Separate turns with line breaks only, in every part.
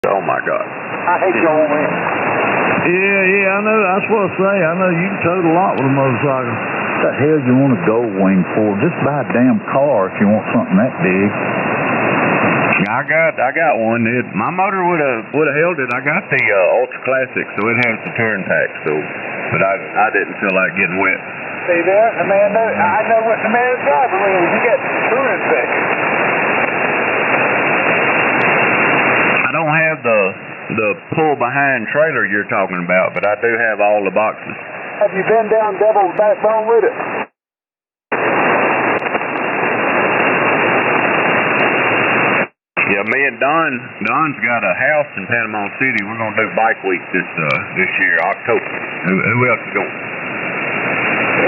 Oh my God.
I hate going in.
Yeah, I know. That's what I say. I know you can tote a lot with a motorcycle.
What the hell you want a gold wing for? Just buy a damn car if you want something that big.
I got one. My motor would have held it. I got the Ultra Classic, so it has the touring pack. So, but I didn't feel like getting wet.
See there, the man. I know what the man's driving is. You got touring pack.
I don't have the pull behind trailer you're talking about, but I do have all the boxes.
Have you been down Devil's Backbone with it?
Yeah, me and Don's got a house in Panama City. We're gonna do bike week this year, October. Who else is going?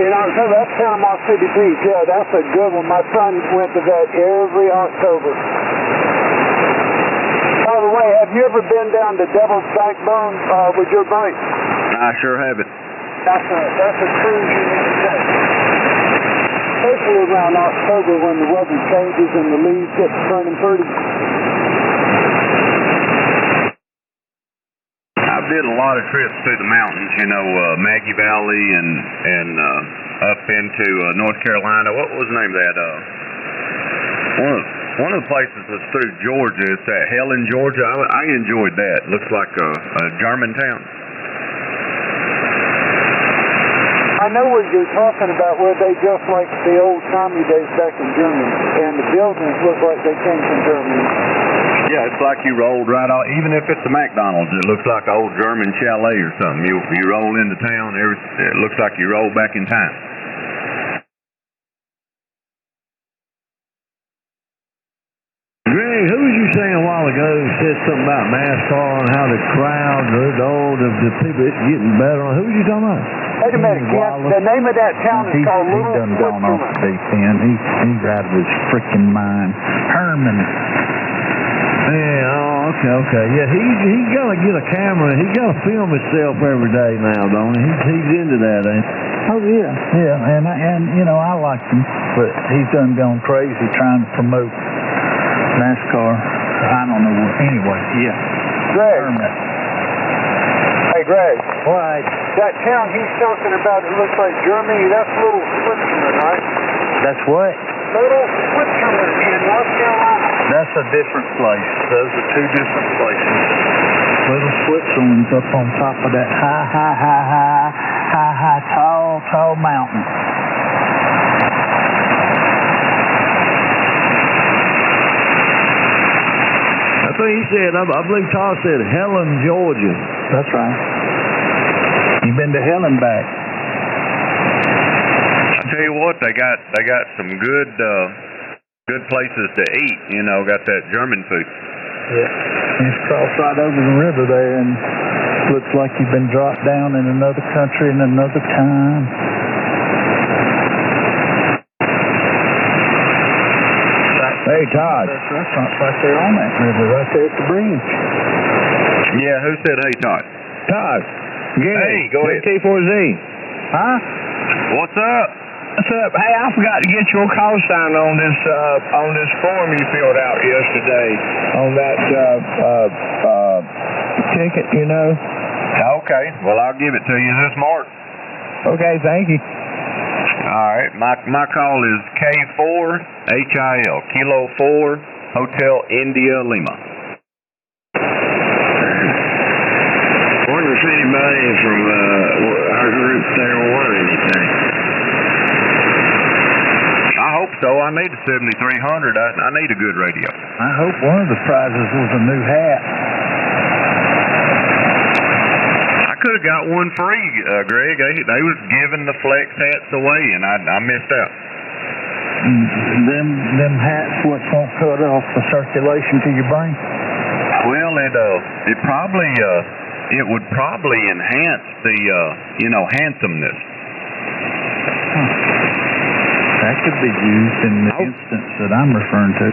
In October, that's Panama City Beach. Yeah, that's a good one. My son went to that every October. By the way, have you ever been down to Devil's Backbone with your bike?
I sure have it.
That's a cruise you need to take. Especially around October when the weather changes and the leaves get turning pretty.
I've did a lot of trips through the mountains, Maggie Valley and up into North Carolina. What was the name of that? One of the places was through Georgia. It's at Helen, Georgia. I enjoyed that. Looks like a German town.
I know what you're talking about, where they just like the old Tommy days back in Germany, and the buildings look like they came from Germany.
Yeah, it's like you rolled right off. Even if it's a McDonald's, it looks like an old German chalet or something. You roll into town, it looks like you roll back in time.
Greg, who was you saying a while ago said something about NASCAR and how the crowd, the people, it's getting better? Who was you talking about?
Wait a minute, Ken. The name of that town is called Little
He done gone off the deep end. He's out of his freaking mind. Herman.
Yeah, okay. Yeah, he's got to get a camera. He's got to film himself every day now, don't he? He's into that, ain't he?
Oh, yeah. Yeah, and I like him, but he's done gone crazy trying to promote NASCAR. I don't know what. Anyway, yeah.
Greg.
Herman.
Hey, Greg.
What?
That town he's talking about, it looks like Germany, that's Little Switzerland, right?
That's what?
Little Switzerland in North Carolina.
That's a different place. Those are two different places. Little Switzerland's up on top of that high, tall mountain.
That's what he said. I believe Todd said Helen, Georgia.
That's right. You been to Helen back?
I tell you what, they got some good places to eat. Got that German food.
Yeah. You just cross right over the river there, and looks like you've been dropped down in another country in another time.
Hey, Todd.
That's restaurant's right there on that river, right there at the bridge.
Yeah, who said hey, Todd?
Todd.
Hey, go ahead.
T4Z.
Huh?
What's up?
What's up? Hey, I forgot to get your call sign on this form you filled out yesterday on that ticket,
Okay, well, I'll give it to you. Is this Mark?
Okay, thank you.
All right, my call is K4 HIL, Kilo 4, Hotel India Lima.
Wonder if anybody from our group there or anything.
I hope so. I need a 7300. I need a good radio.
I hope one of the prizes was a new hat.
I could have got one free, Greg. They was giving the Flex hats away, and I missed out.
Them hats won't cut off the circulation to your brain?
Well, it would probably enhance the handsomeness.
That could be used in the instance that I'm referring to.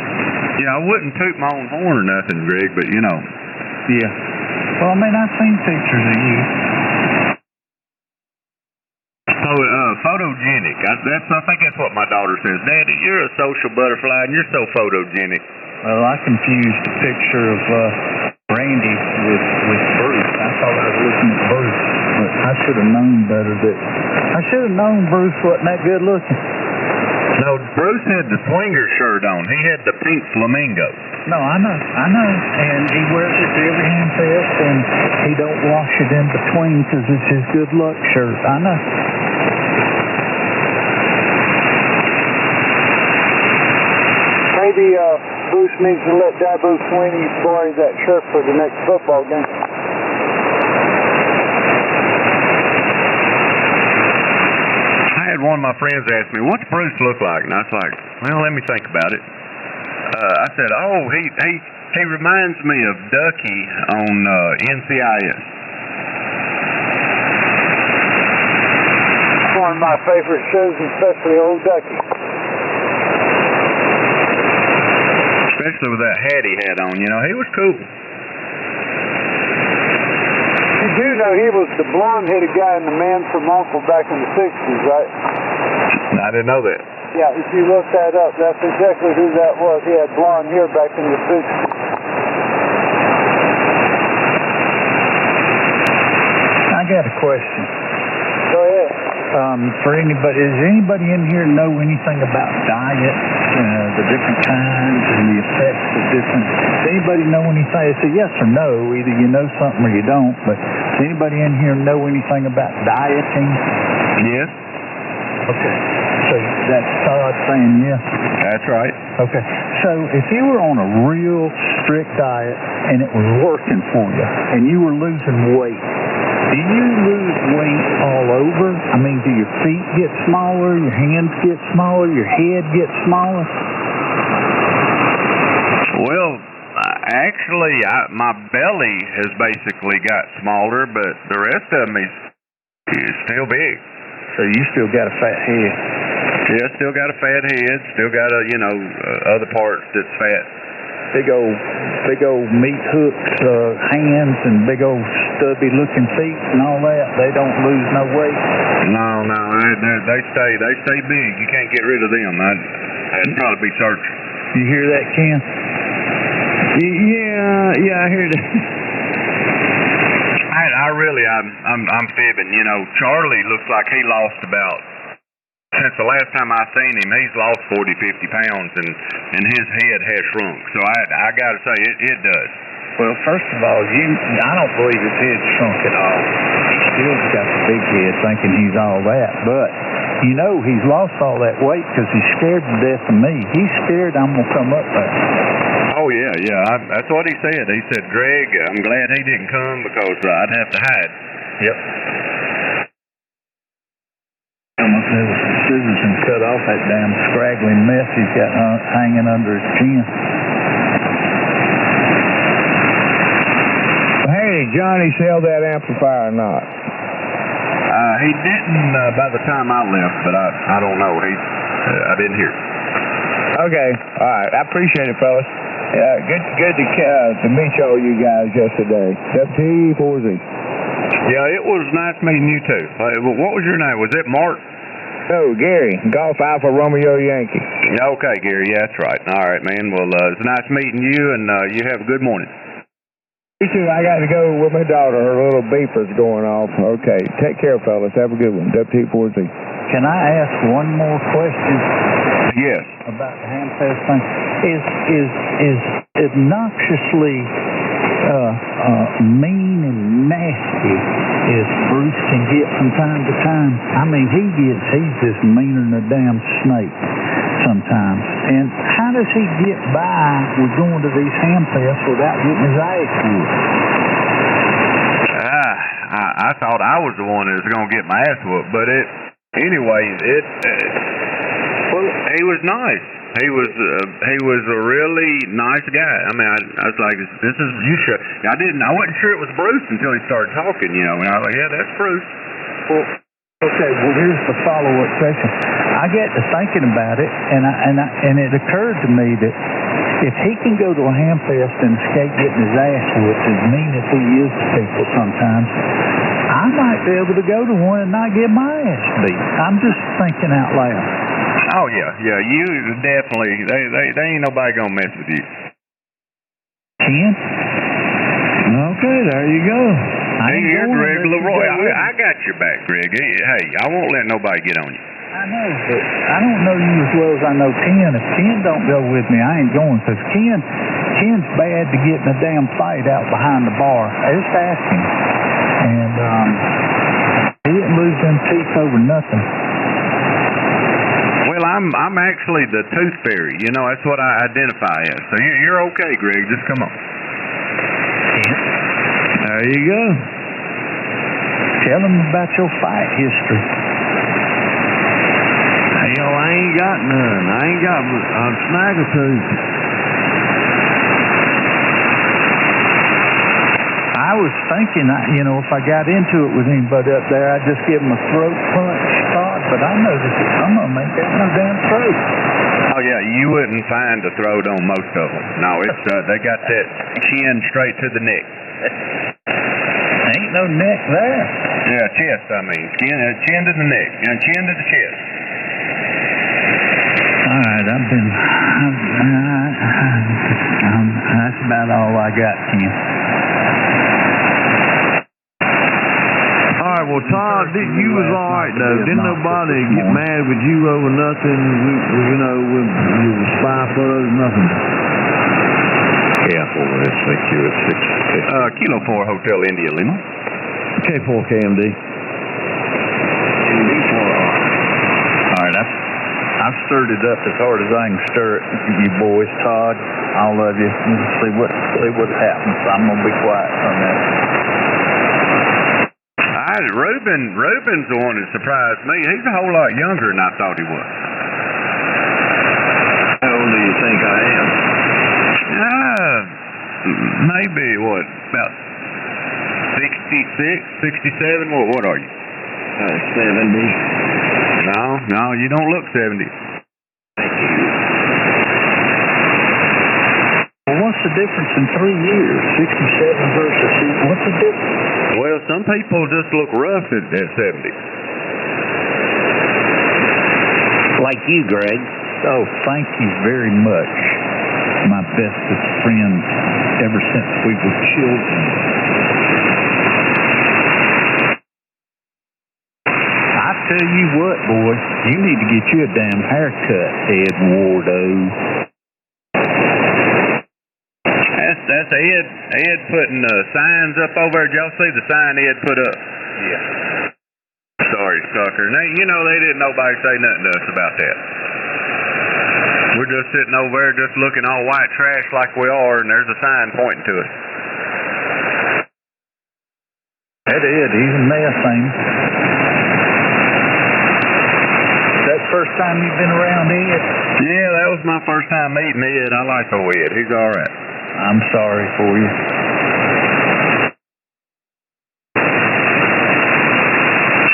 Yeah, I wouldn't toot my own horn or nothing, Greg, but
Yeah. Well, I've seen pictures of you.
So, photogenic. I think that's what my daughter says. Daddy, you're a social butterfly, and you're so photogenic.
Well, I confused a picture of Randy with Bruce. I thought I was looking at Bruce, but I should have known better. I should have known Bruce wasn't that good looking.
No, Bruce had the swinger shirt on. He had the pink flamingo.
No, I know, and he wears it to every hand fest, and he don't wash it in between because it's his good luck shirt. I know.
Maybe Bruce needs to let Dabo Sweeney borrow that shirt for the next football game.
I had one of my friends ask me, "What's Bruce look like?" And I was like, "Well, let me think about it." I said, "Oh, he reminds me of Ducky on NCIS."
One of my favorite shows, especially Old Ducky.
Especially with that hat he had on, he was cool.
You do know he was the blonde-headed guy in The Man from U.N.C.L.E. back in the 60s, right?
I didn't know that.
Yeah, if you look that up, that's exactly who that was. He had blonde hair back in the 60s.
I got a question.
Go ahead.
For anybody, does anybody in here know anything about diet, the different kinds and the effects of different? Does anybody know anything? It's a yes or no. Either you know something or you don't. But does anybody in here know anything about dieting?
Yes.
Okay. So that's Todd saying yes.
That's right.
Okay. So if you were on a real strict diet and it was working for you and you were losing weight, do you lose weight all over? I mean, do your feet get smaller, your hands get smaller, your head gets smaller?
Well, actually, my belly has basically got smaller, but the rest of me is still big.
So you still got a fat head?
Yeah, still got a fat head, still got other parts that's fat.
Big old meat hooks, hands, and big old stubby looking feet and all that. They don't lose no weight.
No, they stay big. You can't get rid of them. I'd probably be searching.
You hear that, Ken?
Yeah, I hear that.
I'm fibbing. Charlie looks like he lost about. Since the last time I seen him, he's lost 40, 50 pounds, and his head has shrunk. So I got to say, it does.
Well, first of all, I don't believe his head's shrunk at all. He still's got the big head thinking he's all that. But, he's lost all that weight because he's scared to death of me. He's scared I'm going to come up there.
Oh, yeah. That's what he said. He said, "Greg, I'm glad he didn't come because I'd have to hide."
Yep. There was some scissors and cut off that damn scraggly mess he's got hanging under his chin.
Hey, did Johnny sell that amplifier or not?
He didn't by the time I left, but I don't know. I didn't hear.
Okay, all right. I appreciate it, fellas. Good to meet all you guys yesterday. WT4Z.
Yeah, it was nice meeting you too. What was your name? Was it Mark?
No, Gary. Golf Alpha Romeo Yankee.
Okay, Gary. Yeah, that's right. All right, man. Well, it's nice meeting you, and you have a good morning.
You too. I got to go with my daughter. Her little beeper's going off. Okay. Take care, fellas. Have a good one. WT4Z.
Can I ask one more question?
Yes.
About the Hamfest thing. Is obnoxiously mean and nasty as Bruce can get from time to time. I mean, he's just meaner than a damn snake sometimes. And how does he get by with going to these Hamfests without getting his ass whooped?
I thought I was the one that was going to get my ass whooped, but anyway, he was nice. He was a really nice guy. I mean, I was like, this is you sure? I wasn't sure it was Bruce until he started talking, and I was like, yeah, that's Bruce.
Well, okay. Well, here's the follow-up question. I got to thinking about it, and it occurred to me that if he can go to a Hamfest and escape getting his ass whooped, as mean as he is to people sometimes, I might be able to go to one and not get my ass beat. I'm just thinking out loud.
Oh yeah. You definitely. They ain't nobody gonna mess with you.
Ken?
Okay, there you go.
Here's Greg Leroy. I got your back, Greg. Hey, I won't let nobody get on you.
I know, but I don't know you as well as I know Ken. If Ken don't go with me, I ain't going, because Ken's bad to get in a damn fight out behind the bar. Just ask him. And he didn't lose them teeth over nothing.
Well, I'm actually the tooth fairy. You know, that's what I identify as. So you're okay, Greg. Just come on.
There you go.
Tell him about your fight history.
Hell, I ain't got none. I ain't got a snaggletooth.
I was thinking, if I got into it with anybody up there, I'd just give him a throat punch spot, but I noticed that some of them ain't got no damn throat.
Oh, yeah, you wouldn't find a throat on most of them. No, it's they got that chin straight to the neck.
Ain't no neck there.
Yeah, chest, I mean. Chin to the neck. Chin to the chest.
All right, that's about all I got, Ken.
All right, well, Todd, you was all right, though. Didn't nobody get mad with you over nothing? You was 5 foot, nothing.
Careful, let's make you at 650.
Kilo 4 Hotel India Lima.
K4 KMD.
All right, I've stirred it up as hard as I can stir it, you boys. Todd, all of you. See what happens. I'm gonna be quiet on that.
Reuben's the one that surprised me. He's a whole lot younger than I thought he was.
How old do you think I am?
Maybe about 66, 67. What are you?
70.
No, you don't look 70.
Well, what's the difference in 3 years? 67 versus what's the difference?
Well, some people just look rough at 70.
Like you, Greg.
Oh, thank you very much. My bestest friend ever since we were children. I tell you what, boy, you need to get you a damn haircut, Eduardo.
That's Ed putting signs up over there. Did y'all see the sign Ed put up?
Yeah.
Sorry, sucker. Now, they didn't nobody say nothing to us about that. We're just sitting over there just looking all white trash like we are, and there's a sign pointing to us.
That Ed, he's a mess, ain't he? That first time you've been around Ed?
Yeah, that was my first time meeting Ed. I like old Ed. He's all right.
I'm sorry for you.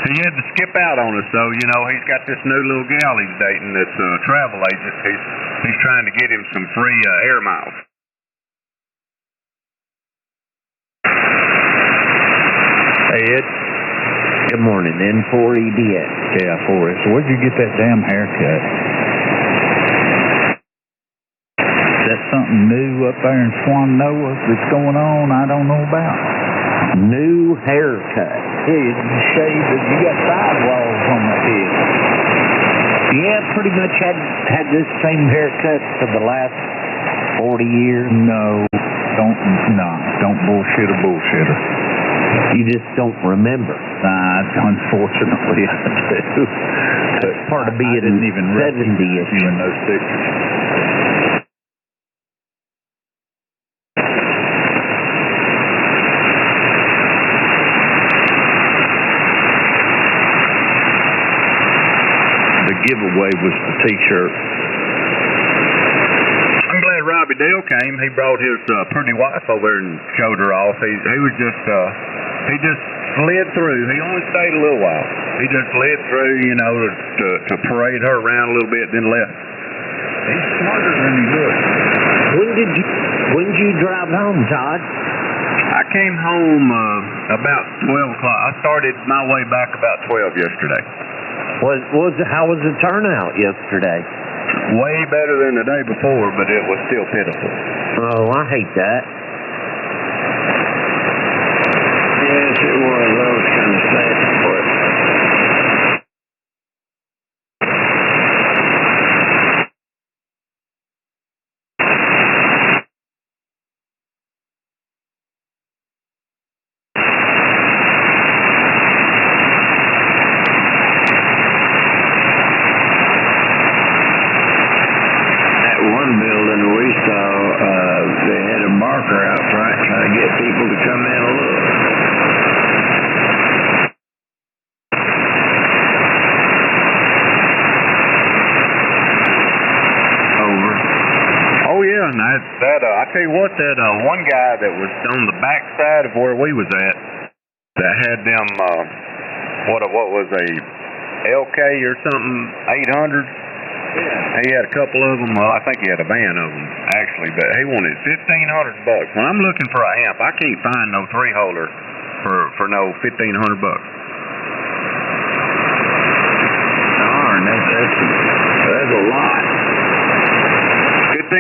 He had to skip out on us, though. He's got this new little gal he's dating that's a travel agent. He's trying to get him some free air miles.
Ed?
Good morning, N4EDX.
Yeah, 4S. So where'd you get that damn haircut? Is that something new up there in Swannanoa that's going on I don't know about?
New haircut.
Yeah, you shaved it. You got sidewalls on the head.
Yeah, pretty much had this same haircut for the last 40 years.
No, don't bullshit a bullshitter.
You just don't remember.
Unfortunately, I do.
That's part of being 70
you in those pictures. The giveaway was the T-shirt.
I'm glad Robbie Dale came. He brought his pretty wife over and showed her off. He was just he just slid through. He only stayed a little while. He just slid through, to parade her around a little bit, then left.
He's smarter than he looks.
When did you drive home, Todd?
I came home about 12 o'clock. I started my way back about 12 yesterday.
How was the turnout yesterday?
Way better than the day before, but it was still pitiful.
Oh, I hate that.
Yes, it was. I was kind of sad for it. That one building we saw, they had a marker out front trying to get people to come in and look. Over.
Oh yeah, and I tell you what, that one guy that was on the back side of where we was at, that had them, what was a LK or something, 800.
Yeah.
He had a couple of them. Well, I think he had a van of them actually, but he wanted $1,500. When I'm looking for an amp, I can't find no 3-holder for no $1,500.
Darn, that's a lot.
1,500?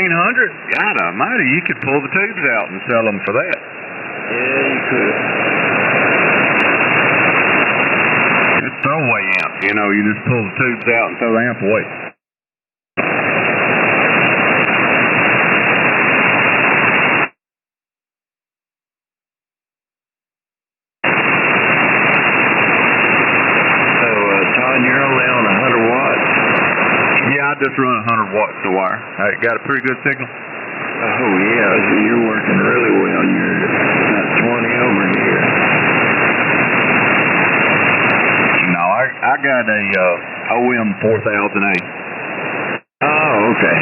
God almighty, you could pull the tubes out and sell them for that.
Yeah, you could.
It's throwaway amp, you know. You just pull the tubes out and throw the amp away.
You're only on 100 watts.
Yeah, I just run 100 watts to wire. I got a pretty good signal.
Oh yeah, so you're working really well. You're about 20 over here.
No, I got a OM 4000A.
Oh, okay.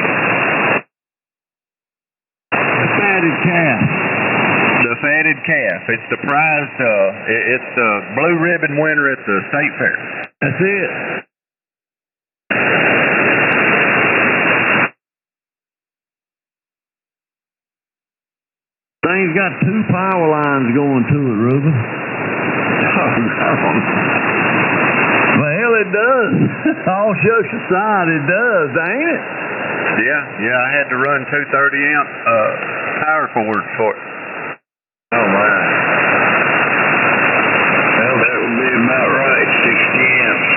The fatted calf.
The fatted calf. It's the prize. It's the blue ribbon winner at the state fair.
That's it. Thing's got 2 power lines going to it, Ruben. Well, it does. All jokes aside, it does, ain't it?
Yeah, I had to run 230 amp power cords for it.
Oh my. Well, that would be about right, 60 amps.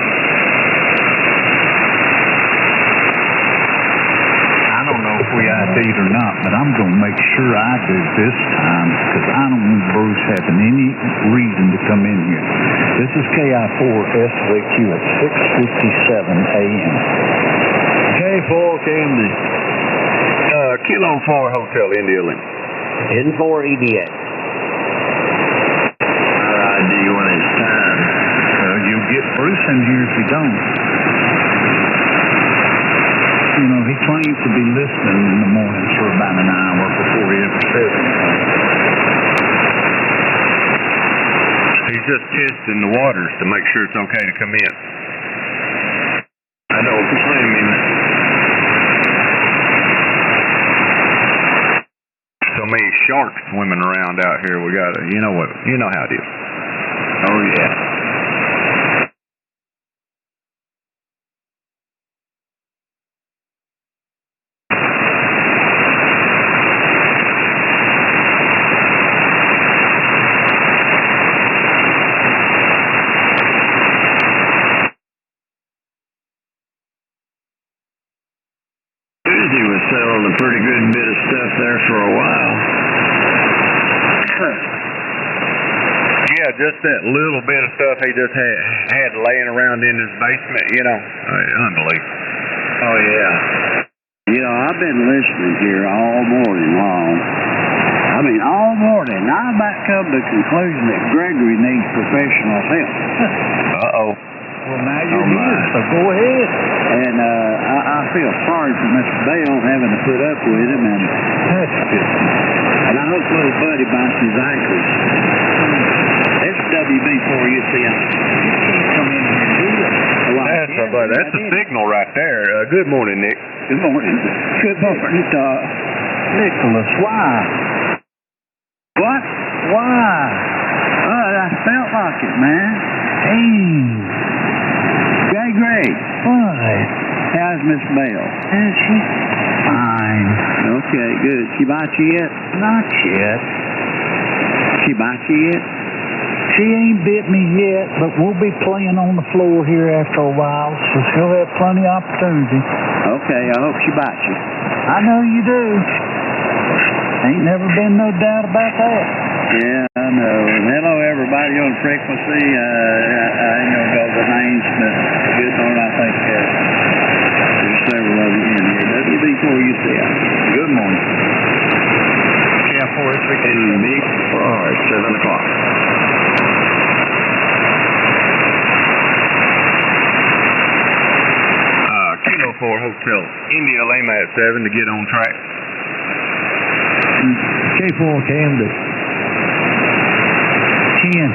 I don't know if we ID'd or not, but I'm going to make sure I do this time because I don't want Bruce having any reason to come in here. This is KI4SVQ at 6:57 a.m.
K4 Camden.
Kilo 4 Hotel India Lima.
N4 EDA.
I'll ID when it's time.
You'll get Bruce in here if you don't. You know, he claims to be listening in the mornings for about an hour before he ever says anything.
He's just testing the waters to make sure it's okay to come in.
I don't blame him.
So many sharks swimming around out here. We gotta, you know how it is.
Oh yeah. Susie was selling a pretty good bit of stuff there for a while.
Yeah, just that little bit of stuff he just had laying around in his basement, you know. Unbelievable.
Oh yeah.
You know, I've been listening here all morning long. I mean, all morning. Now I'm about to come to the conclusion that Gregory needs professional help.
Uh-oh.
Well, now you're here, so go ahead.
And I feel sorry for Mr. Bell having to put up with him, and
That's just...
I hope little buddy bites his ankles. That's WB for you, see.
You can't come in here and do that.
That's a signal right there. Good morning, Nick.
Good morning. Good morning,
Nicholas, why?
What?
Why?
I felt like it, man.
Hey,
Greg.
what?
How's Miss Bell?
She's fine.
Okay, good. She bite you yet?
Not yet.
She bite you yet?
She ain't bit me yet, but we'll be playing on the floor here after a while, so she'll have plenty of opportunity.
Okay, I hope she bites you.
I know you do. Ain't never been no doubt about that.
Yeah, I know. And hello, everybody on frequency. I ain't gonna go the names, but good morning. I think there's several of you in here. WB4UCI. Good morning.
KF4
NB. All right, 7 o'clock.
Kilo 4 Hotel India Lima at 7 to get on track.
K4 Camden.
Ken.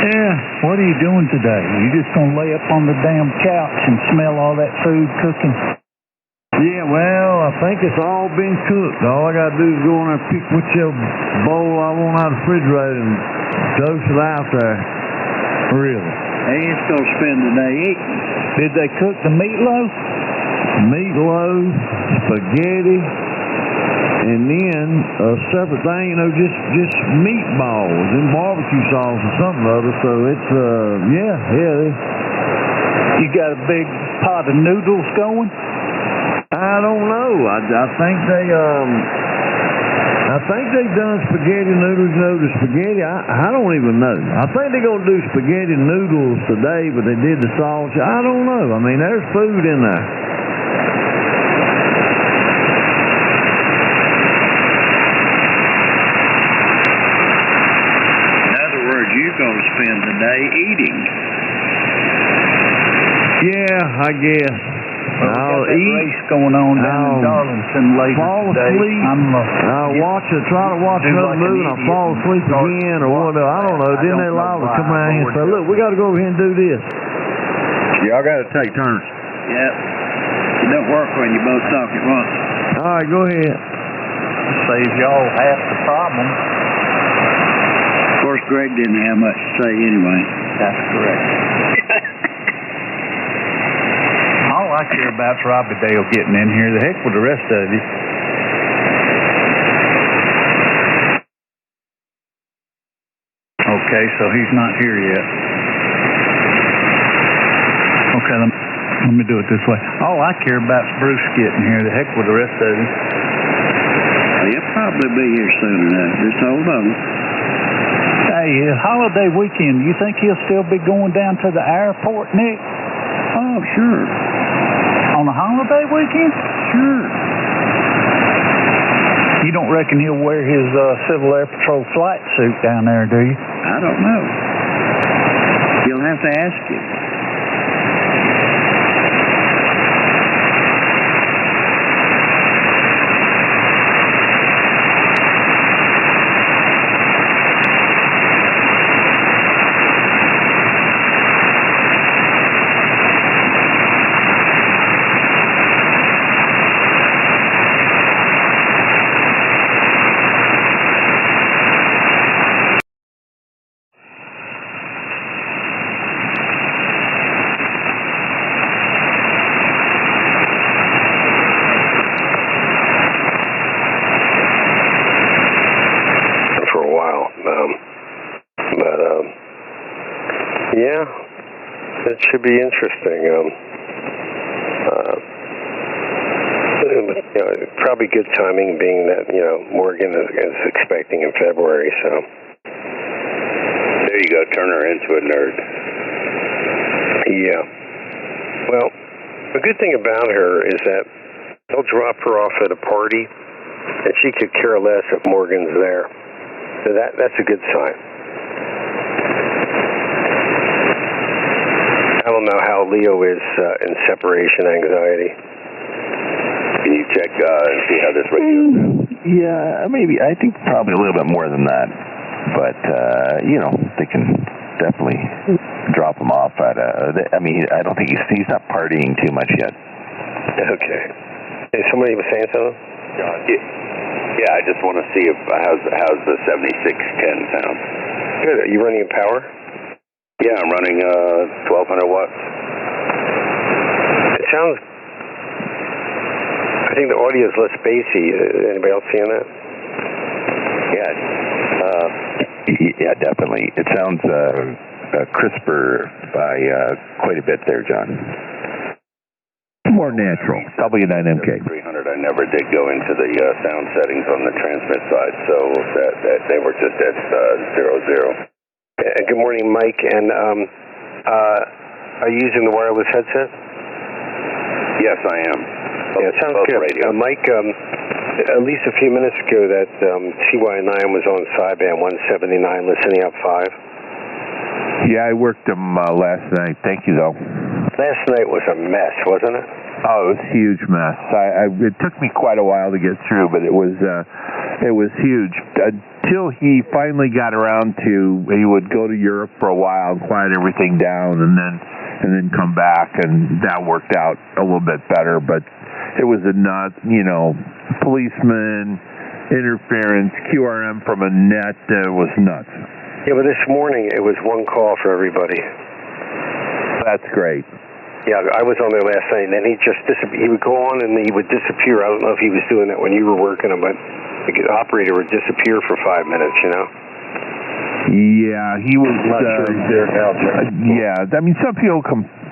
Yeah, what are you doing today? You just gonna lay up on the damn couch and smell all that food cooking?
Yeah, well, I think it's all been cooked. All I gotta do is go in there and pick whichever bowl I want out of the refrigerator and dose it out there. Really.
Hey, it's gonna spend the day eating.
Did they cook the meatloaf?
Meatloaf, spaghetti, and then a separate thing, just meatballs and barbecue sauce or something or other. So it's, yeah.
You got a big pot of noodles going?
I don't know. I think they've done spaghetti noodles. You know, the spaghetti, I don't even know. I think they're going to do spaghetti noodles today, but they did the sauce. I don't know. I mean, there's food in there.
You're going to spend the day eating.
Yeah, I guess.
I'll eat. Race going on down in Darlington later
fall
today.
Asleep. I'll try to watch another movie, and I'll fall asleep again or whatever. I don't know. Then they allow to come around here and say, look, we got to go over here and do this.
Y'all got to take turns.
Yep. It don't work when you both talk at once.
All right, go ahead.
Saves y'all half the problem.
Of course, Greg didn't have much to say anyway.
That's correct. All I care about is Robbie Dale getting in here. The heck with the rest of you. Okay, so he's not here yet. Okay, let me do it this way. All I care about is Bruce getting here. The heck with the rest of you.
Well, he'll probably be here soon enough. Just hold on.
Hey, holiday weekend, you think he'll still be going down to the airport, Nick?
Oh, sure.
On a holiday weekend?
Sure.
You don't reckon he'll wear his Civil Air Patrol flight suit down there, do you?
I don't know. You'll have to ask him.
Yeah, it should be interesting. Probably good timing, being that Morgan is expecting in February. So
there you go, turn her into a nerd.
Yeah. Well, the good thing about her is that they'll drop her off at a party, and she could care less if Morgan's there. So that's a good sign. I don't know how Leo is in separation anxiety.
Can you check and see how this radio sounds?
Yeah, maybe. I think probably a little bit more than that. But, they can definitely drop him off at I don't think he's not partying too much yet.
Okay. Is somebody was saying something?
Yeah, I just want to see how's the 7610 sound.
Good. Are you running in power?
Yeah, I'm running 1200 watts.
It sounds. I think the audio is less bassy. Anybody else seeing that?
Yeah.
Yeah, definitely. It sounds crisper by quite a bit there, John.
More natural. W9MK.
300. I never did go into the sound settings on the transmit side, so that they were just at 00.
Good morning, Mike. And are you using the wireless headset?
Yes, I am.
Yeah, sounds good. Mike, at least a few minutes ago, that TY9 was on sideband 179, listening up 5.
Yeah, I worked them last night. Thank you, though.
Last night was a mess, wasn't it?
Oh, it was a huge mess. It took me quite a while to get through, but it was huge. Until he finally got around to, he would go to Europe for a while and quiet everything down, and then come back, and that worked out a little bit better. But it was a nut, policeman, interference, QRM from a net. It was nuts.
Yeah, but this morning it was one call for everybody.
That's great.
Yeah, I was on there last night, and then he just he would go on and he would disappear. I don't know if he was doing that when you were working him, but the operator would disappear for 5 minutes,
Yeah, he was.
I'm not sure he's there now, Jim.
Yeah, I mean, some people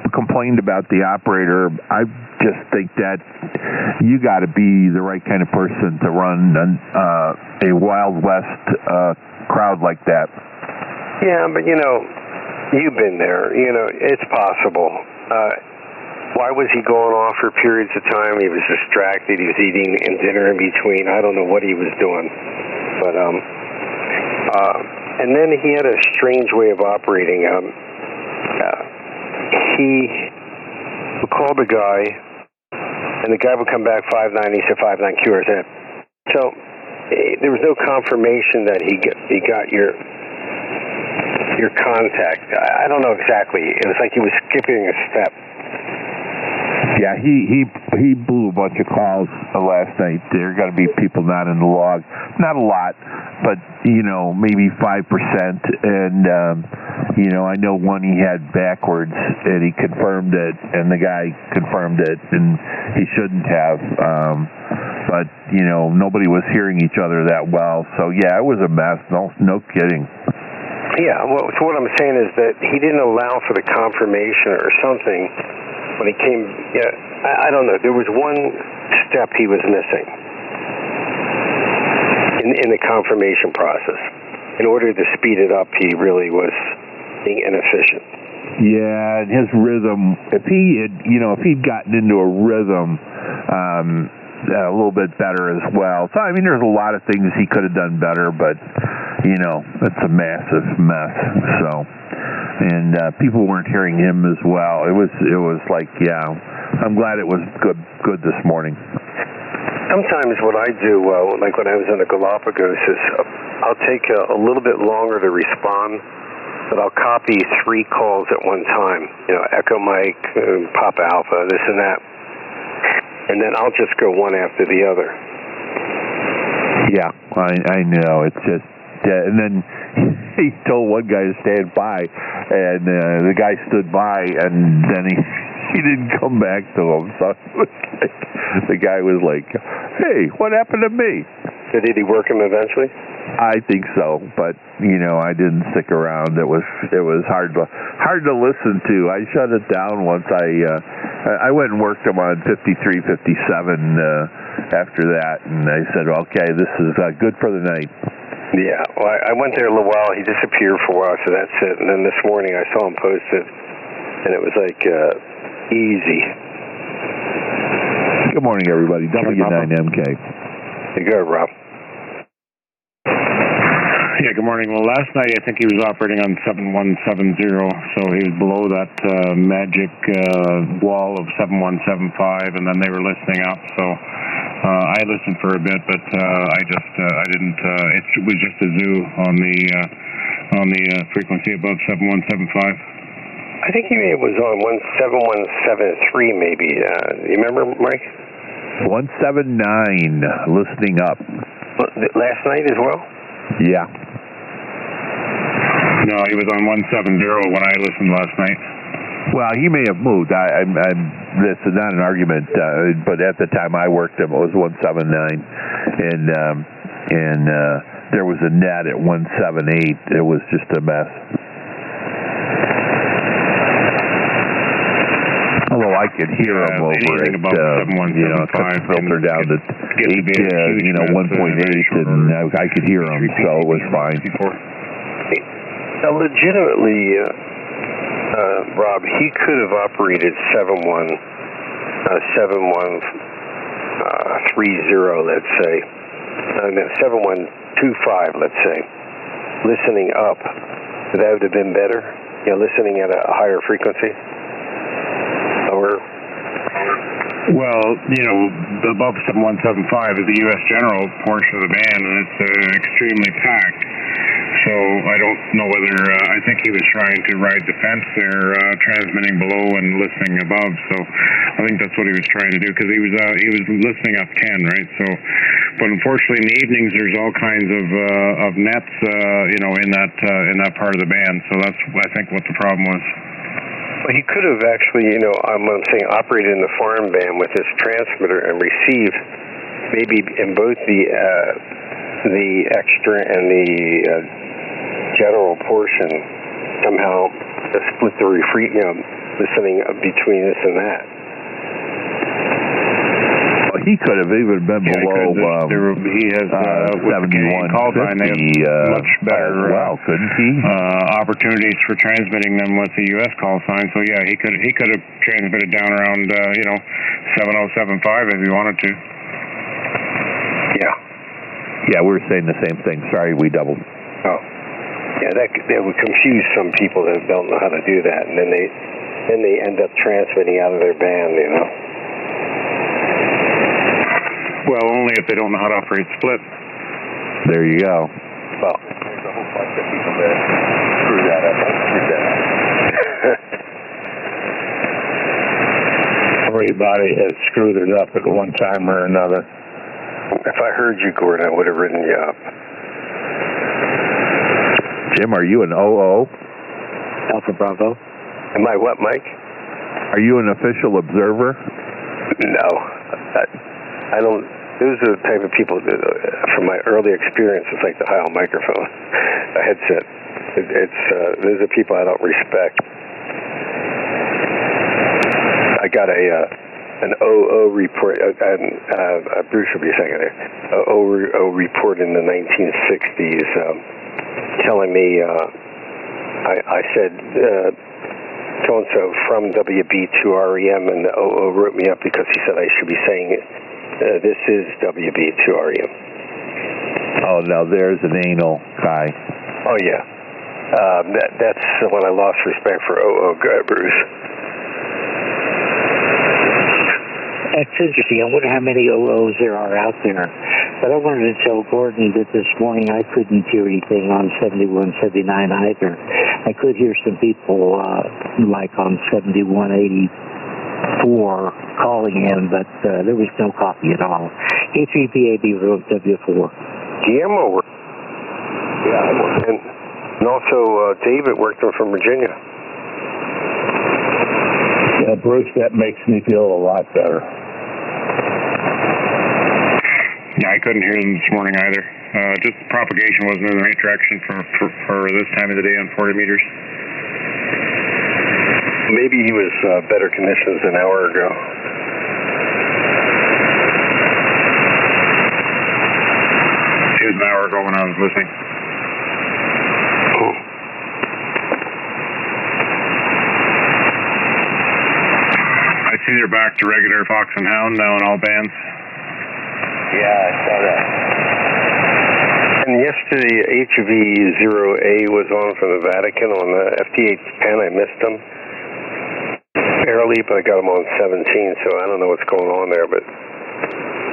complained about the operator. I just think that you got to be the right kind of person to run a Wild West crowd like that.
Yeah, but you've been there. It's possible. Why was he going off for periods of time? He was distracted. He was eating dinner in between. I don't know what he was doing. But, and then he had a strange way of operating. He would call the guy, and the guy would come back 5-9. He said 5-9 QRZ. So there was no confirmation that he got your contact. I don't know exactly. It was like he was skipping a step.
Yeah, he blew a bunch of calls last night. There are going to be people not in the log. Not a lot, but, maybe 5%. And, I know one he had backwards, and he confirmed it, and the guy confirmed it, and he shouldn't have. But, nobody was hearing each other that well. So, yeah, it was a mess. No kidding.
Yeah, so what I'm saying is that he didn't allow for the confirmation or something when he came. Yeah, I don't know. There was one step he was missing in the confirmation process. In order to speed it up, he really was being inefficient.
Yeah, and his rhythm. If he'd gotten into a rhythm, a little bit better as well. So I mean, there's a lot of things he could have done better, but. It's a massive mess. So, and people weren't hearing him as well. It was like, yeah, I'm glad it was good this morning.
Sometimes what I do, like when I was on the Galapagos, is I'll take a little bit longer to respond, but I'll copy 3 calls at one time. Echo Mike, Papa Alpha, this and that, and then I'll just go one after the other.
Yeah, I know. It's just. And then he told one guy to stand by, and the guy stood by, and then he didn't come back to him. So it was like, the guy was like, "Hey, what happened to me?"
So did he work him eventually?
I think so, but I didn't stick around. It was hard to listen to. I shut it down once. I went and worked him on 53, 57 after that, and I said, "Okay, this is good for the night."
Yeah, well, I went there a little while. He disappeared for a while, so that's it. And then this morning I saw him post it, and it was like easy.
Good morning, everybody. W9MK.
You go, Rob.
Yeah, good morning. Well, last night I think he was operating on 7170, so he was below that magic wall of 7175, and then they were listening up. So I listened for a bit, but I didn't. It was just a zoo on the frequency above 7175.
I think he was on 17173, maybe. You remember, Mike?
179, listening up.
Last night as well?
Yeah.
No, he was on 170 when I listened last night.
Well, he may have moved. This is not an argument, but at the time I worked him, it was 179, and there was a net at 178. It was just a mess. Although I could hear them over at, filter down to 1.8, and I could hear them, so it was fine.
Now, legitimately, Rob, he could have operated 7130, let's say, 7125, let's say, listening up. That would have been better. Listening at a higher frequency.
Well, above 7175 is the U.S. General portion of the band, and it's extremely packed. So I don't know whether, I think he was trying to ride the fence there, transmitting below and listening above. So I think that's what he was trying to do, because he was listening up 10, right? So, but unfortunately in the evenings there's all kinds of nets, in that part of the band. So that's, I think, what the problem was.
Well, he could have actually, I'm saying, operated in the foreign band with his transmitter and received maybe in both the extra and the general portion, somehow split the listening between this and that.
Well, he could have even been below
he has
7150
much better
couldn't he?
Opportunities for transmitting them with the U.S. call sign. So yeah, he could have transmitted down around 7075 if he wanted to.
Yeah, we were saying the same thing. Sorry, we doubled.
Oh, yeah, that would confuse some people that don't know how to do that, and then they end up transmitting out of their band,
Well, only if they don't know how to operate split.
There you go.
Well, there's a whole bunch of people that screw that up.
Everybody has screwed it up at one time or another.
If I heard you, Gordon, I would have written you up.
Jim, are you an OO?
Alpha Bravo.
Am I what, Mike?
Are you an official observer?
No. I don't. Those are the type of people that, from my early experience, it's like the Heil microphone, a headset. Those are people I don't respect. I got an OO report, Bruce will be saying it there, OO report in the 1960s telling me, I said, so-and-so from WB2REM, and the OO wrote me up because he said I should be saying it. This is WB2REM.
Oh, now there's an anal guy.
Oh, yeah. That's when I lost respect for OO Bruce.
That's interesting. I wonder how many OOs there are out there. But I wanted to tell Gordon that this morning I couldn't hear anything on 71, 79 either. I could hear some people like on 7184 calling in, but there was no copy at all. A3PAB wrote W4.
Guillermo, yeah, and also David worked from Virginia.
Yeah, Bruce, that makes me feel a lot better.
Yeah, I couldn't hear them this morning either. Just propagation wasn't in the right direction for this time of the day on 40 meters.
Maybe he was better conditions an hour ago.
It was an hour ago when I was listening.
Oh.
I see they're back to regular Fox and Hound now in all bands.
Yeah, I saw that. And yesterday, HV0A was on from the Vatican on the FT810. I missed them barely, but I got them on 17, so I don't know what's going on there, but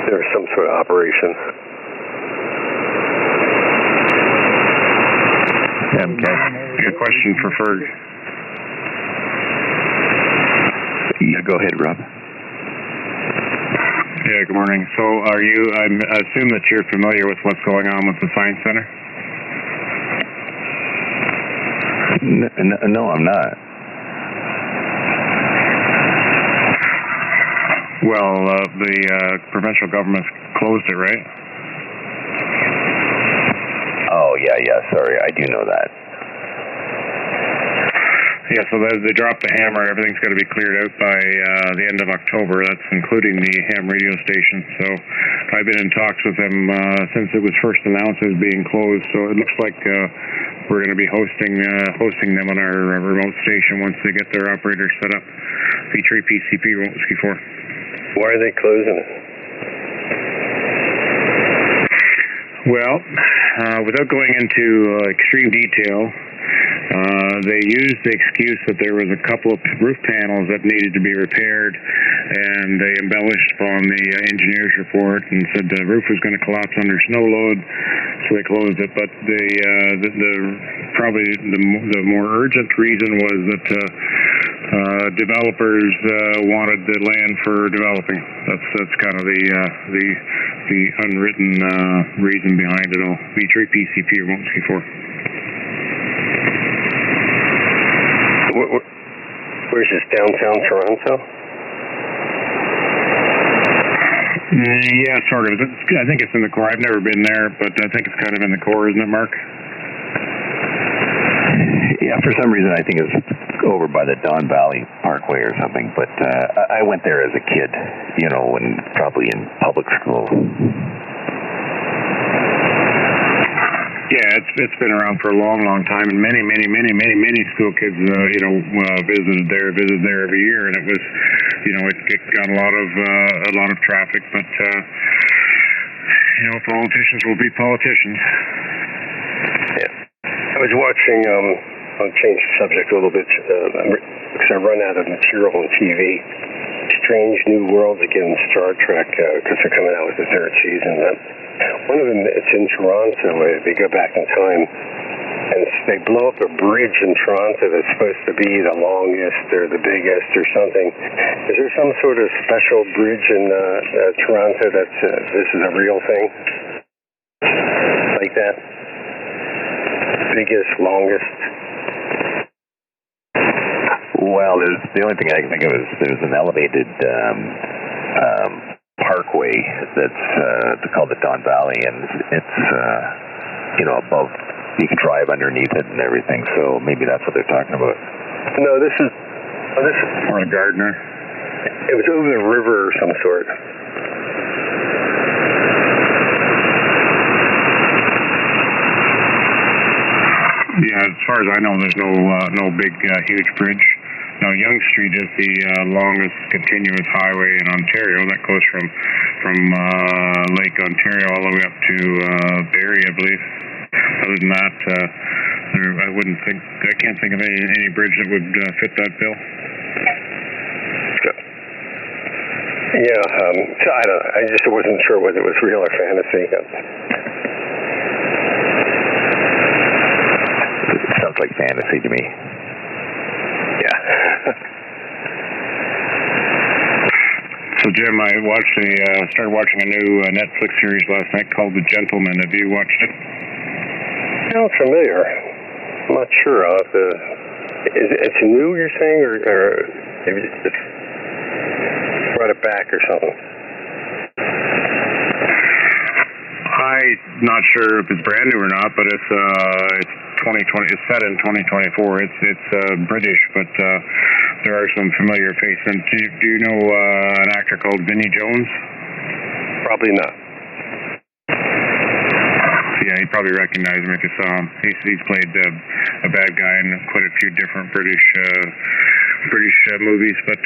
there was some sort of operation.
Okay. A question for Ferg.
Yeah, go ahead, Rob.
Yeah, good morning. So I assume that you're familiar with what's going on with the Science Center?
No, I'm not.
Well, the provincial government's closed it, right?
Oh, yeah, sorry, I do know that.
Yeah, so they dropped the hammer. Everything's got to be cleared out by the end of October. That's including the ham radio station. So I've been in talks with them since it was first announced as being closed. So it looks like we're going to be hosting them on our remote station once they get their operators set up. V3 PCP Whiskey 4.
Why are they closing it?
Well, without going into extreme detail, they used the excuse that there was a couple of roof panels that needed to be repaired, and they embellished upon the engineer's report and said the roof was going to collapse under snow load, so they closed it. But probably the more urgent reason was that developers wanted the land for developing. That's kind of the unwritten reason behind it all. V3 PCP or Whiskey 4.
Where's this, downtown Toronto?
Yeah, sort of. I think it's in the core. I've never been there, but I think it's kind of in the core, isn't it, Mark?
Yeah, for some reason I think it's over by the Don Valley Parkway or something, but I went there as a kid, when probably in public school.
Yeah, it's been around for a long, long time, and many school kids, visited there every year, and it was, it got a lot of traffic, but politicians will be politicians.
Yeah, I was watching. I'll change the subject a little bit because I run out of material on TV. Strange New Worlds again, Star Trek, because they're coming out with the third season. One of them, it's in Toronto. They go back in time, and they blow up a bridge in Toronto that's supposed to be the longest or the biggest or something. Is there some sort of special bridge in Toronto that's this is a real thing? Like that? Biggest, longest?
Well, the only thing I can think of is there's an elevated parkway that's called the Don Valley, and it's above. You can drive underneath it and everything. So maybe that's what they're talking about.
No, this is
or a Gardner.
It was over the river or some sort.
Yeah, as far as I know, there's no big huge bridge. Now, Yonge Street is the longest continuous highway in Ontario. That goes from Lake Ontario all the way up to Barrie, I believe. Other than that, I can't think of any bridge that would fit that bill.
Yeah, so I just wasn't sure whether it was real or fantasy.
It sounds like fantasy to me.
Yeah.
So, Jim, I started watching a new Netflix series last night called The Gentleman. Have you watched it?
Sounds familiar. I'm not sure. It's new, you're saying, or maybe just brought it back or something?
I'm not sure if it's brand new or not, but it's 2020. It's set in 2024. It's British, but there are some familiar faces. And do you know an actor called Vinnie Jones?
Probably not.
Yeah, you'd probably recognize him if you saw him. He's played a bad guy in quite a few different British movies. But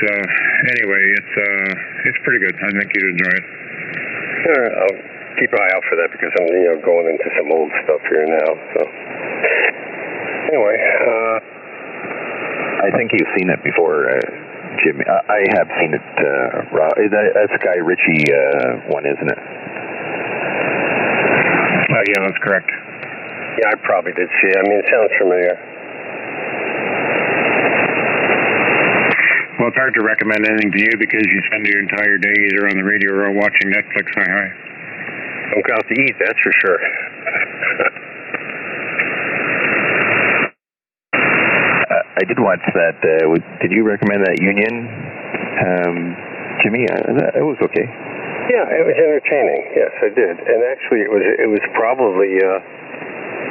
anyway, it's pretty good. I think you'd enjoy it.
I'll keep an eye out for that because I'm going into some old stuff here now. So anyway,
I think you've seen it before, Jimmy. I have seen it. That's Guy Ritchie one, isn't it?
Yeah, that's correct.
Yeah, I probably did see it. I mean, it sounds familiar.
Well, it's hard to recommend anything to you because you spend your entire day either on the radio or watching Netflix.
Don't go out to eat, that's for sure.
I did watch that. Did you recommend that Union, Jimmy? It was okay.
Yeah, it was entertaining. Yes, I did. And actually, it was probably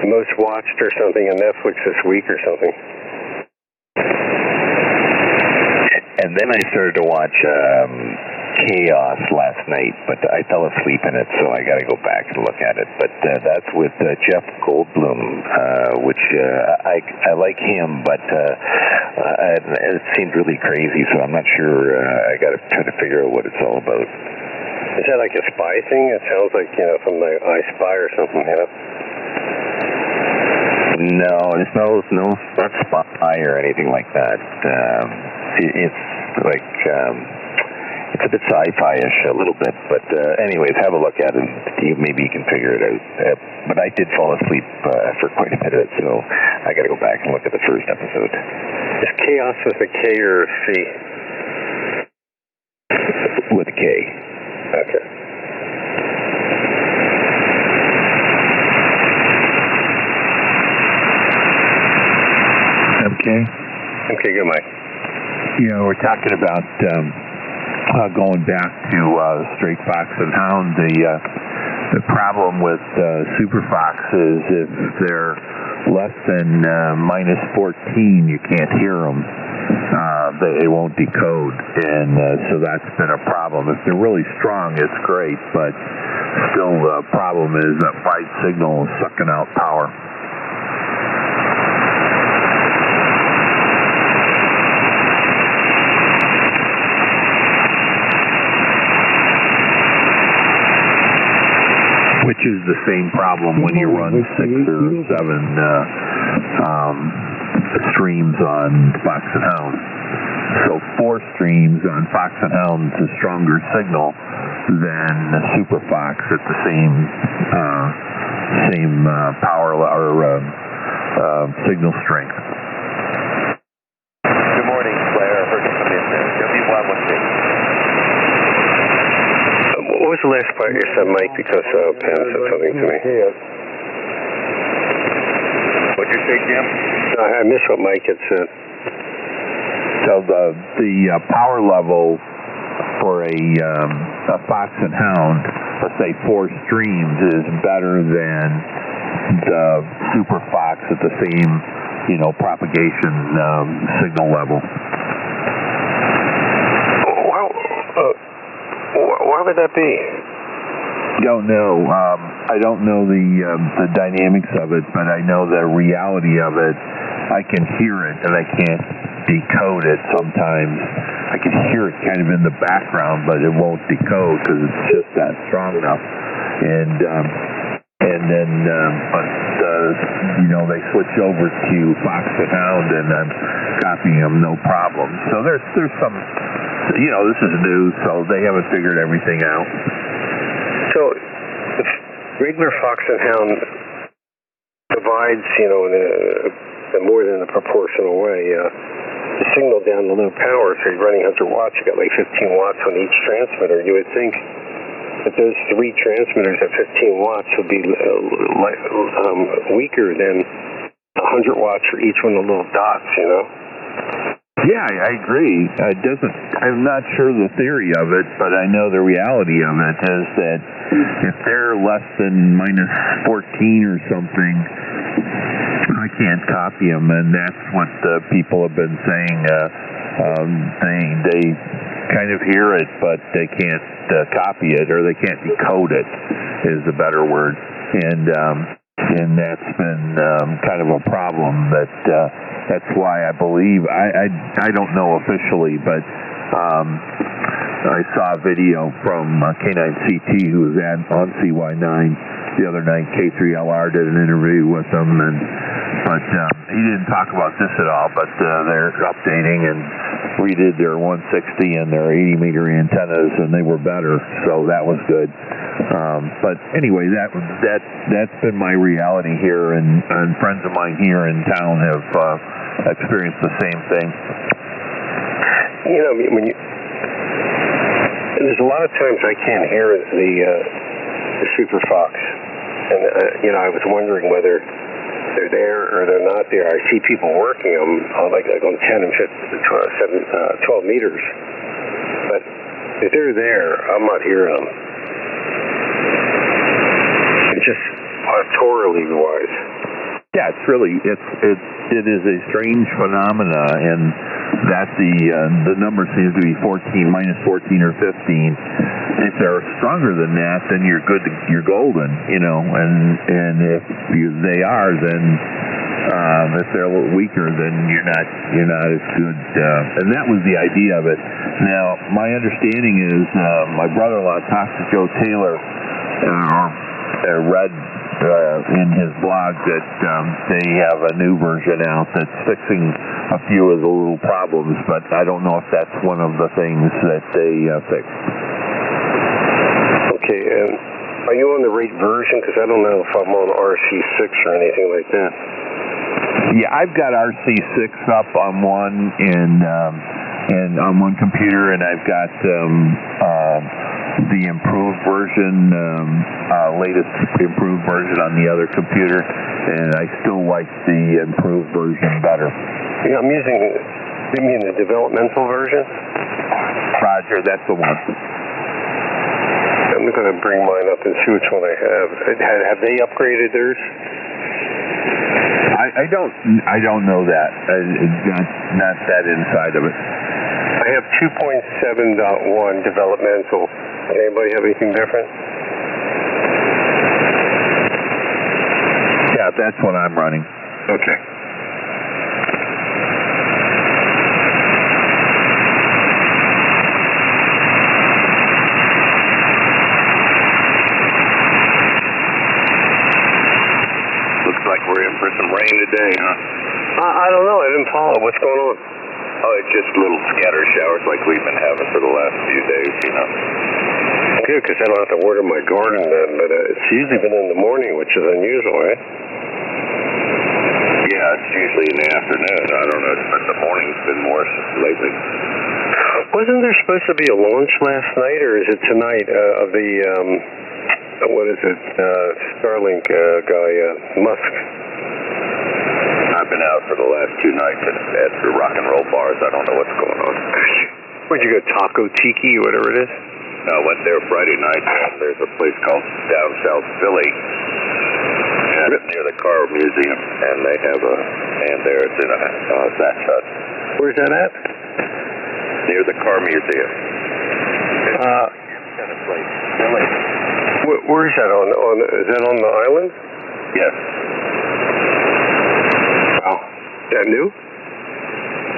most watched or something on Netflix this week or something.
And then I started to watch Chaos last night, but I fell asleep in it, so I got to go back and look at it. But that's with Jeff Goldblum, which I like him, but it seemed really crazy, so I'm not sure. I got to try to figure out what it's all about.
Is that like a spy thing? It sounds like, from the I Spy or something,
No, it's not spy or anything like that. It's like it's a bit sci-fi-ish a little bit, but anyways, have a look at it. Maybe you can figure it out. But I did fall asleep for quite a bit of it, so I got to go back and look at the first episode.
Is Chaos with a K or a C?
With a K.
Okay. Okay, good, Mike.
We're talking about going back to straight fox and hound. The problem with super foxes, if they're less than minus 14, you can't hear them. They won't decode, and so that's been a problem. If they're really strong, it's great, but still the problem is that wide signal is sucking out power. Which is the same problem when you run 6 or 7 streams on Fox and Hound. So 4 streams on Fox and Hound is a stronger signal than the Super Fox at the same power or signal strength.
Good morning, Claire. Heard you come in there. W116.
What was the last part you said, Mike? Because Pam said something to me.
What'd you say, Jim?
No, I missed what Mike had said.
So the power level for a Fox and Hound, let's say 4 streams, is better than the Super Fox at the same, propagation signal level.
Why would that be?
Don't know. I don't know the dynamics of it, but I know the reality of it. I can hear it, and I can't decode it sometimes. I can hear it kind of in the background, but it won't decode because it's just that strong enough. And then, they switch over to Fox and Hound, and I'm copying them no problem. So there's some, this is new, so they haven't figured everything out.
So if regular Fox and Hound divides, in a more than a proportional way, the signal down to low power, so you're running 100 watts, you got like 15 watts on each transmitter. You would think that those 3 transmitters at 15 watts would be weaker than 100 watts for each one of the little dots,
Yeah, I agree. I'm not sure the theory of it, but I know the reality of it is that if they're less than minus 14 or something, I can't copy them, and that's what people have been saying. They kind of hear it, but they can't copy it, or they can't decode it, is the better word. And that's been kind of a problem. That's why I believe, I don't know officially, but I saw a video from K9CT, who was on CY9 the other night. K3LR did an interview with him, but he didn't talk about this at all, but they're updating and redid their 160 and their 80-meter antennas, and they were better, so that was good. But anyway, that's been my reality here, and friends of mine here in town have experienced the same thing.
There's a lot of times I can't hear the Super Fox, and I was wondering whether they're there or they're not there. I see people working them like on 10 and 12 meters, but if they're there, I'm not hearing them. It's just auditorily wise.
Yeah, it is a strange phenomena, and that the number seems to be 14, minus 14 or 15. If they're stronger than that, then you're good. You're golden, and if they are, then if they're a little weaker, then you're not as good. And that was the idea of it. Now, my understanding is my brother-in-law talked to Joe Taylor, read in his blog that they have a new version out that's fixing a few of the little problems, but I don't know if that's one of the things that they fixed.
Okay, and are you on the right version? Because I don't know if I'm on RC6 or anything like that.
Yeah, I've got RC6 up on one and on one computer, and I've got the improved version, latest improved version on the other computer, and I still like the improved version better.
Yeah, I'm using, you mean the developmental version?
Roger, that's the one.
I'm going to bring mine up and see which one I have. Have they upgraded theirs?
I don't know that. Not that inside of it.
I have 2.7.1 developmental. Anybody have anything different?
Yeah, that's what I'm running.
Okay.
Looks like we're in for some rain today, huh?
I don't know. I didn't follow. What's going on?
Oh, it's just little scatter showers like we've been having for the last few days,
Good, because I don't have to water my garden then, but it's usually been in the morning, which is unusual, right?
Yeah, it's usually in the afternoon. I don't know, but the morning's been worse lately.
Wasn't there supposed to be a launch last night, or is it tonight, of the, what is it, Starlink guy, Musk?
I've been out for the last 2 nights at the rock and roll bars. I don't know what's going on.
Where'd you go, Taco Tiki, or whatever it is?
No, I went there Friday night. There's a place called Down South Philly, near the Car Museum, and they have a stand there. It's in a thatch hut.
Where's that at?
Near the Car Museum. Kind of place. Philly.
Where is that on? Is that on the island?
Yes.
Wow. That new?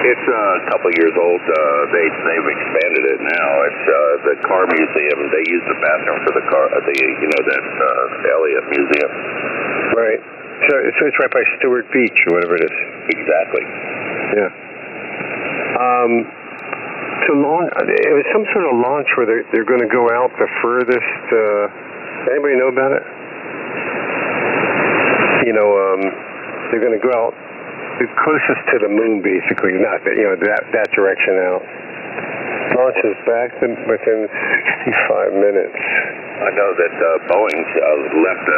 It's a couple years old. They've expanded it now. It's the Car Museum. They use the bathroom for the car. That Elliott Museum.
Right. So it's right by Stewart Beach or whatever it is.
Exactly.
Yeah. So it was some sort of launch where they're going to go out the furthest. Anybody know about it? They're going to go out the closest to the moon, basically, not that direction out. Launches back within 65 minutes.
I know that Boeing left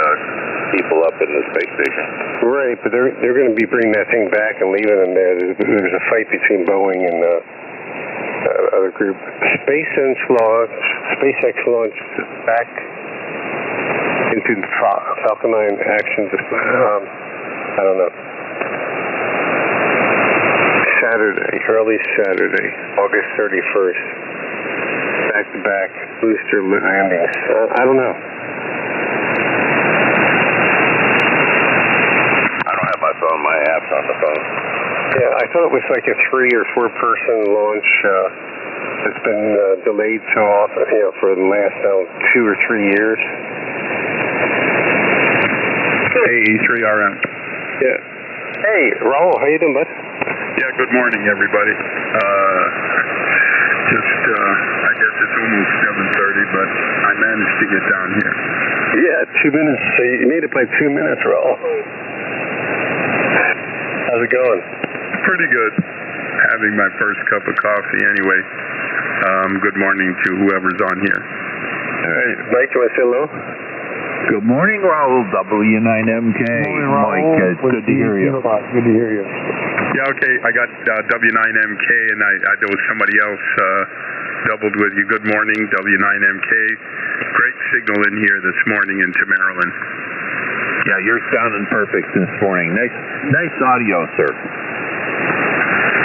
people up in the space station.
Right, but they're going to be bringing that thing back and leaving them there. There's a fight between Boeing and other group. SpaceX launched back into the Falcon 9 action. I don't know. Early Saturday, August 31st. Back-to-back booster landings. I don't know.
I don't have my phone. My app's on the phone.
Yeah, I thought it was like a 3 or 4 person launch that's been delayed so often, for the last 2 or 3 years.
Hey, E3RM.
Yeah. Hey, Raul, how you doing, bud?
Yeah, good morning, everybody. I guess it's almost 7:30, but I managed to get down here.
Yeah, 2 minutes. So you made it by 2 minutes, Raul. How's it going?
Pretty good. Having my first cup of coffee anyway. Good morning to whoever's on here.
All right. Mike, you want to say hello?
Good morning, Raul, W9MK.
Good morning, Raul.
Mike, it's good to hear you.
Good to hear you.
Yeah, okay. I got W9MK, and there was somebody else doubled with you. Good morning, W9MK. Great signal in here this morning into Maryland.
Yeah, you're sounding perfect this morning. Nice audio, sir.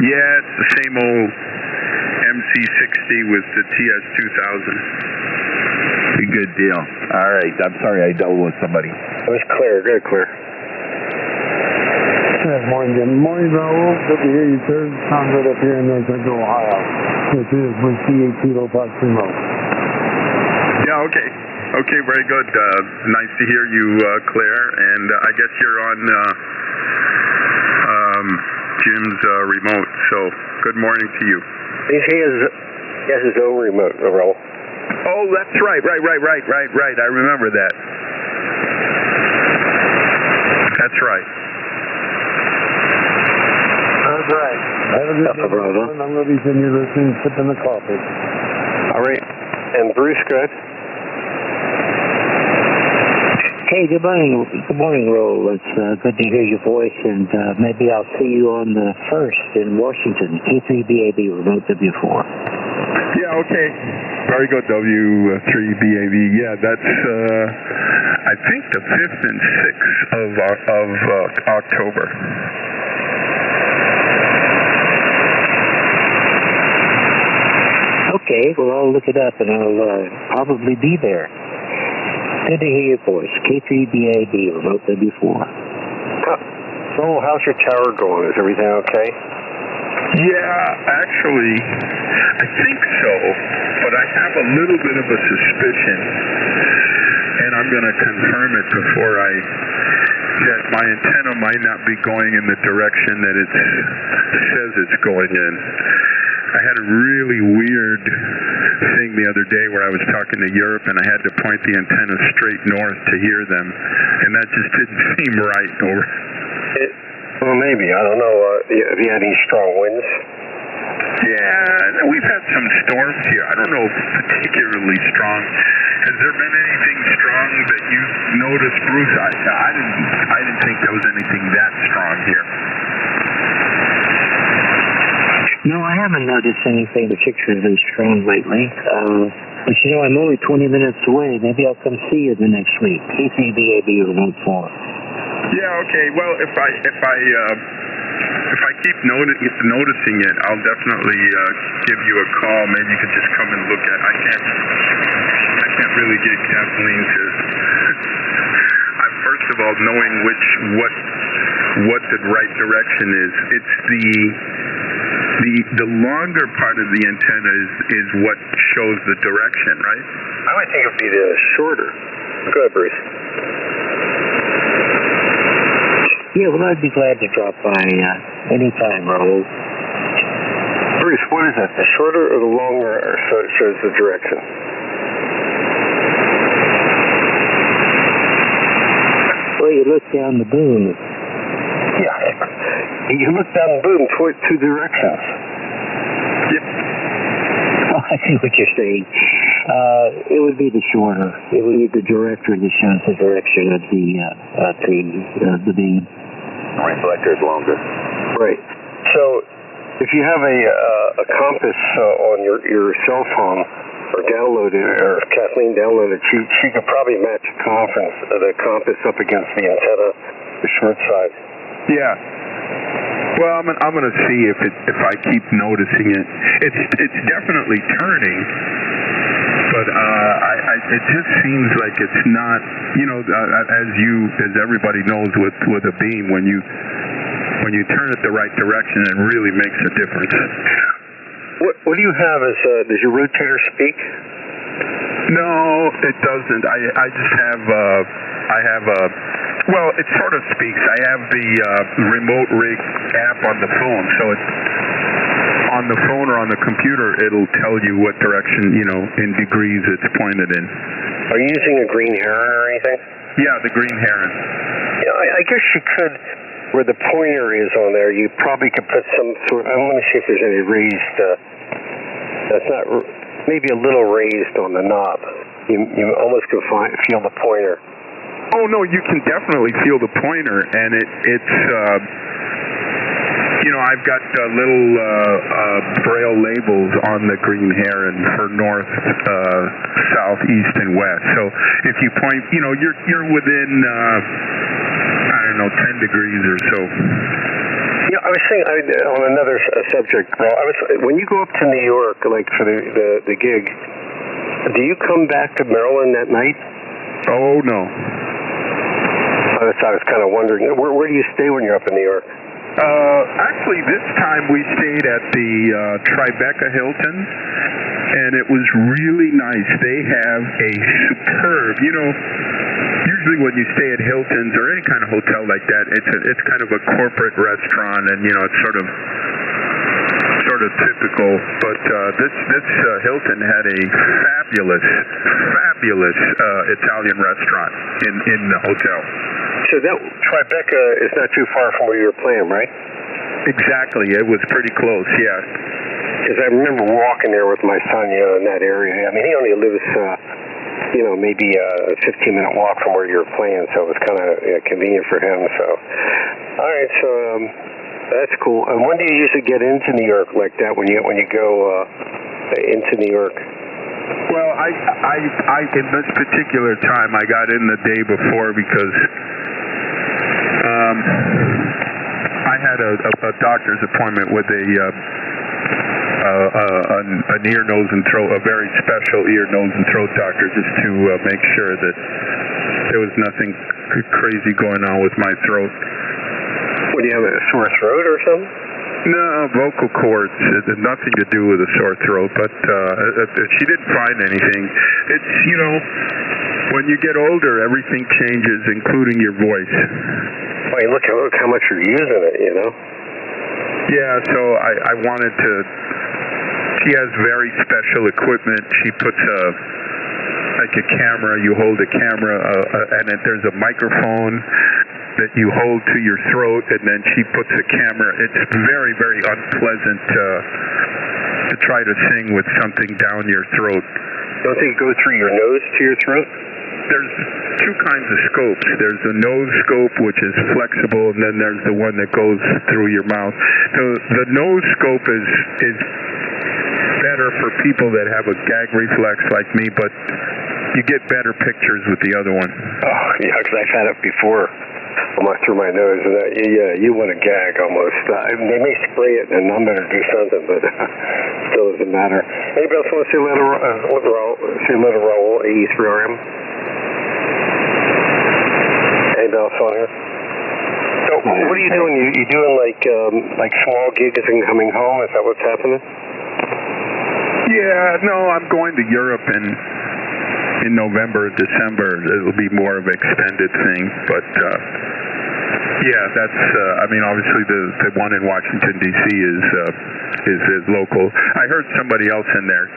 Yeah, it's the same old MC60 with the TS2000.
Good deal. All right. I'm sorry I dealt with somebody.
It was clear. Good, clear.
Good morning, Jim. Morning, Raul. Good to hear you, sir. Tom right up here in North Central Ohio. This is Bruce C.A. Kilo Fox Primo.
Yeah, okay. Okay, very good. Nice to hear you, Claire. And I guess you're on Jim's remote. So, good morning to you.
He has his own remote, Raul.
Oh, that's right. I remember that.
That's right.
That's right. Have a good day, brother. I'm going to be sitting here listening, sipping the coffee.
All right. And Bruce, good?
Hey, good morning. Good morning, Raul. It's good to hear your voice, and maybe I'll see you on the 1st in Washington, K3BAB Remote W4.
Yeah, okay. Very good, W3BAV. Yeah, that's, I think, the 5th and 6th of October.
Okay, well, I'll look it up, and I'll probably be there. Good to hear your voice. K3BAB Remote W4.
So, how's your tower going? Is everything okay?
Yeah, actually, I think so, but I have a little bit of a suspicion, and I'm going to confirm it before that my antenna might not be going in the direction that it says it's going in. I had a really weird thing the other day where I was talking to Europe, and I had to point the antenna straight north to hear them, and that just didn't seem right.
Well, maybe. I don't know. Have you had any strong winds?
Yeah, we've had some storms here. I don't know if particularly strong. Has there been anything strong that you noticed, Bruce? I didn't think there was anything that strong here.
No, I haven't noticed anything particularly strong lately. But you know, I'm only 20 minutes away. Maybe I'll come see you the next week. K3BAB Remote 4.
Yeah, okay. Well, if I keep noticing it, I'll definitely give you a call. Maybe you could just come and look at. I can't really get Kathleen to. First of all, knowing what the right direction is. It's the longer part of the antenna is what shows the direction, right?
I would think it would be the shorter. Go ahead, Bruce.
Yeah, well, I'd be glad to drop by anytime, Raul.
Bruce, what is that? The shorter or the longer shows the direction?
Well, you look down the boom.
Yeah. You look down the boom toward two directions.
Yep.
Oh, I see what you're saying. It would be the shorter. It would be the director that shows the direction of the beam.
The reflector is longer.
Right. So, if you have a compass on your cell phone, or download it, or Kathleen downloaded it, she could probably match the compass up against the antenna, the short side.
Yeah. Well, I'm going to see if I keep noticing it. It's definitely turning, but it just seems like it's not. You know, as everybody knows with a beam, when you turn it the right direction, it really makes a difference.
What do you have? Does your rotator speak?
No, it doesn't. I just have well, it sort of speaks. I have the remote rig app on the phone, so it's on the phone or on the computer. It'll tell you what direction, in degrees it's pointed in.
Are you using a green heron or anything?
Yeah, the green heron.
Yeah, I guess you could. Where the pointer is on there, you probably could put some sort. Let me see if there's any raised. That's not maybe a little raised on the knob. You almost can feel the pointer.
Oh no, you can definitely feel the pointer, and it's I've got little braille labels on the green heron for north, south, east, and west. So if you point, you're within 10 degrees or so.
Yeah, I was saying on another subject. Well, when you go up to New York, like for the gig, do you come back to Maryland that night?
Oh no.
I was kind of wondering. Where do you stay when you're up in New York?
Actually, this time we stayed at the Tribeca Hilton, and it was really nice. They have a superb, usually when you stay at Hiltons or any kind of hotel like that, it's kind of a corporate restaurant, and it's sort of typical. But this Hilton had a fabulous Italian restaurant in the hotel.
So that Tribeca is not too far from where you were playing, right?
Exactly. It was pretty close, yeah.
Because I remember walking there with my son, in that area. I mean, he only lives, maybe a 15-minute walk from where you were playing, so it was kind of convenient for him. So, all right, so that's cool. And when do you usually get into New York like that? When you go into New York?
Well, I in this particular time I got in the day before because I had a doctor's appointment with an ear, nose, and throat, a very special ear, nose, and throat doctor, just to make sure that there was nothing crazy going on with my throat.
What, do you have a sore throat or something?
No, vocal cords. It had nothing to do with a sore throat, but she didn't find anything. It's, when you get older, everything changes, including your voice.
Well, look how much you're using it,
Yeah, so I wanted to... She has very special equipment. She puts a camera. You hold a camera, and then there's a microphone that you hold to your throat, and then she puts a camera. It's very, very unpleasant to try to sing with something down your throat.
Don't they go through your nose to your throat?
There's two kinds of scopes. There's the nose scope, which is flexible, and then there's the one that goes through your mouth. The nose scope is better for people that have a gag reflex like me, but you get better pictures with the other one.
Oh, yeah, because I've had it before. Almost through my nose, and you want to gag almost. They may spray it and numb it or do something, but still doesn't matter. Anybody else want to say letter Raul, 83RM? Anybody else on here? So, what are you doing? You doing like small gigs and coming home? Is that what's happening?
Yeah, no, I'm going to Europe in November, December. It'll be more of an extended thing, but yeah, that's. Obviously the one in Washington D.C. is local. I heard somebody else in there.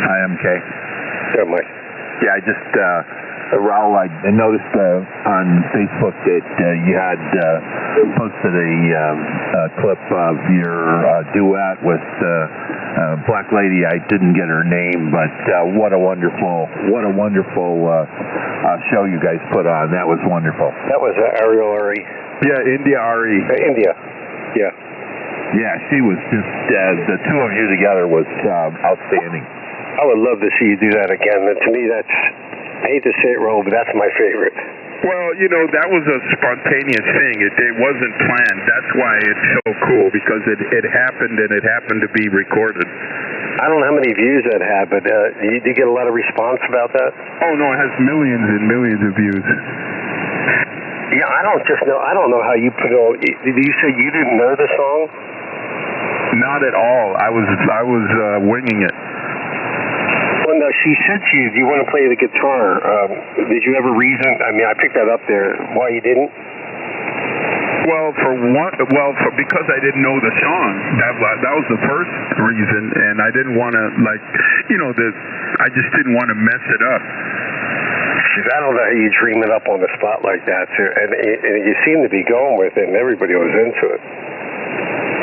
Hi, I'm Kay.
Yeah, Mike.
Yeah, I just Raul, I noticed on Facebook that you had posted a clip of your duet with Black Lady. I didn't get her name, but what a wonderful show you guys put on. That was wonderful.
That was Ariel Ari.
Yeah, India Ari.
India. Yeah.
Yeah, she was just the two of you together was outstanding.
I would love to see you do that again. To me, that's, I hate to say it, Raul, but that's my favorite.
Well, that was a spontaneous thing. It wasn't planned. That's why it's so cool, because it happened, and it happened to be recorded.
I don't know how many views that had, but did you get a lot of response about that?
Oh, no, it has millions and millions of views.
Yeah, I don't know how you put it all. Did you say you didn't know the song?
Not at all. I was winging it.
Well, no, she said to you, do you want to play the guitar? Did you have a reason? I picked that up there. Why you didn't?
Because I didn't know the song. That was the first reason, and I didn't want to, I just didn't want to mess it up.
I don't know how you dream it up on the spot like that, too. And you seem to be going with it, and everybody was into it.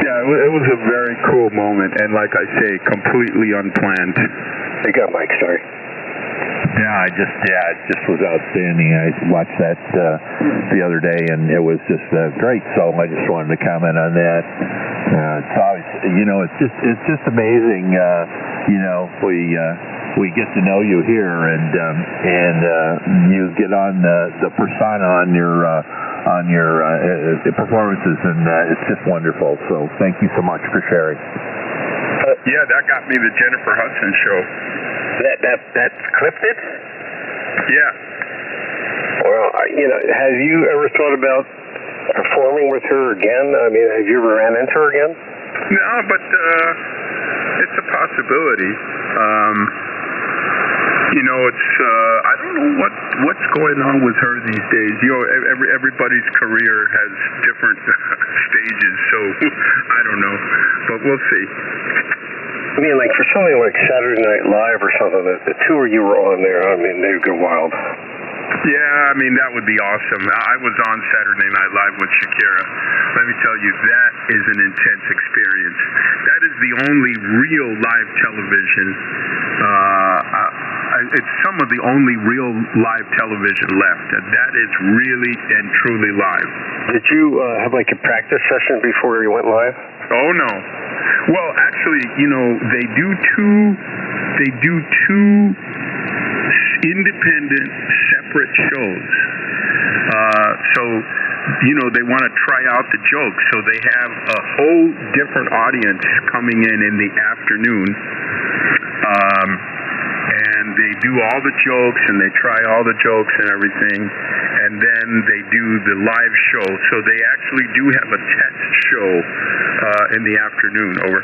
Yeah, it was a very cool moment, and like I say, completely unplanned.
You got Mike, sorry.
Yeah, it just was outstanding. I watched that the other day, and it was just great. So I just wanted to comment on that. It's always, it's just amazing. we get to know you here, and you get on the persona on your performances, and it's just wonderful. So thank you so much for sharing.
Yeah, that got me the Jennifer Hudson show.
That clipped it?
Yeah.
Well, have you ever thought about performing with her again? I mean, have you ever ran into her again?
No, but it's a possibility. It's I don't know what's going on with her these days. Everybody's career has different stages, so I don't know, but we'll see.
I mean, like for something like Saturday Night Live or something, the tour you were on there, I mean, they'd go wild.
Yeah, I mean, that would be awesome. I was on Saturday Night Live with Shakira. Let me tell you, that is an intense experience. That is the only real live television. It's some of the only real live television left. That is really and truly live.
Did you have like a practice session before you went live?
Oh, no. Well, actually, they do two independent, separate shows. So, they want to try out the jokes. So they have a whole different audience coming in the afternoon. And they do all the jokes, and they try all the jokes and everything. And then they do the live show. So they actually do have a test show in the afternoon. Over.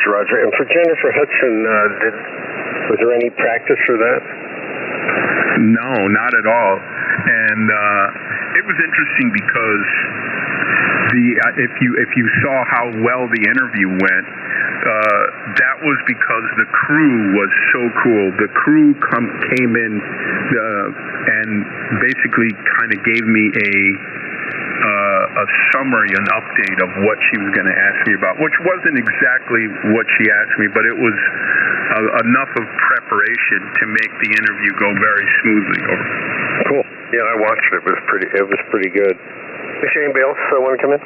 Roger. And for Jennifer Hudson, was there any practice for that?
No, not at all. And it was interesting because if you saw how well the interview went, that was because the crew was so cool. The crew came in and basically kind of gave me a summary, an update of what she was going to ask me about, which wasn't exactly what she asked me, but it was enough of preparation to make the interview go very smoothly. Over.
Cool. Yeah, I watched it. It was pretty good. Is anybody else want to come in?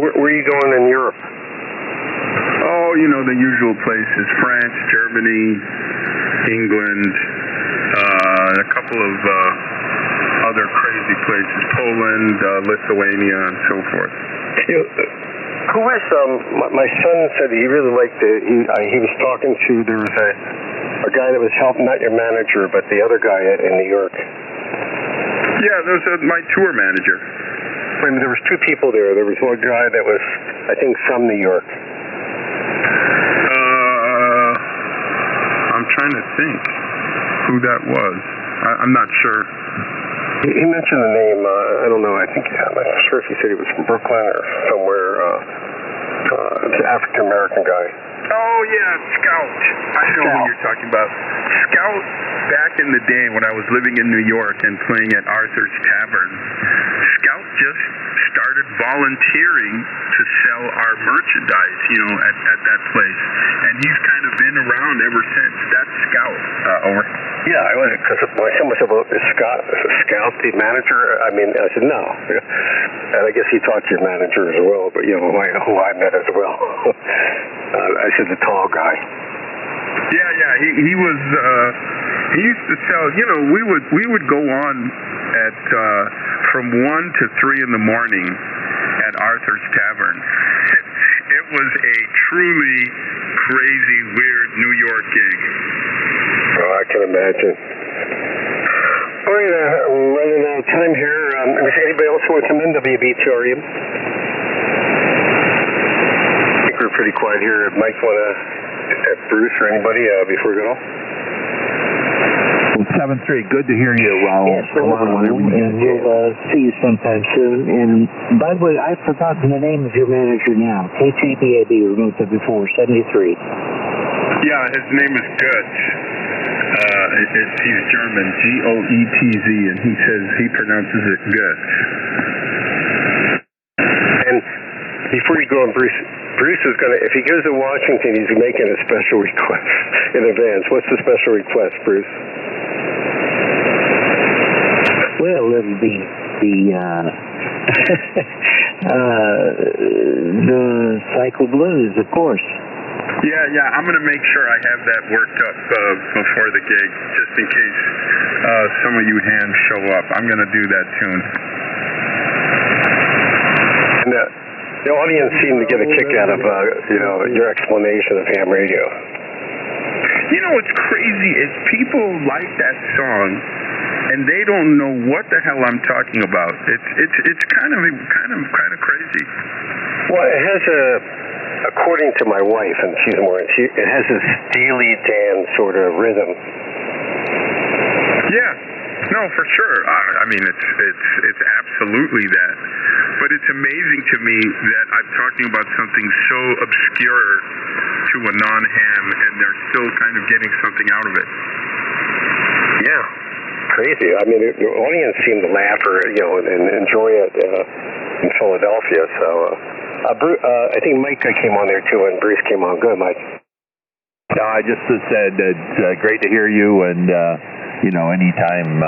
Where are you going in Europe?
Oh, the usual places: France, Germany, England, a couple of other crazy places: Poland, Lithuania, and so forth.
Who is my son said he really liked he was talking to, there was a guy that was helping, not your manager, but the other guy in New York.
Yeah, there's my tour manager.
I mean, there was two people there. There was one guy that was, I think, from New York.
I'm trying to think who that was. I'm not sure.
He mentioned the name, I don't know, I'm not sure if he said he was from Brooklyn or somewhere. It's an African-American guy.
Oh, yeah, Scout. I know who you're talking about. Scout, back in the day when I was living in New York and playing at Arthur's Tavern, Scout just started volunteering to sell our merchandise, at that place. And he's kind of been around ever since. That's Scout. Over.
Yeah, I went, because my son was about, is Scout the manager? I mean, I said, no. And I guess he talked to your manager as well, but, who I met as well. I said the tall guy.
Yeah, he was, he used to sell, we would go on at, from 1 to 3 in the morning at Arthur's Tavern. It was a truly crazy, weird New York gig.
Oh, I can imagine. All right, we're running out of time here. Is anybody else want to come in? WBTRU? I think we're pretty quiet here. Mike, want to, Bruce or anybody before we go?
7-3, good to hear you, Raul.
Yes, come on, whenever you get a chance. We'll see you sometime soon. And by the way, I've forgotten the name of your manager now. KTBAB, removed it before, 73.
Yeah, his name is Goetz. He's German, Goetz, and he pronounces it Goetz.
And before you go on, Bruce is going to, if he goes to Washington, he's making a special request in advance. What's the special request, Bruce?
Well, it'll be the Cycle Blues, of course.
Yeah, I'm going to make sure I have that worked up before the gig, just in case some of you hands show up. I'm going to do that soon.
And the audience seemed to get a kick out of, your explanation of ham radio.
You know what's crazy is people like that song, and they don't know what the hell I'm talking about. It's kind of crazy.
Well, it has according to my wife, and she's more, it has a Steely Dan sort of rhythm.
Yeah, no, for sure. I mean, it's absolutely that. But it's amazing to me that I'm talking about something so obscure to a non-ham, and they're still kind of getting something out of it.
Yeah, crazy. I mean, the audience seemed to laugh or and enjoy it in Philadelphia. So, I think Mike came on there too, and Bruce came on. Good, Mike.
I just said it's great to hear you, and anytime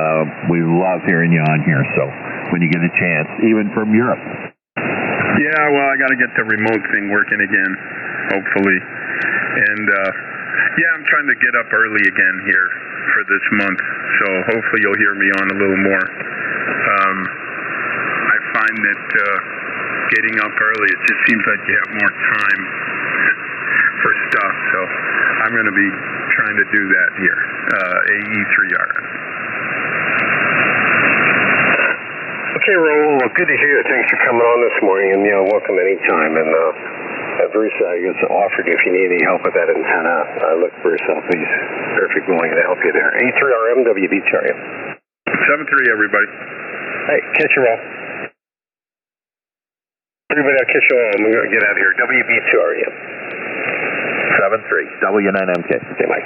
we love hearing you on here. So when you get a chance, even from Europe.
Yeah, well, I got to get the remote thing working again, hopefully. And I'm trying to get up early again here for this month, so hopefully you'll hear me on a little more. I find that getting up early, it just seems like you have more time for stuff, so I'm going to be trying to do that here, AE3RM.
Okay, Raul, well, good to hear you. Thanks for coming on this morning, and welcome anytime. And Bruce, I guess offered you if you need any help with that antenna. Look Bruce up. He's perfectly willing to help you there. A3RM, WB2RM.
7-3, everybody.
Hey, catch you all. Everybody, I'll catch you all. We're going to get out of here. WB2RM.
7-3, W9MK.
Okay, Mike.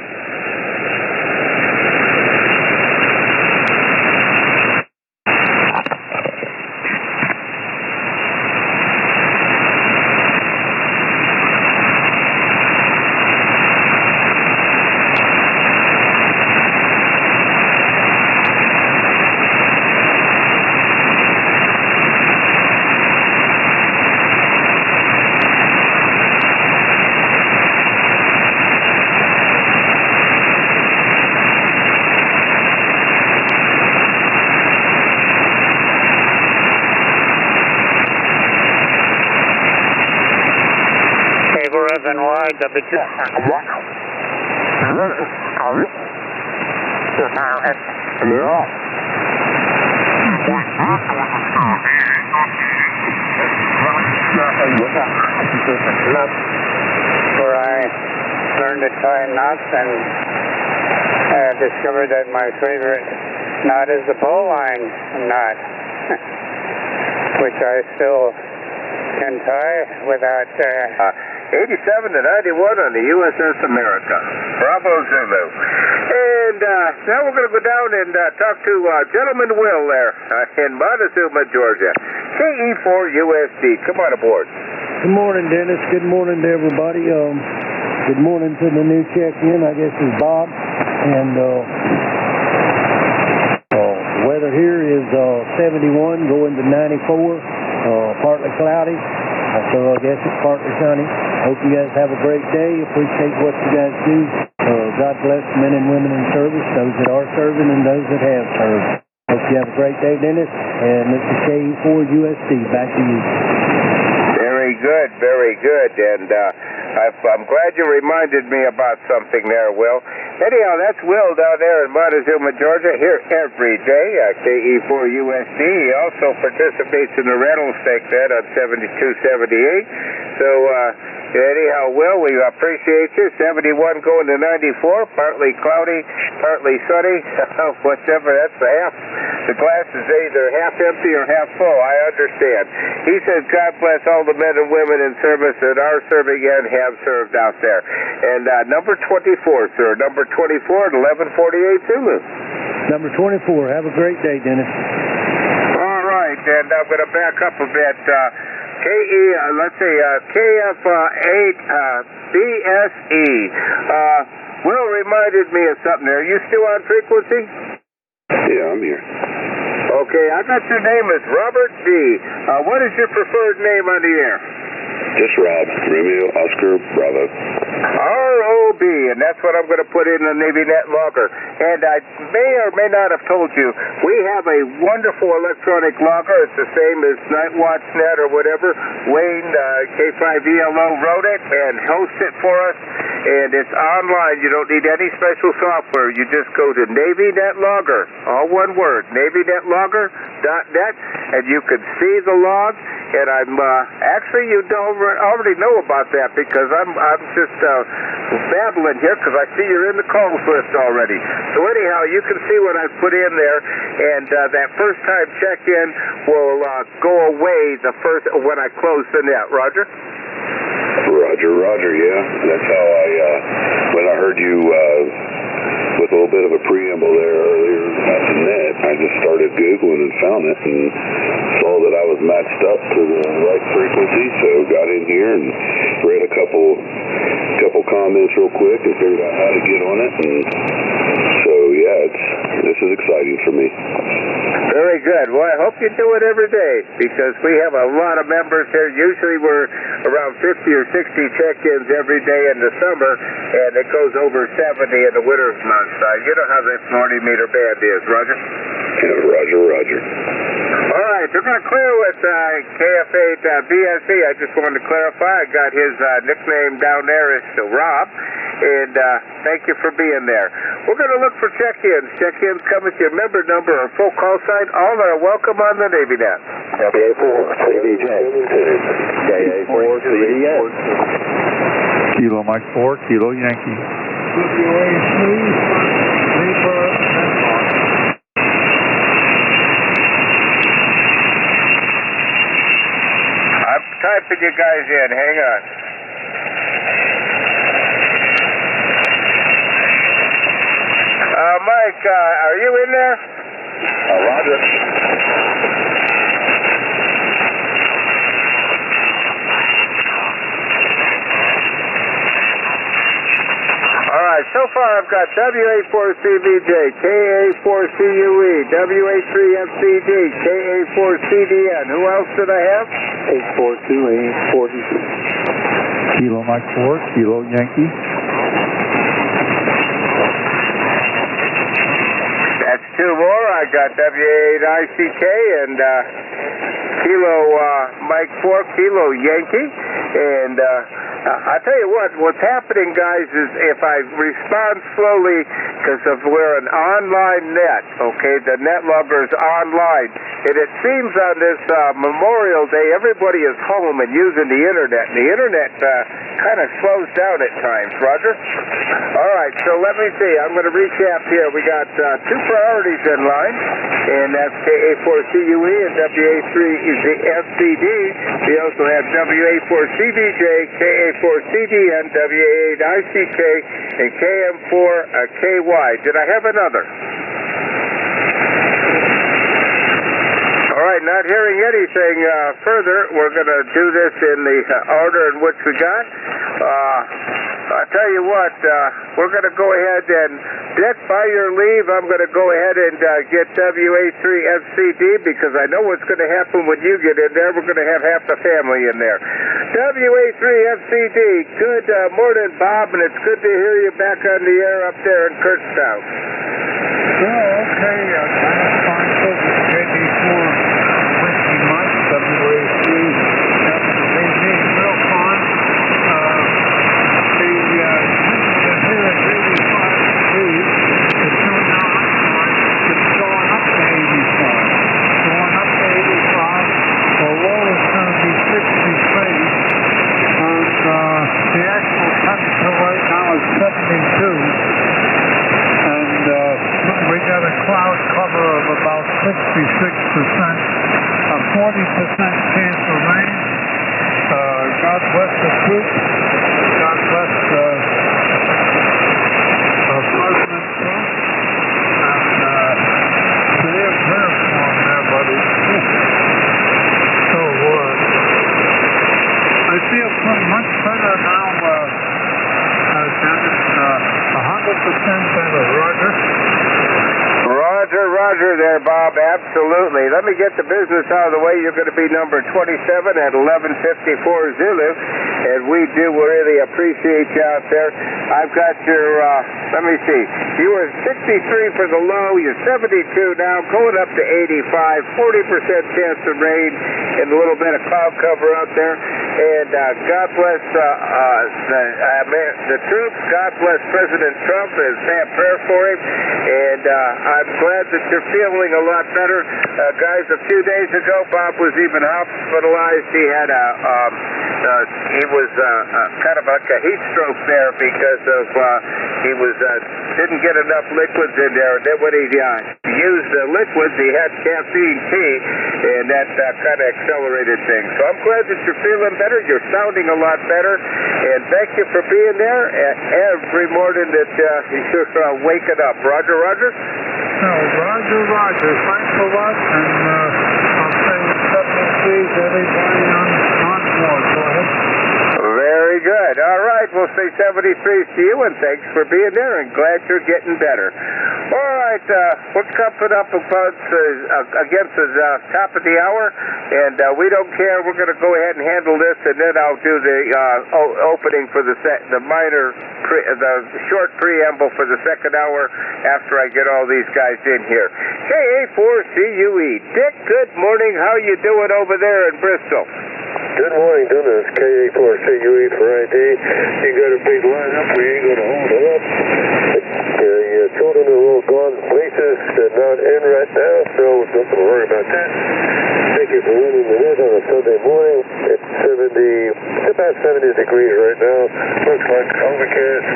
Where I learned to tie knots and discovered that my favorite knot is the bowline knot, which I still can tie without...
87 to 91 on the USS America. Bravo Zulu. And now we're going to go down and talk to Gentleman Will there in Montezuma, Georgia. KE4USD. Come on aboard.
Good morning, Dennis. Good morning to everybody. Good morning to the new check-in. I guess is Bob. And the weather here is 71 going to 94. Partly cloudy. So I guess it's partly sunny. Hope you guys have a great day. Appreciate what you guys do. God bless men and women in service, those that are serving and those that have served. Hope you have a great day, Dennis. And this is KE4USD. Back to you.
Very good, very good. And I'm glad you reminded me about something there, Will. Anyhow, that's Will down there in Montezuma, Georgia, here every day at KE4USD. He also participates in the rattlesnake net on 7278. So, anyhow, Will, we appreciate you. 71 going to 94, partly cloudy, partly sunny, whatever, that's the half. The glass is either half empty or half full, I understand. He says, God bless all the men and women in service that are serving and have served out there. And number 24, sir, number 24 at 1148 Zulu.
Number 24, have a great day, Dennis.
All right, and I'm going to back up a bit. KF8BSE. Will reminded me of something there. Are you still on frequency?
Yeah, I'm here.
Okay, I got your name as Robert D. What is your preferred name on the air?
Just Rob. Romeo Oscar Bravo.
ROB, and that's what I'm going to put in the NavyNet logger. And I may or may not have told you, we have a wonderful electronic logger. It's the same as NightWatchNet or whatever. Wayne, K5ELO, wrote it and hosts it for us. And it's online. You don't need any special software. You just go to NavyNet Logger, all one word, NavyNetLogger.net, and you can see the log. And I'm actually, you already know about that because I'm just babbling here because I see you're in the calls list already. So anyhow, you can see what I've put in there, and that first time check-in will go away when I close the net. Roger?
Roger, yeah. That's how when I heard you with a little bit of a preamble there earlier about the net, I just started Googling and found it and saw that I was matched up to the right frequency, so got in here and read a couple comments real quick and figured out how to get on it, and so yeah, this is exciting for me.
Very good. Well, I hope you do it every day because we have a lot of members here. Usually we're around 50 or 60 check-ins every day in the summer, and it goes over 70 in the winter months. You know how this 40 meter band is, Roger?
Yeah, Roger.
All right, we're going to clear with KF8 BSE. I just wanted to clarify. I got his nickname down there is Rob, and thank you for being there. We're going to look for check-ins. Check-ins come with your member number or full call sign. All are welcome on the NavyNet.
KA4 CDJ. KA4 CDN.
Kilo Mike 4, Kilo Yankee.
WA3, Reaper, Denmark.
I'm typing you guys in. Hang on. Mike, are you in there?
Roger.
All right, so far I've got WA4CBJ, KA4CUE, WA3FCD, KA4CDN. Who else did I have?
842A40. Kilo Mike 4, Kilo Yankee.
That's two more. I got WA8ICK and Kilo Mike 4, Kilo Yankee. And I tell you what's happening, guys, is if I respond slowly, because we're an online net, okay, the net logger is online, and it seems on this Memorial Day, everybody is home and using the internet, and the internet kind of slows down at times. Roger? All right, so let me see. I'm going to recap here. We got two priorities in line, and that's KA4CUE and WA3FCD. We also have WA4CBJ, KA4CDN, WA8ICK, and KM4KY. Did I have another? All right, not hearing anything further, we're going to do this in the order in which we got. I'll tell you what, we're going to go ahead and, Dick, by your leave, I'm going to go ahead and get WA3FCD because I know what's going to happen when you get in there. We're going to have half the family in there. WA3FCD, good morning, Bob, and it's good to hear you back on the air up there in Kurztown.
Well, okay, fine focus, JD4, Whiskey Mike, WA3, FCD, real fine. Here at 85 speed, it's doing now it's going up to 85. Going up to 85, the low is going to be 63, and the actual temperature right now is 72. And we got a cloud cover of about 66%, a 40% chance of rain. God bless the troops. God bless President Trump. And stay up there for him there, buddy. So I feel much better now, Dennis. 100% better, Roger.
Roger there, Bob. Absolutely. let me get the business out of the way. You're going to be number 27 at 1154 Zulu, and we do really appreciate you out there. I've got your, let me see, you were 63 for the low, you're 72 now, going up to 85, 40% chance of rain, and a little bit of cloud cover out there. And God bless the troops, God bless President Trump, and say a prayer for him. And I'm glad that you're feeling a lot better. Guys, a few days ago, Bob was even hospitalized. He had he was kind of like a heat stroke there because of he was didn't get enough liquids in there. And then when he used the liquids, he had caffeine tea, and that kind of accelerated things. So I'm glad that you're feeling better. You're sounding a lot better, and thank you for being there every morning that you're waking up. Roger, Roger.
No, Roger, Roger. Thanks a lot, and I'll say 73 to everybody on board. Go ahead.
Very good. All right, we'll say 73 to you, and thanks for being there, and glad you're getting better. All right, we're coming up against the top of the hour, and we don't care. We're going to go ahead and handle this, and then I'll do the opening for the short preamble for the second hour after I get all these guys in here. KA4CUE. Dick, good morning. How you doing over there in Bristol?
Good morning, Dennis. KA4CUE for ID. You got a big lineup. We ain't going to hold it up. Your children are all gone places. They're not in right now, so don't worry about that. Thank you for running the net on a Sunday morning. It's about 70 degrees right now. Looks like overcast,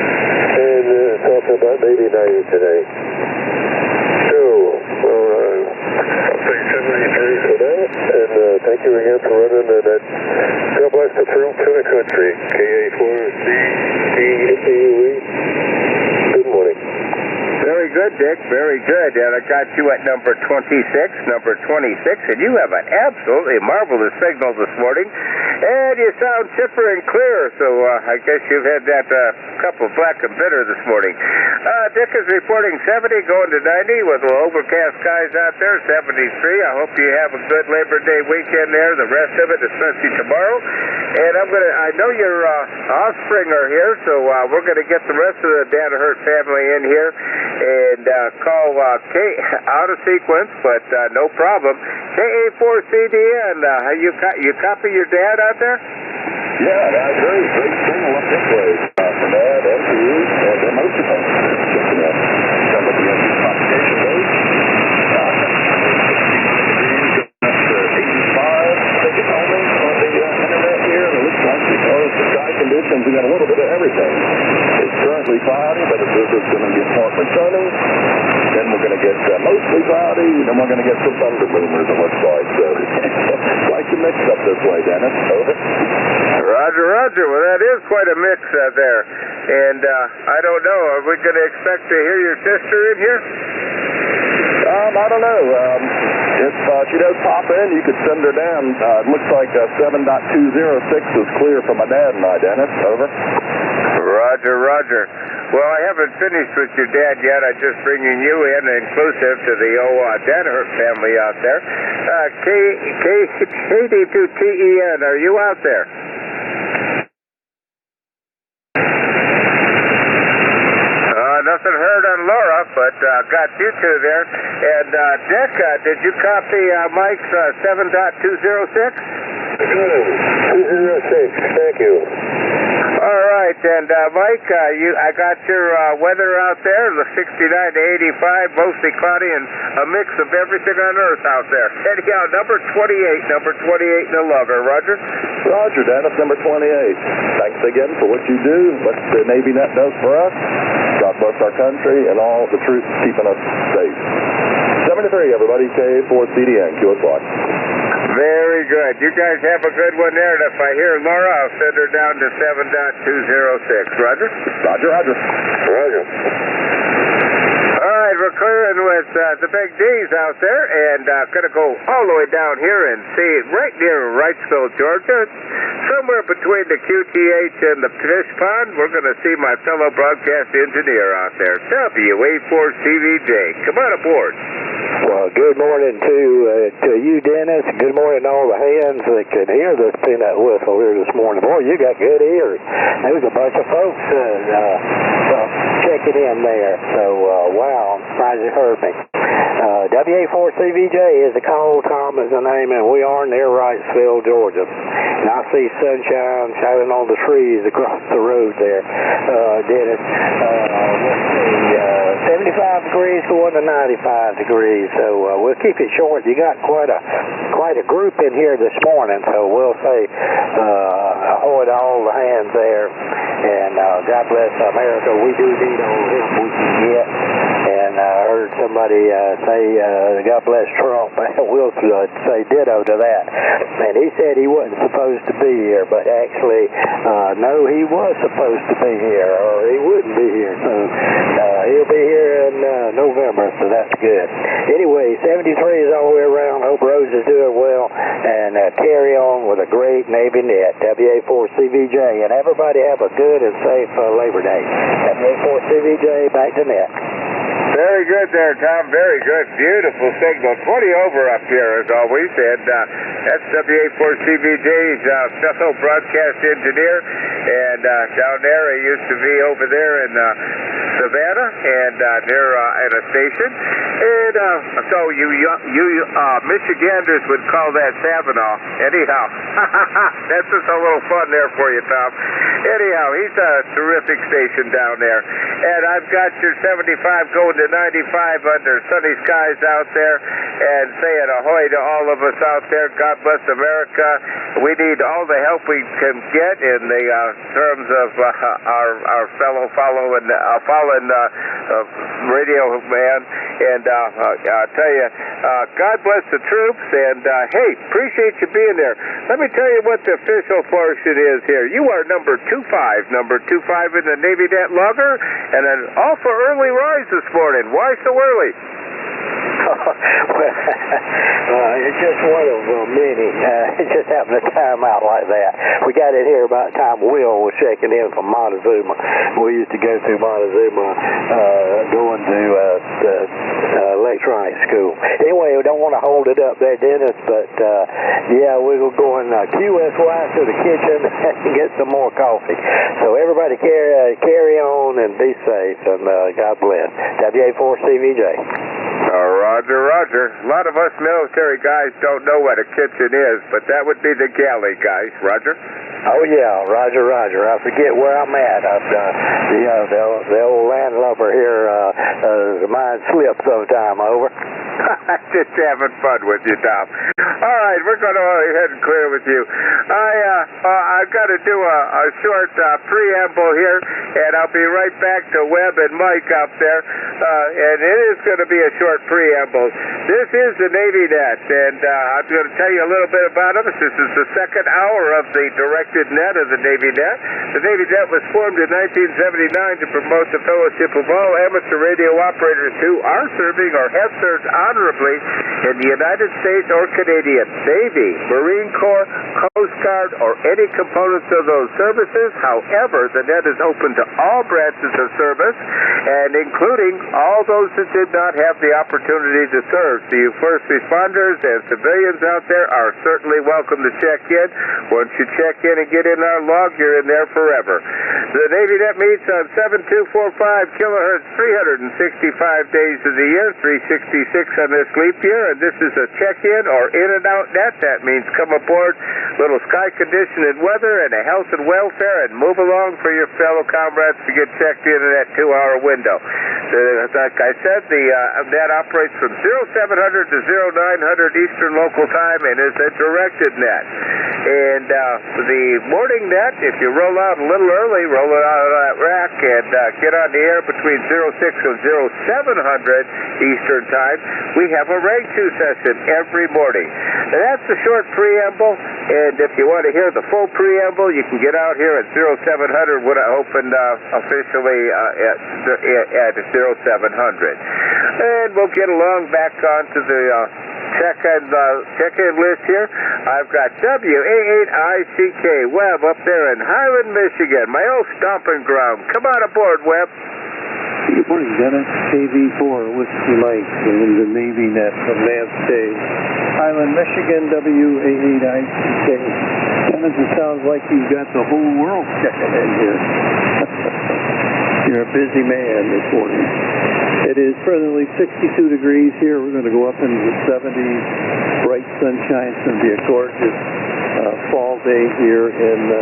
and it's also about maybe 90 today. So, I'll say 73 for that, and thank you again for running the net. God bless the fruit to the country. KA4CUE. Good morning.
Very good, Dick. Very good. And I got you at number 26, and you have an absolutely marvelous signal this morning. And you sound chipper and clear, so I guess you've had that cup of black and bitter this morning. Dick is reporting 70 going to 90 with overcast skies out there, 73. I hope you have a good Labor Day weekend there, the rest of it, especially tomorrow. And I know your offspring are here, so we're going to get the rest of the Danaher family in here and call Kate out of sequence, but no problem. KA4CDN, you copy your dad out there?
Yeah, that's great. Great signal up this way. For Dad, MTU, and then most of them. Checking out some of the MTU propagation rates. Up to 85. Take it home on the internet here, and it looks like because the sky conditions, we got a little bit of everything. It's currently cloudy, but it's going to get partly sunny. Then we're going to get mostly cloudy, and then we're going to get some thunder boomers, it looks like. So, quite a mix up this way, Dennis. Over.
Roger, Roger. Well, that is quite a mix there. And I don't know, are we going to expect to hear your sister in here?
I don't know. If she does pop in, you could send her down. It looks like 7.206 is clear for my dad and I, Dennis. Over.
Roger, Roger. Well, I haven't finished with your dad yet. I'm just bringing you in, inclusive to the Danaher family out there. KD2TEN, are you out there? Nothing heard on Laura, but got you two there. And Dick, did you copy Mike's 7.206?
206, thank you.
All right, and Mike, I got your weather out there, the 69 to 85, mostly cloudy, and a mix of everything on Earth out there. Anyhow, number 28 in the logger. Roger?
Roger, Dennis, number 28. Thanks again for what you do, what the Navy Net does for us. God bless our country and all the troops keeping us safe. 73, everybody, KA4CDN, Q o'clock.
Very good. You guys have a good one there, and if I hear Laura, I'll send her down to 7.206. Roger?
Roger, Roger. Roger.
All right, we're clearing with the big D's out there, and going to go all the way down here and see right near Wrightsville, Georgia, somewhere between the QTH and the Fish Pond. We're going to see my fellow broadcast engineer out there, WA4CVJ. Come on aboard.
Well, good morning to you, Dennis. Good morning to all the hands that could hear this peanut whistle here this morning. Boy, you got good ears. There was a bunch of folks checking in there. So, wow, I'm surprised you heard me. WA4CVJ is the call. Tom is the name, and we are near Wrightsville, Georgia. And I see sunshine shining on the trees across the road there, Dennis. Let's see, 75 degrees going to 95 degrees. So we'll keep it short. You got quite a group in here this morning, so we'll say ahoy to all the hands there. And God bless America. We do need all the help we can get. And I heard somebody say, God bless Trump. We'll say ditto to that. And he said he wasn't supposed to be here, but actually, no, he was supposed to be here, or he wouldn't be here. So he'll be here in November, so that's good. Anyway, 73 is all the way around. Hope Rose is doing well. And carry on with a great Navy net. WA4CVJ. And everybody have a good and safe Labor Day. WA4CVJ, back to net.
Very good there, Tom. Very good. Beautiful signal. 20 over up here, as always. And that's WA4CVJ's fellow broadcast engineer. And down there, he used to be over there in Savannah and near at a station. And so you Michiganders would call that Savannah. Anyhow, that's just a little fun there for you, Tom. Anyhow, he's a terrific station down there. And I've got your 75 going to 95 under sunny skies out there, and saying ahoy to all of us out there. God bless America. We need all the help we can get in the terms of our fellow fallen radio man. And I'll tell you, God bless the troops. And hey, appreciate you being there. Let me tell you what the official portion is here. You are number 25 in the Navy Net Logger, and an awful early rise this morning. Why so early?
It's just one of many. It just happened to time out like that. We got in here about the time Will was checking in from Montezuma. We used to go through Montezuma going to electronic school. Anyway, we don't want to hold it up there, Dennis, but yeah, we were going QSY to the kitchen and get some more coffee. So everybody carry on and be safe, and God bless. WA4CVJ.
Roger. A lot of us military guys don't know what a kitchen is, but that would be the galley, guys. Roger?
Oh, yeah. Roger. I forget where I'm at. The old landlubber here, mine slips sometime, over.
Just having fun with you, Tom. All right, we're going to go ahead and clear with you. I've got to do a short preamble here, and I'll be right back to Webb and Mike out there. And it is going to be a short preamble. This is the Navy Net, and I'm going to tell you a little bit about it. This is the second hour of the directed net of the Navy Net. The Navy Net was formed in 1979 to promote the fellowship of all amateur radio operators who are serving or have served honorably in the United States or Canadian Navy, Marine Corps, Coast Guard, or any components of those services. However, the net is open to all branches of service, and including all those that did not have the opportunity to serve. So you first responders and civilians out there are certainly welcome to check in. Once you check in and get in our log, you're in there forever. The Navy Net meets on 7245 kilohertz 365 days of the year, 366 on this leap year, and this is a check-in or in-and-out net. That means come aboard, little sky condition and weather, and a health and welfare, and move along for your fellow comrades to get checked in that 2-hour window. Like I said, the net operates from 0700 to 0900 Eastern local time and is a directed net. And the morning net, if you roll out a little early, roll it out of that rack and get on the air between 06 and 0700 Eastern time, we have a rank 2 session every morning. And that's the short preamble, and if you want to hear the full preamble, you can get out here at 0700 when I opened officially at 0700. And we'll get along back onto the check-in list here. I've got WA8ICK Webb up there in Highland, Michigan, my old stomping ground. Come on aboard, Webb.
Good morning, Dennis. KV4, Whiskey Mike, in the Navy net from Nance Day, Highland, Michigan, WA8ICK. Dennis, it sounds like you've got the whole world checking in here. You're a busy man this morning. It is presently 62 degrees here. We're going to go up into the 70s. Bright sunshine. It's going to be a gorgeous fall day here in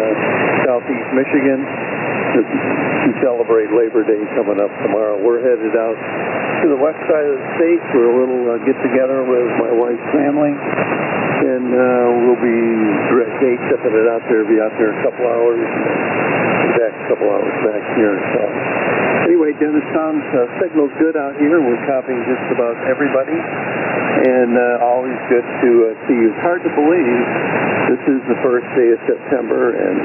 southeast Michigan to celebrate Labor Day coming up tomorrow. We're headed out to the west side of the state for a little get-together with my wife's family. And we'll be direct day tipping it out there. Be out there a couple hours. Be back a couple hours back here. So anyway, Dennis, sounds signal's good out here. We're copying just about everybody. And always good to see you. It's hard to believe this is the first day of September and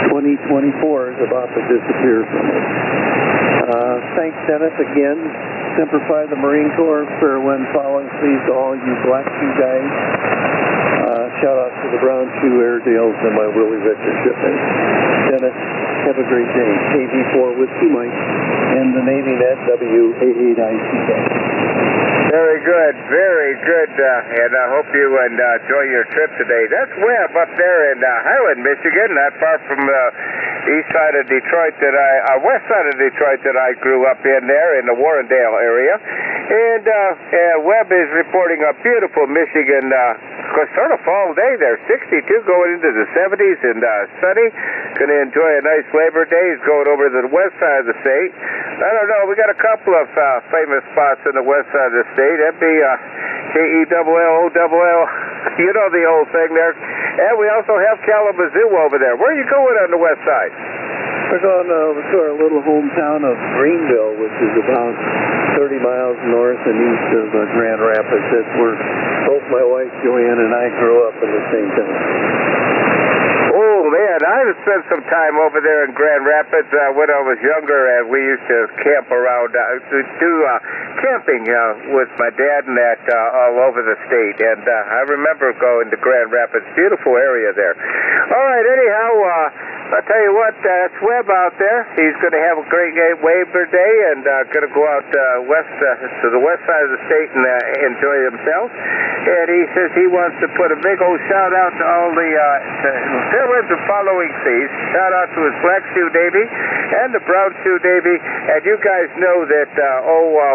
2024 is about to disappear from us. Thanks, Dennis, again. Simplify the Marine Corps. Fair wind following, please, to all you Black Shoe guys. Shout out to the Brown Shoe Airedales and my Willie Victor shipment. Dennis, have a great day. KV4 Whiskey Mike and the Navy net WA8ICK.
Very good, very good, and I hope you enjoy your trip today. That's Webb up there in Highland, Michigan, not far from the east side of Detroit west side of Detroit that I grew up in there in the Warrendale area. And Webb is reporting a beautiful Michigan, sort of fall day there, 62 going into the 70s and sunny. Going to enjoy a nice Labor Day. He's going over to the west side of the state. I don't know, we got a couple of famous spots in the west side of the state. That'd be KELLOLL. You know the old thing there. And we also have Kalamazoo over there. Where are you going on the west side?
We're going to our little hometown of Greenville, which is about 30 miles north and east of Grand Rapids. That's where both my wife Joanne and I grew up in the same town.
Oh, man, I've spent some time over there in Grand Rapids when I was younger, and we used to camp around, do camping with my dad and that all over the state. And I remember going to Grand Rapids. Beautiful area there. All right, anyhow, I'll tell you what, that's Webb out there. He's going to have a great Labor Day and going to go out west to the west side of the state and enjoy himself. And he says he wants to put a big old shout out to all the fill-ins and following seas. Shout out to his Black Shoe Navy and the Brown Shoe Navy. And you guys know that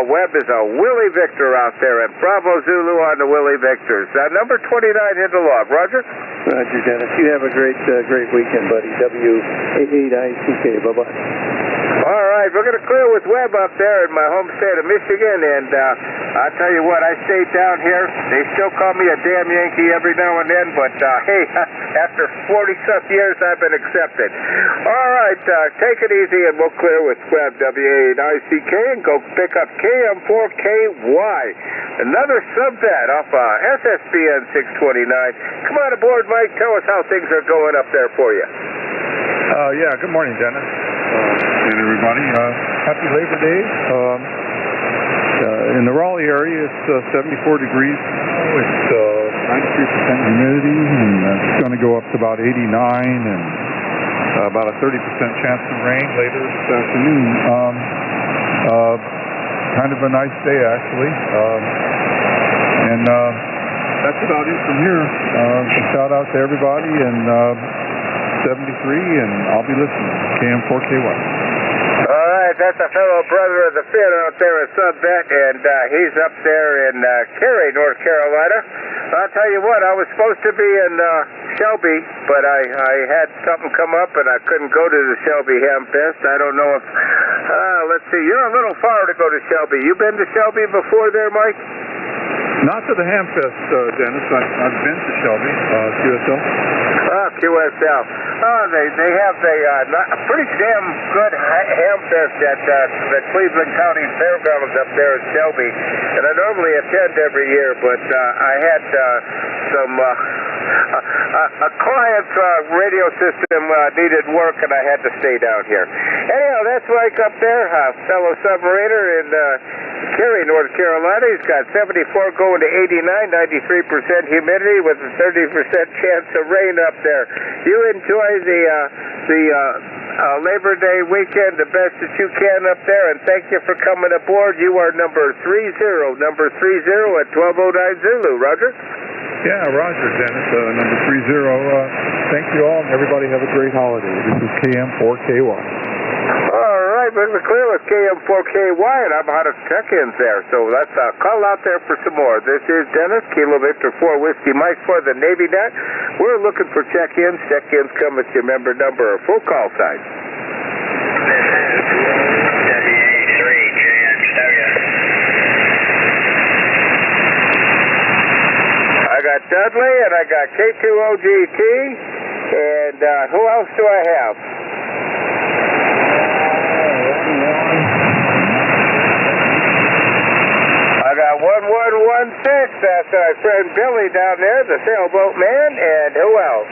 Webb is a Willie Victor out there, and Bravo Zulu on the Willie Victors. Number 29 in the log. Roger?
Roger, Dennis. You have a great weekend, buddy. WA8ICK. Bye-bye.
All right, we're going to clear with Webb up there in my home state of Michigan, and I'll tell you what, I stayed down here. They still call me a damn Yankee every now and then, but hey, after 40-some years, I've been accepted. All right, take it easy, and we'll clear with Webb, WA8ICK, and go pick up KM4KY. Another sub-vet off SSBN 629. Come on aboard, Mike. Tell us how things are going up there for you.
Yeah, good morning, Dennis. And everybody. Happy Labor Day. In the Raleigh area, it's 74 degrees. It's 93% humidity, and it's going to go up to about 89, and about a 30% chance of rain later this afternoon. Kind of a nice day, actually. And that's about it from here. So shout out to everybody, and 73, and I'll be listening. KM4KY.
All right, that's a fellow brother of the Fit out there at Sub-Vet, and he's up there in Cary, North Carolina. I'll tell you what, I was supposed to be in Shelby, but I had something come up, and I couldn't go to the Shelby Hamfest. I don't know if, let's see, you're a little far to go to Shelby. You been to Shelby before there, Mike?
Not to the Hamfest, Dennis. I've been to Shelby, QSL.
QSL. Oh, they have a pretty damn good Hamfest at the Cleveland County Fairgrounds up there at Shelby, and I normally attend every year, but I had some a client's radio system needed work, and I had to stay down here. Anyhow, that's Mike up there, fellow submariner in Cary, North Carolina. He's got 74 going to 89, 93% humidity with a 30% chance of rain up there. You enjoy the Labor Day weekend, the best that you can up there, and thank you for coming aboard. You are number 30 at 1209 Zulu. Roger?
Yeah, Roger, Dennis, number 30. Thank you all, and everybody have a great holiday. This is KM4KY.
All right, Mr. Clear with KM4KY, and I'm out of check-ins there, so let's call out there for some more. This is Dennis, Kilo Victor 4 Whiskey Mike for the Navy Net. We're looking for check-ins. Check-ins come at your member number or full call sign. I got Dudley, and I got K2OGT, and who else do I have? I got 1116, that's my friend Billy down there, the sailboat man, and who else?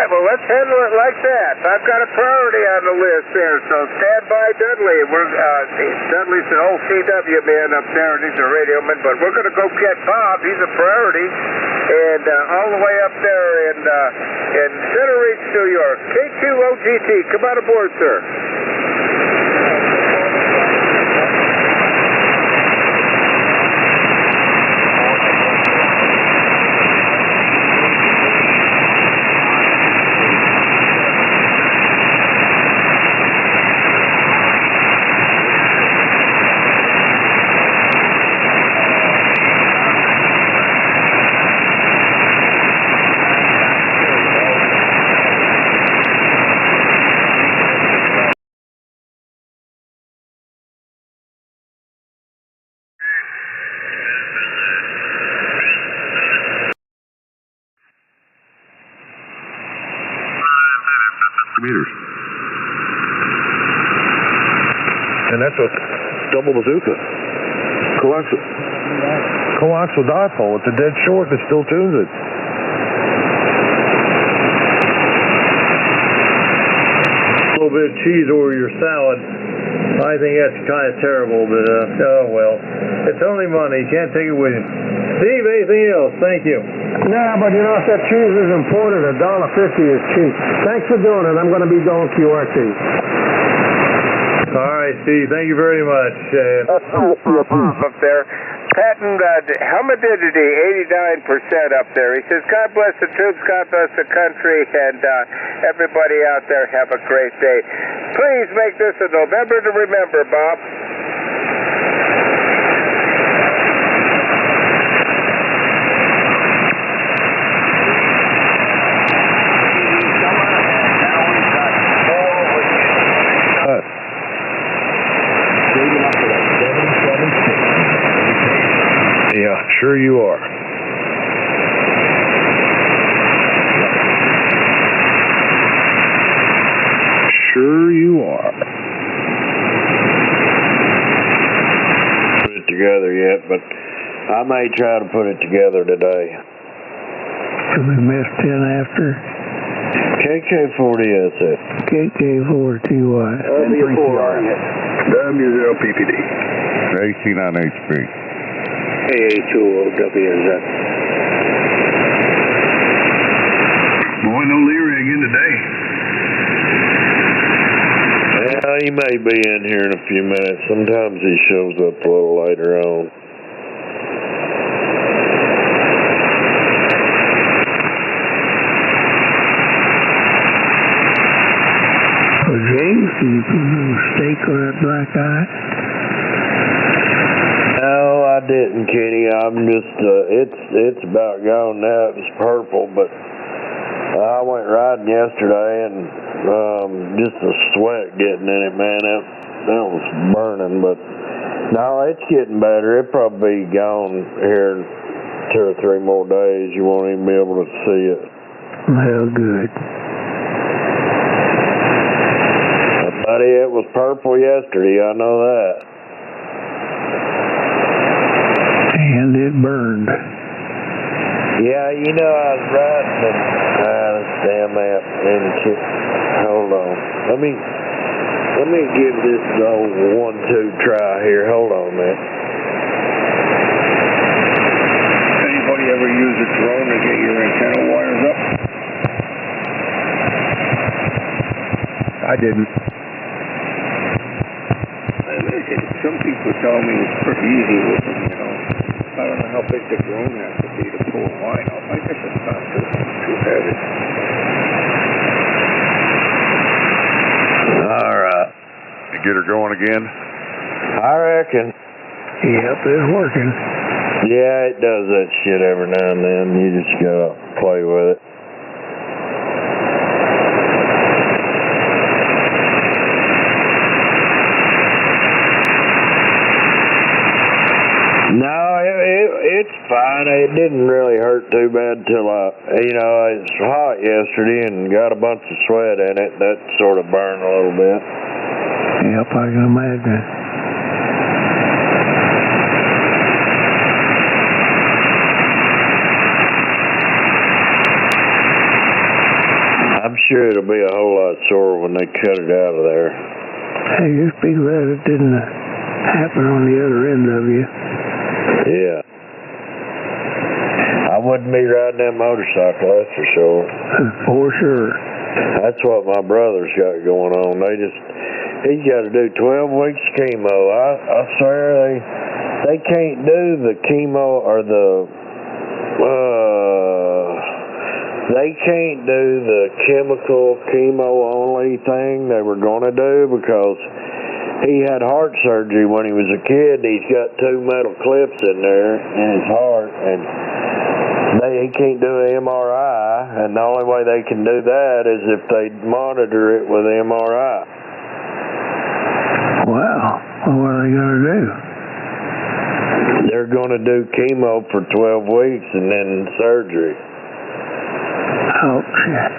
Well, let's handle it like that. I've got a priority on the list there, so stand by Dudley. Dudley's an old CW man up there, and he's a radio man, but we're going to go get Bob. He's a priority, and all the way up there in Center Reach, New York. K2OGT, come on aboard, sir.
Meters. And that's a double bazooka. Coaxial dipole. It's a dead short that still tunes it. A little bit of cheese over your salad. I think that's kind of terrible, but oh well. It's only money. You can't take it with you. Steve, anything else? Thank you.
No, but you know, if that cheese is imported, $1.50 is cheap. Thanks for doing it. I'm going to be going QRT.
All right, Steve. Thank you very much.
Up there. Patent helmetidity, 89% up there. He says, God bless the troops, God bless the country, and everybody out there have a great day. Please make this a November to remember, Bob.
Yeah, sure you are. Sure you are. Put it together yet, but I may try to put it together today.
Did we miss 10 after?
KK40SS.
KK4TY.
W0PPD.
AC9HP.
AA2OWZ. Boy, no Leary again today.
Yeah, he may be in here in a few minutes. Sometimes he shows up a little later on.
Well, James, can you put a little steak on that black eye?
No, I didn't, Kenny. I'm just, it's about gone now. It's purple, but I went riding yesterday and just the sweat getting in it, man. That was burning, but no, it's getting better. It'll probably be gone here in 2 or 3 more days. You won't even be able to see it.
Well, good.
Buddy, it was purple yesterday. I know that.
And it burned.
Yeah, you know, I was riding and damn that. Hold on. Let me give this old 1-2 try here. Hold on, man.
Anybody
ever use a drone to get your antenna wires up?
I didn't.
Some people tell me it's pretty easy with them, you know. I don't know how big the drone has to be to pull a line up. I guess it's not too heavy.
All right.
You get her going again?
I reckon.
Yep, it's working.
Yeah, it does that shit every now and then. You just gotta play with it. No, it's fine. It didn't really hurt too bad till it's hot yesterday and got a bunch of sweat in it. That sort of burned a little bit.
Yep, I can imagine.
I'm sure it'll be a whole lot sore when they cut it out of there.
Hey, just be glad it didn't happen on the other end of you.
Yeah. I wouldn't be riding that motorcycle, that's for sure.
For sure.
That's what my brother's got going on. He's got to do 12 weeks chemo. I swear they can't do the chemo or they can't do the chemical chemo only thing they were going to do because he had heart surgery when he was a kid. He's got 2 metal clips in there in his heart, and he can't do an MRI, and the only way they can do that is if they monitor it with MRI.
Wow. Well, what are they going to do?
They're going to do chemo for 12 weeks and then surgery.
Oh, shit.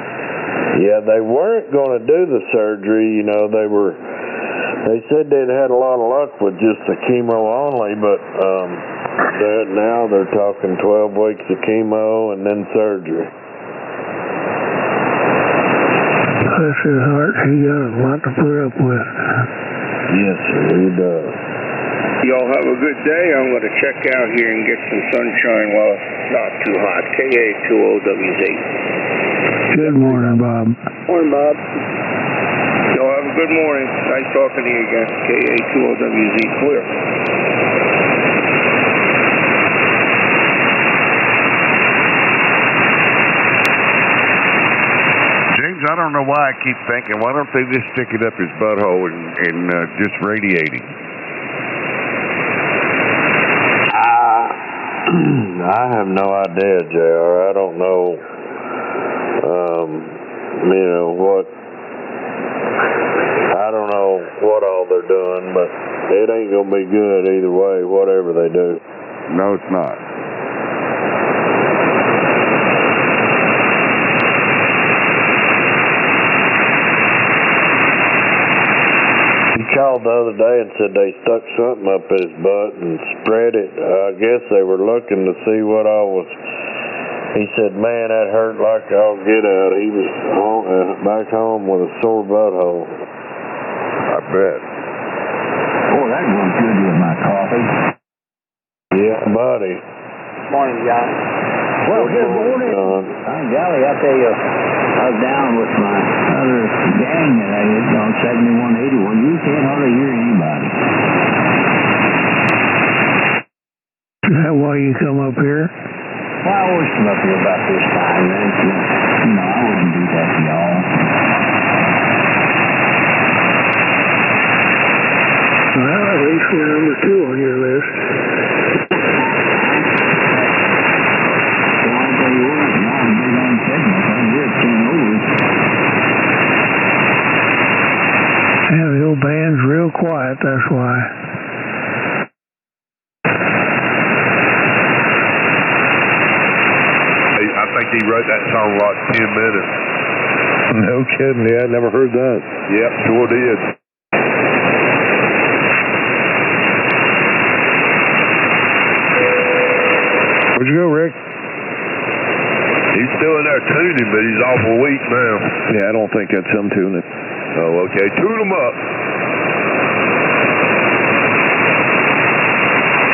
Yeah, they weren't going to do the surgery. They said they'd had a lot of luck with just the chemo only, but now they're talking 12 weeks of chemo and then surgery.
Bless his heart, he got a lot to put up with.
Yes, sir, he does.
Y'all have a good day. I'm going to check out here and get some sunshine while it's not too hot. KA20WZ.
Good morning, Bob.
Morning, Bob. Y'all have a good morning. Nice talking to you again. KA20WZ clear.
James, I don't know why I keep thinking, why don't they just stick it up his butthole and just radiate him?
I have no idea, JR. I don't know, I don't know what all they're doing, but it ain't going to be good either way, whatever they do.
No, it's not.
He called the other day and said they stuck something up his butt and spread it. I guess they were looking to see what all was. He said, man, that hurt like all get out. He was back home with a sore butthole.
I bet.
Boy, that goes good with my coffee.
Yeah, buddy.
Morning, John. Well, good morning. Golly, I tell you, I was down with my other gang that I did on 7180. Well, you can't hardly hear anybody.
Is that why you come up here?
Well, I always come up here about this time, man. I wouldn't do that to y'all.
Well, at least we're number 2 on your list.
Well, I'll tell you what, now I'm big on segment. I'm here at 10 over.
Yeah, the old band's real quiet, that's why.
I think he wrote that song like 10 minutes.
No kidding. Yeah, I never heard that.
Yep, sure did.
Where'd you go, Rick?
He's still in there tuning, but he's awful weak now.
Yeah, I don't think that's him tuning.
Oh, okay. Tune him up.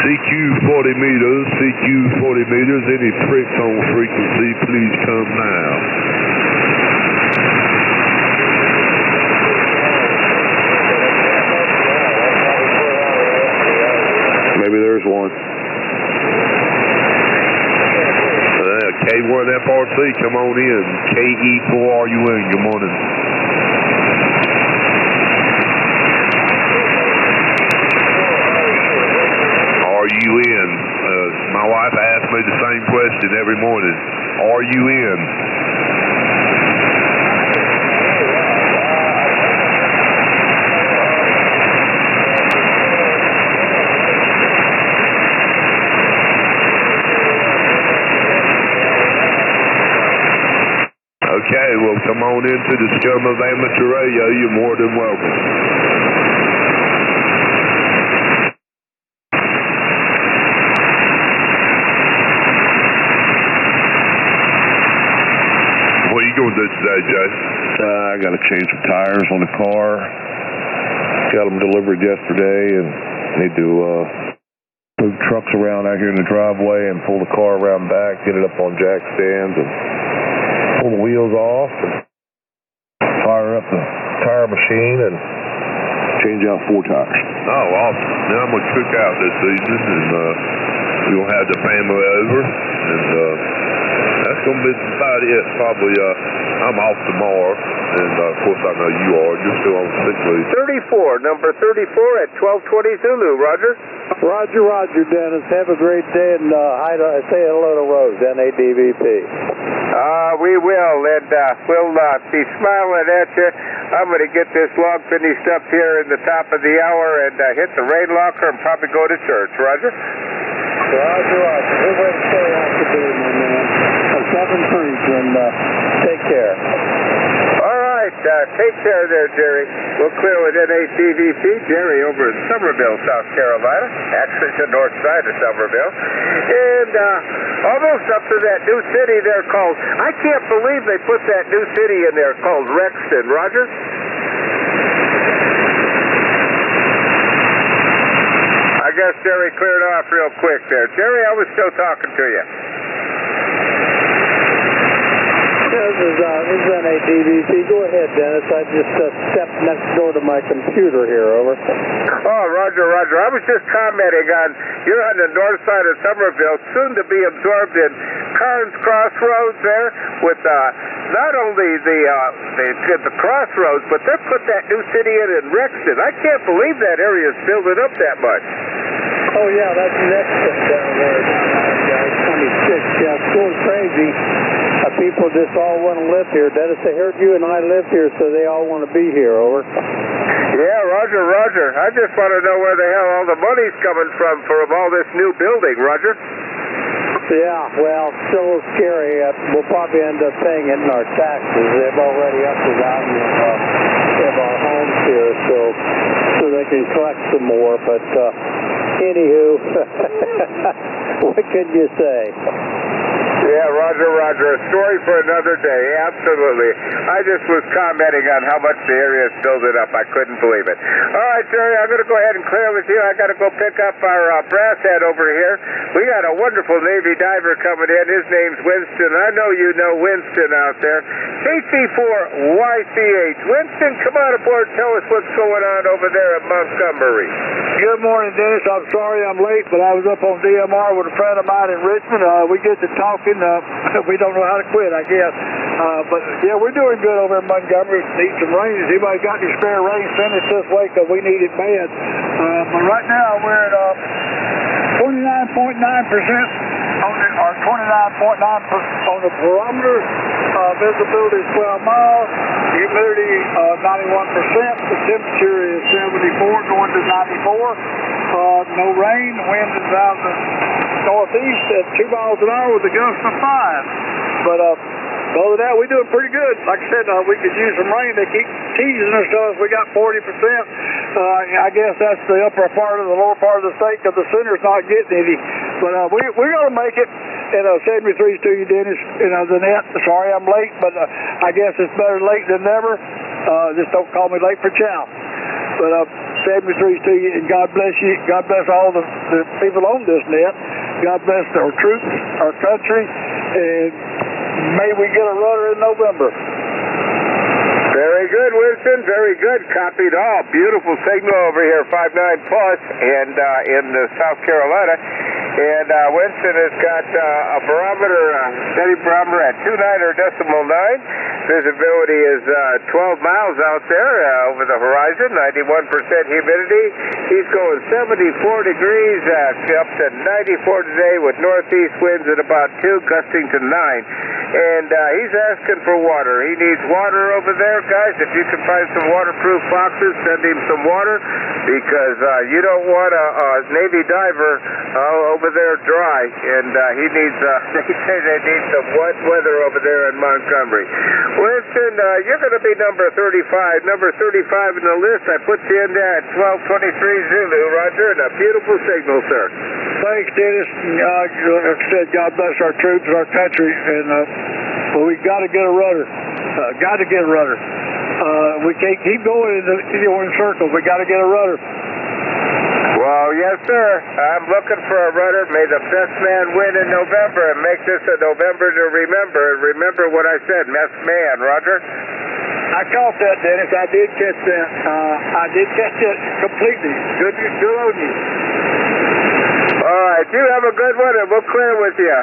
CQ 40 meters, CQ 40 meters. Any pricks on frequency, please come now.
Maybe there's one.
K1FRC, come on in. KE4RUN, good morning. Are you in? My wife asks me the same question every morning. Are you in? Okay, well, come on into the Scum of Amateur Radio. You're more than welcome. What are you going to do today, Jay?
I got to change some tires on the car. Got them delivered yesterday and need to move trucks around out here in the driveway and pull the car around back, get it up on jack stands, and pull the wheels off and fire up the tire machine and change out 4 tires.
Oh, awesome. Now I'm going to cook out this evening, and we'll have the family over, and that's going to be about it. Probably, I'm off tomorrow, and of course I know you are. You're still on sick leave.
34, number 34 at 1220 Zulu, Roger.
Roger, Dennis. Have a great day, and say hello to Rose, NADVP.
We will, and we'll be smiling at you. I'm going to get this log finished up here in the top of the hour and hit the rain locker and probably go to church. Roger?
Roger. Good way to stay after doing, my man. 7 Creek, and take care.
All right, take care there, Jerry. We'll clear with NACVP. Jerry over in Somerville, South Carolina. Actually, the north side of Somerville. And almost up to that new city there called, I can't believe they put that new city in there called Rexton. Roger? I guess Jerry cleared off real quick there. Jerry, I was still talking to you.
This is NADVP. Go ahead, Dennis. I just stepped next door to my computer here, over.
Oh, Roger. I was just commenting on, you're on the north side of Somerville, soon to be absorbed in Carnes Crossroads there, with not only the crossroads, but they put that new city in Rexton. I can't believe that area is building up that much.
Oh, yeah, that's Nexton down there. 26. Yeah, it's going crazy. People just all want to live here. Dennis, they heard you and I live here, so they all want to be here, over.
Yeah, Roger. I just want to know where the hell all the money's coming from all this new building, Roger.
Yeah, well, still scary. We'll probably end up paying it in our taxes. They've already upped the value of our homes here, so they can collect some more. But anywho, what can you say?
Yeah, Roger. A story for another day. Absolutely. I just was commenting on how much the area is building up. I couldn't believe it. All right, Jerry, I'm going to go ahead and clear with you. I got to go pick up our brass head over here. We got a wonderful Navy diver coming in. His name's Winston. I know you know Winston out there. KC4YCH. Winston, come on aboard. Tell us what's going on over there at Montgomery.
Good morning, Dennis. I'm sorry I'm late, but I was up on DMR with a friend of mine in Richmond. We get to talking. We don't know how to quit, I guess. But, yeah, we're doing good over in Montgomery. Need some rain. If anybody's got any spare rain, send it this way because we need it bad. But right now we're at 29.9% or 29.9% on the barometer. Visibility is 12 miles. Humidity 91%. The temperature is 74 going to 94. No rain. The wind is out of the northeast at 2 miles an hour with a gust of 5. But other than that, we're doing pretty good. Like I said, we could use some rain. They keep teasing us to us. We got 40%. I guess that's the upper part of the lower part of the state because the center's not getting any. But we're going to make it. And 73's to you, Dennis. The net. Sorry I'm late, but I guess it's better late than never. Just don't call me late for chow. But 73s to you, and God bless you. God bless all the people on this net. God bless our troops, our country, and may we get a rudder in November.
Very good, Winston. Very good. Copied all. Beautiful signal over here, 59 plus, and in South Carolina. And Winston has got a barometer, steady barometer at 29.9. Visibility is 12 miles out there over the horizon, 91% humidity. He's going 74 degrees, up to 94 today with northeast winds at about 2, gusting to 9. And he's asking for water. He needs water over there, guys. If you can find some waterproof boxes, send him some water, because you don't want a Navy diver over there dry. And he needs, they say they need some wet weather over there in Montgomery. Winston, you're going to be number 35. Number 35 in the list. I put you in there at 1223 Zulu, Roger, and a beautiful signal, sir.
Thanks, Dennis. Like I said, God bless our troops and our country. And well, we got to get a rudder. Got to get a rudder. We can't keep going in the circles. We got to get a rudder.
Well, yes, sir. I'm looking for a rudder. May the best man win in November, and make this a November to remember. And remember what I said, best man, Roger.
I caught that, Dennis. I did catch that. I did catch it completely. Good on you.
All right. You have a good one, and we'll clear with you.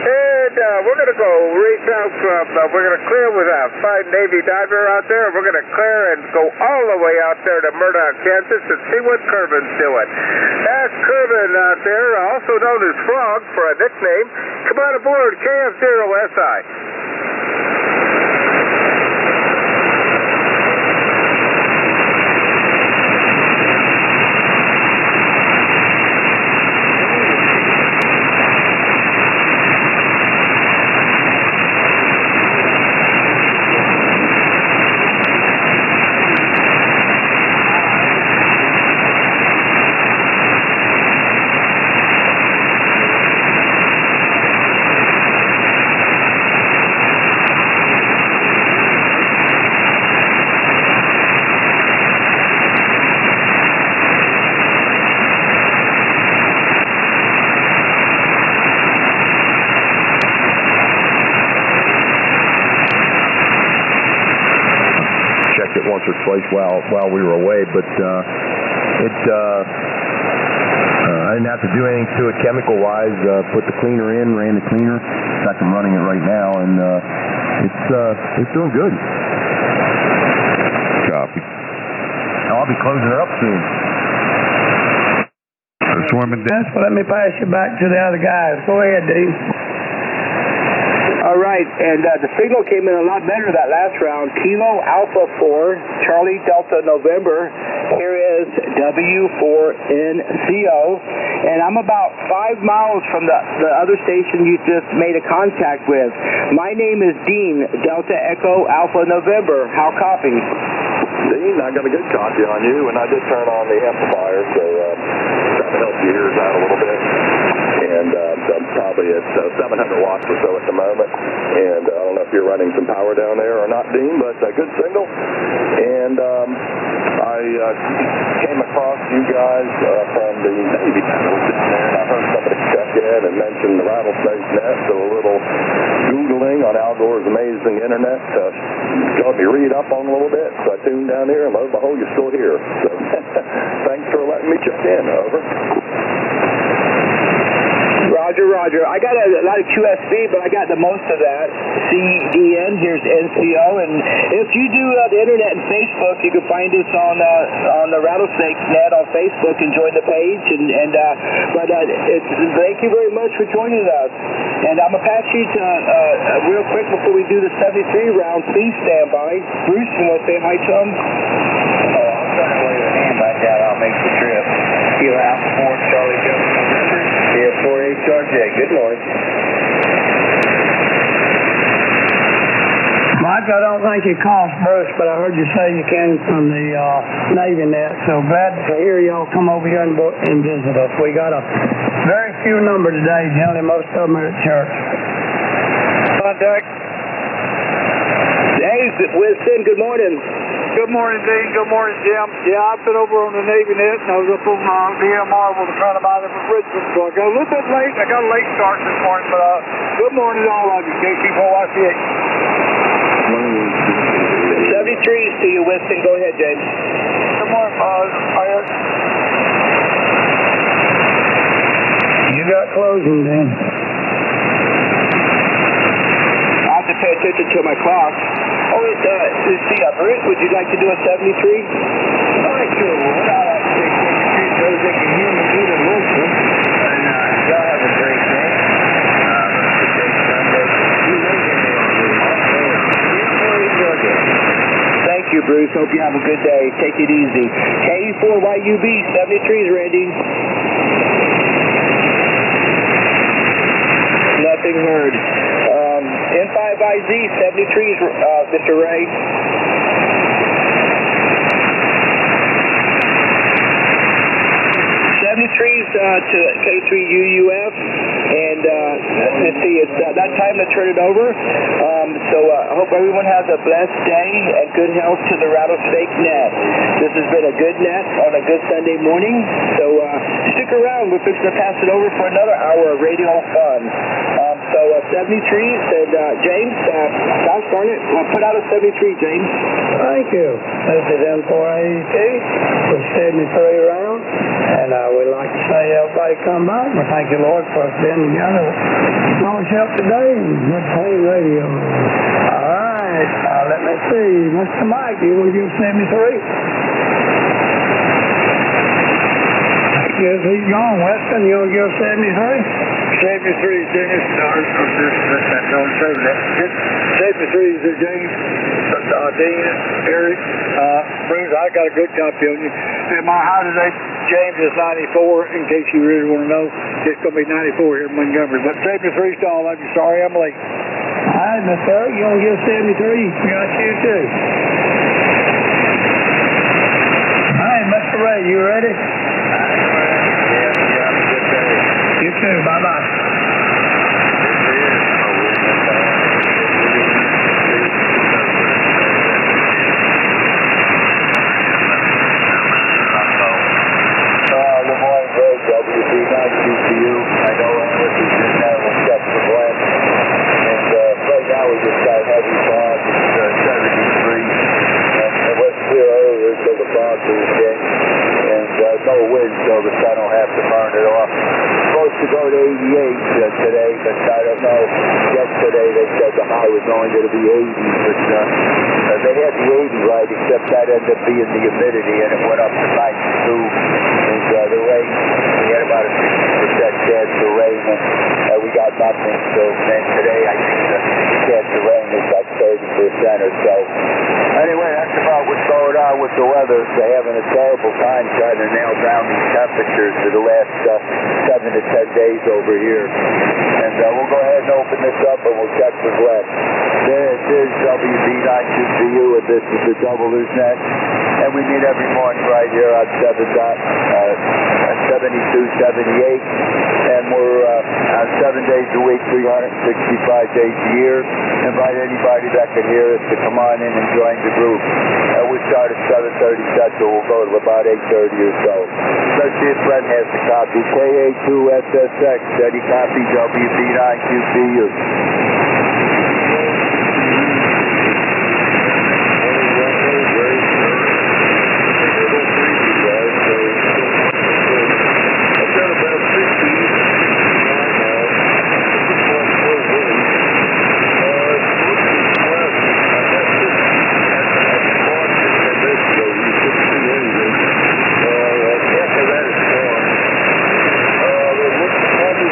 And we're going to go reach out from, we're going to clear with a fine Navy diver out there. We're going to clear and go all the way out there to Murdoch, Kansas, and see what Kervin's doing. That's Kervin out there, also known as Frog for a nickname. Come on aboard KF0SI.
Once or twice while we were away, but I didn't have to do anything to it chemical wise. Put the cleaner in, ran the cleaner. In fact, I'm running it right now, and it's doing good. Copy. I'll be closing it up soon.
Swimming down.
Well, let me pass you back to the other guys. Go ahead, Dave.
All right, and the signal came in a lot better that last round. Kilo Alpha 4, Charlie Delta November. Here is W4NCO, and I'm about 5 miles from the other station you just made a contact with. My name is Dean, Delta Echo Alpha November. How copy?
Dean, I got a good copy on you, and I did turn on the amplifier, so trying to help your ears out a little bit. And I'm probably at 700 watts or so at the moment. And I don't know if you're running some power down there or not, Dean, but a good signal. And I came across you guys from the Navy panels down there, and I heard somebody check in and mention the Rattlesnake Net, so a little Googling on Al Gore's amazing internet got me read up on a little bit. So I tuned down here, and lo and behold, you're still here. So thanks for letting me check in. Over.
Roger. I got a lot of QSB, but I got the most of that. CDN, here's NCO, and if you do the internet and Facebook, you can find us on the Rattlesnake Net on Facebook and join the page. Thank you very much for joining us. And I'm gonna pass you to real quick before we do the 73 round. Please stand by. Bruce, you want to say hi to him?
Oh, I'm trying to wave a hand back out. I'll make the trip. Kilo Alpha 4, Charlie Delta November. Yeah, 4HRJ. Good morning.
Mike, I don't think you called Bruce, but I heard you say you came from the Navy Net, so glad to hear y'all come over here and visit us. We got a very few number today, generally most of them are at church.
Contact.
Hey, Winston, good morning.
Good morning, Dean. Good morning, Jim. Yeah, I've been over on the Navy net, and I was up on DMR with a friend of mine in Richmond, so I got a little bit late. I got a late start this morning, but good morning to all of you. KC4YCH.
73s to you, Winston. Go ahead, James.
Good morning, Buzz.
You got closing, then.
I have to pay attention to my clock. Oh, let's see, Bruce, would you like to do a 73?
I sure would. I like to take 73 so they can hear me good and listen. And y'all have a great day. Good day Sunday. You may hear me on the
Thank you, Bruce. Hope you have a good day. Take it easy. KE4YUB, 73s, Randy. Nothing heard. N5IZ, 73s, Mr. Ray. 73s to K3UUF, and let's see, it's that time to turn it over. So I hope everyone has a blessed day and good health to the Rattlesnake Net. This has been a good net on a good Sunday morning, so stick around. We're fixing to pass it over for another hour of radio fun. So 73s, and James, gosh darn it, put out a 73, James.
Thank you. This is M482 with 73 rounds, and we'd like to say everybody come by. We thank you, Lord, for us being together. Long help today and good pay radio. All right, let me see. Mr. Mike, you will give 73? I guess he's gone. Weston, you will give 73?
73, Dennis. Don't say that. 73 is James, Dean, Eric, Bruce. I got a good copy on you. And my high today, James, is 94. In case you really want to know, it's going to be 94 here in Montgomery. But 73 to all of you. Sorry I'm late.
All right, Mr. Eric, you want to give 73? We got you too. All right, Mr. Ray, you ready? You too. Bye-bye.
Good morning, Greg. WB9QCU. I know this is in there with Jeff Glenn. And right now we just got heavy fog. It's 73. And it was clear earlier until the fog moved in. And no wind, so the sun will have to burn it off. Supposed to go to 88 today, but I don't know. Yesterday they said the high was only going to be 80, but they had the 80 right, except that ended up being the humidity, and it went up to 92. And the rain, we had about a 60% chance of rain, and we got nothing. So then today I think the chance of rain is like 30% or so. Anyway, that's about what's going on with the weather. They're having a terrible time trying to nail down these temperatures for the last 7 to 10 days over here. And we'll go ahead and open this up and we'll check for Glenn. This is WB9QCU, and this is the Double News Net. And we meet every morning right here on 7278. And we're on 7 days a week, 365 days a year. Invite anybody that can hear us to come on in and join the group. We start at 7:30 Central. We'll go to about 8:30 or so. Let's see if Brent has the copy. KA2SSX, steady copy, WB9QCU.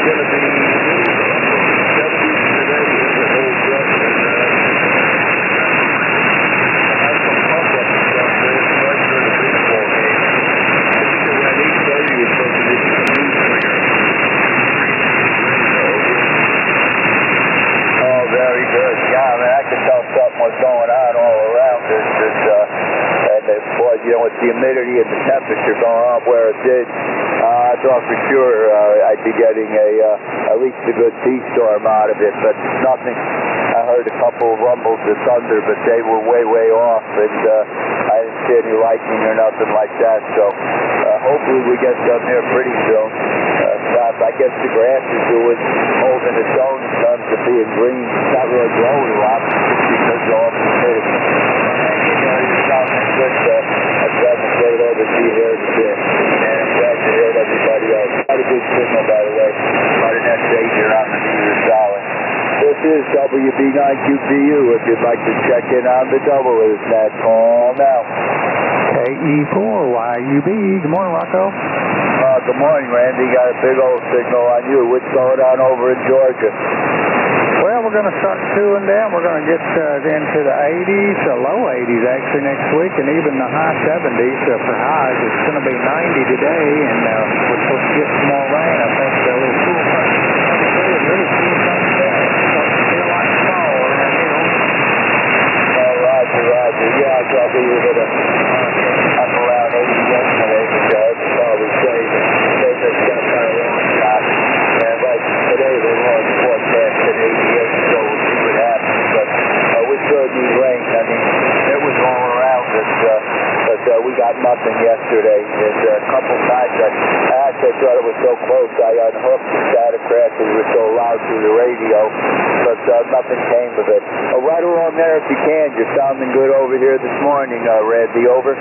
Going to be 70s today.
the humidity and the temperature going up where it did, I thought for sure I'd be getting at least a good sea storm out of it, but nothing. I heard a couple of rumbles of thunder, but they were way off, and I didn't see any lightning or nothing like that, so hopefully we get some here pretty soon. I guess the grass is holding its own in terms of being green. It's not really growing a lot because of all the humidity. I'm glad to say it over to you here today, and I'm glad to hear everybody else. Not a good signal, by the way. About an S8 here on the meter solid. This is WB9QPU. If you'd like to check in on the double, is that call now?
KE4YUB. Good morning, Rocco.
Good morning, Randy. Got a big old signal on you. What's going on over in Georgia?
Well, we're going to start cooling down. We're going to get into the 80s, low 80s actually next week, and even the high 70s for highs. It's going to be 90 today, and we're supposed to get some more rain. I think a little cool front. Really cool front today. Starting to feel like fall around here.
Oh, Roger. Yeah, I thought we were going to up around 80 yesterday, but it's probably safe. They just got kind of long shot. And like today, they were forecasting 88, so we'll see what happens. But we sure need rain. I mean, it was all around us, but we got nothing yesterday. There's a couple times I thought it was so close. I unhooked the Statocrat because it was so loud through the radio, but nothing came of it. Right along there if you can. You're sounding good over here this morning, Randy. Over.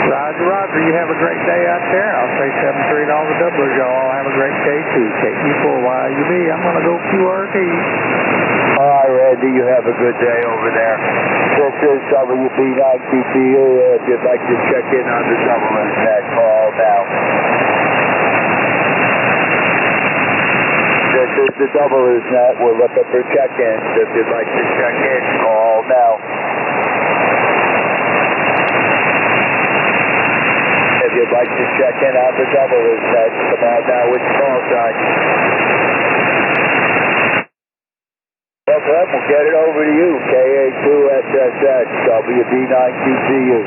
Roger. You have a great day out there. I'll say 7-3 to all the doublers. Y'all have a great day too. KE4YUB. I'm going to go QRT.
All right, Randy. You have a good day over there. This is WB9QPU. If you'd like to check in on the double internet, call now. This is the double internet. We're looking for check-ins. If you'd like to check in, call now. If you'd like to check in on the double internet, come on now with call sign. Well, we'll get it over to you. KA2SSX, WB9QPU.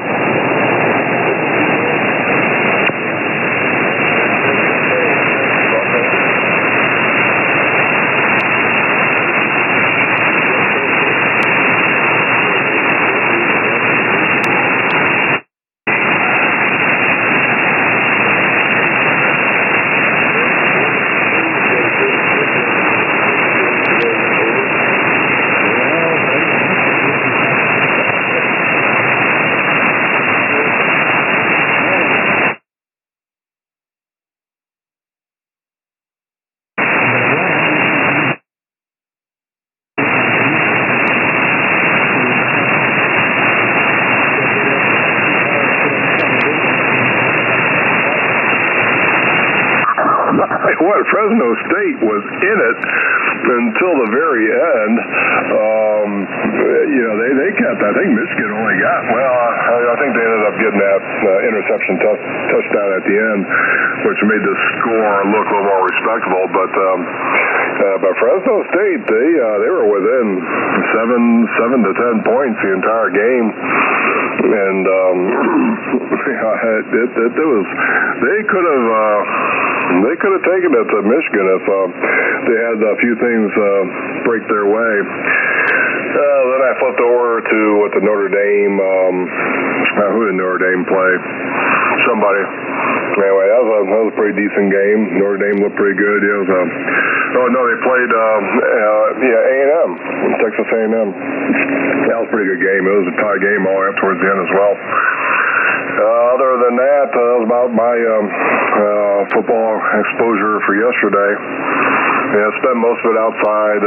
Fresno State was in it until the very end. They kept. I think Michigan only got. Well, I think they ended up getting that interception touchdown at the end, which made the score look a little more respectable. But Fresno State, they were within 7 to 10 points the entire game, and it was. They could have taken it to Michigan if they had a few things break their way. Then I flipped over to the Notre Dame. Who did Notre Dame play? Somebody. Anyway, that was a pretty decent game. Notre Dame looked pretty good. It was they played A&M, Texas A&M. That was a pretty good game. It was a tie game all the way up towards the end as well. Other than that, that was about my football exposure for yesterday. Yeah, I spent most of it outside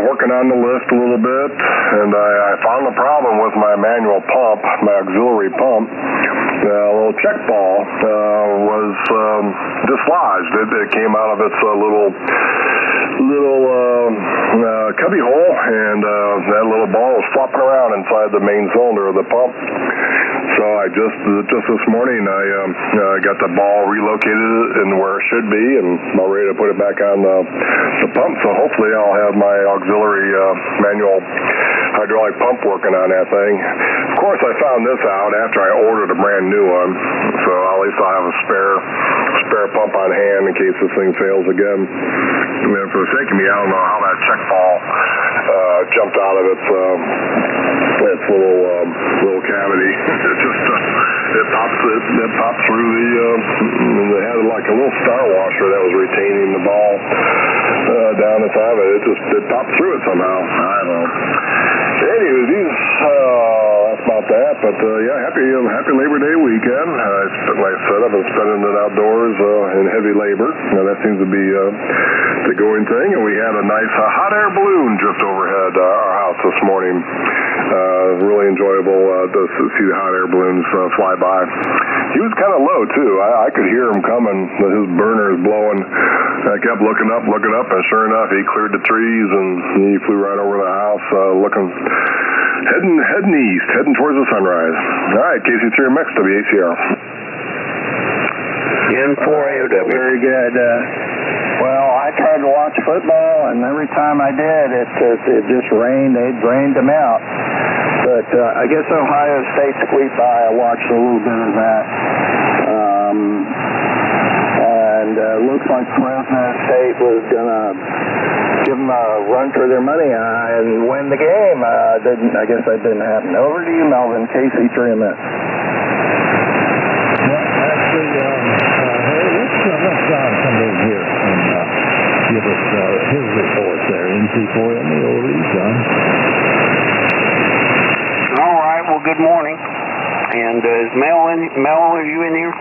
working on the lift a little bit, and I found the problem with my manual pump, my auxiliary pump. A little check ball was dislodged. It came out of its little cubby hole, and that little ball was flopping around inside the main cylinder of the pump. So So I just this morning I got the ball relocated in where it should be, and about ready to put it back on the pump. So hopefully I'll have my auxiliary manual hydraulic pump working on that thing. Of course, I found this out after I ordered a brand new one, so at least I'll have a spare pump on hand in case this thing fails again. I mean, for the sake of me, I don't know how that check ball jumped out of its little cavity. It popped through they had like a little star washer that was retaining the ball down inside of it. It popped through it somehow. I don't know. Anyway, that's about that. But yeah, happy Labor Day weekend. Like I said, I've been spending it outdoors in heavy labor. That seems to be the going thing. And we had a nice hot air balloon just overhead our house this morning. Really enjoyable to see the hot air balloons fly by. He was kind of low too. I could hear him coming. His burner is blowing. I kept looking up, and sure enough, he cleared the trees and he flew right over the house, heading east, heading towards the sunrise. All right, KC3MX, WACR.
N4AOW. Very good. Well, I tried to watch football, and every time I did, it just rained. They'd rained them out. But I guess Ohio State squeaked by. I watched a little bit of that. And looks like Fresno State was going to give them a run for their money and win the game. I guess that didn't happen. Over to you, Melvin, KC3MX.
Let's John come in here and give us his report there. NC4ME, over to you, John.
All right, well, good morning. And is Mel, are you in here?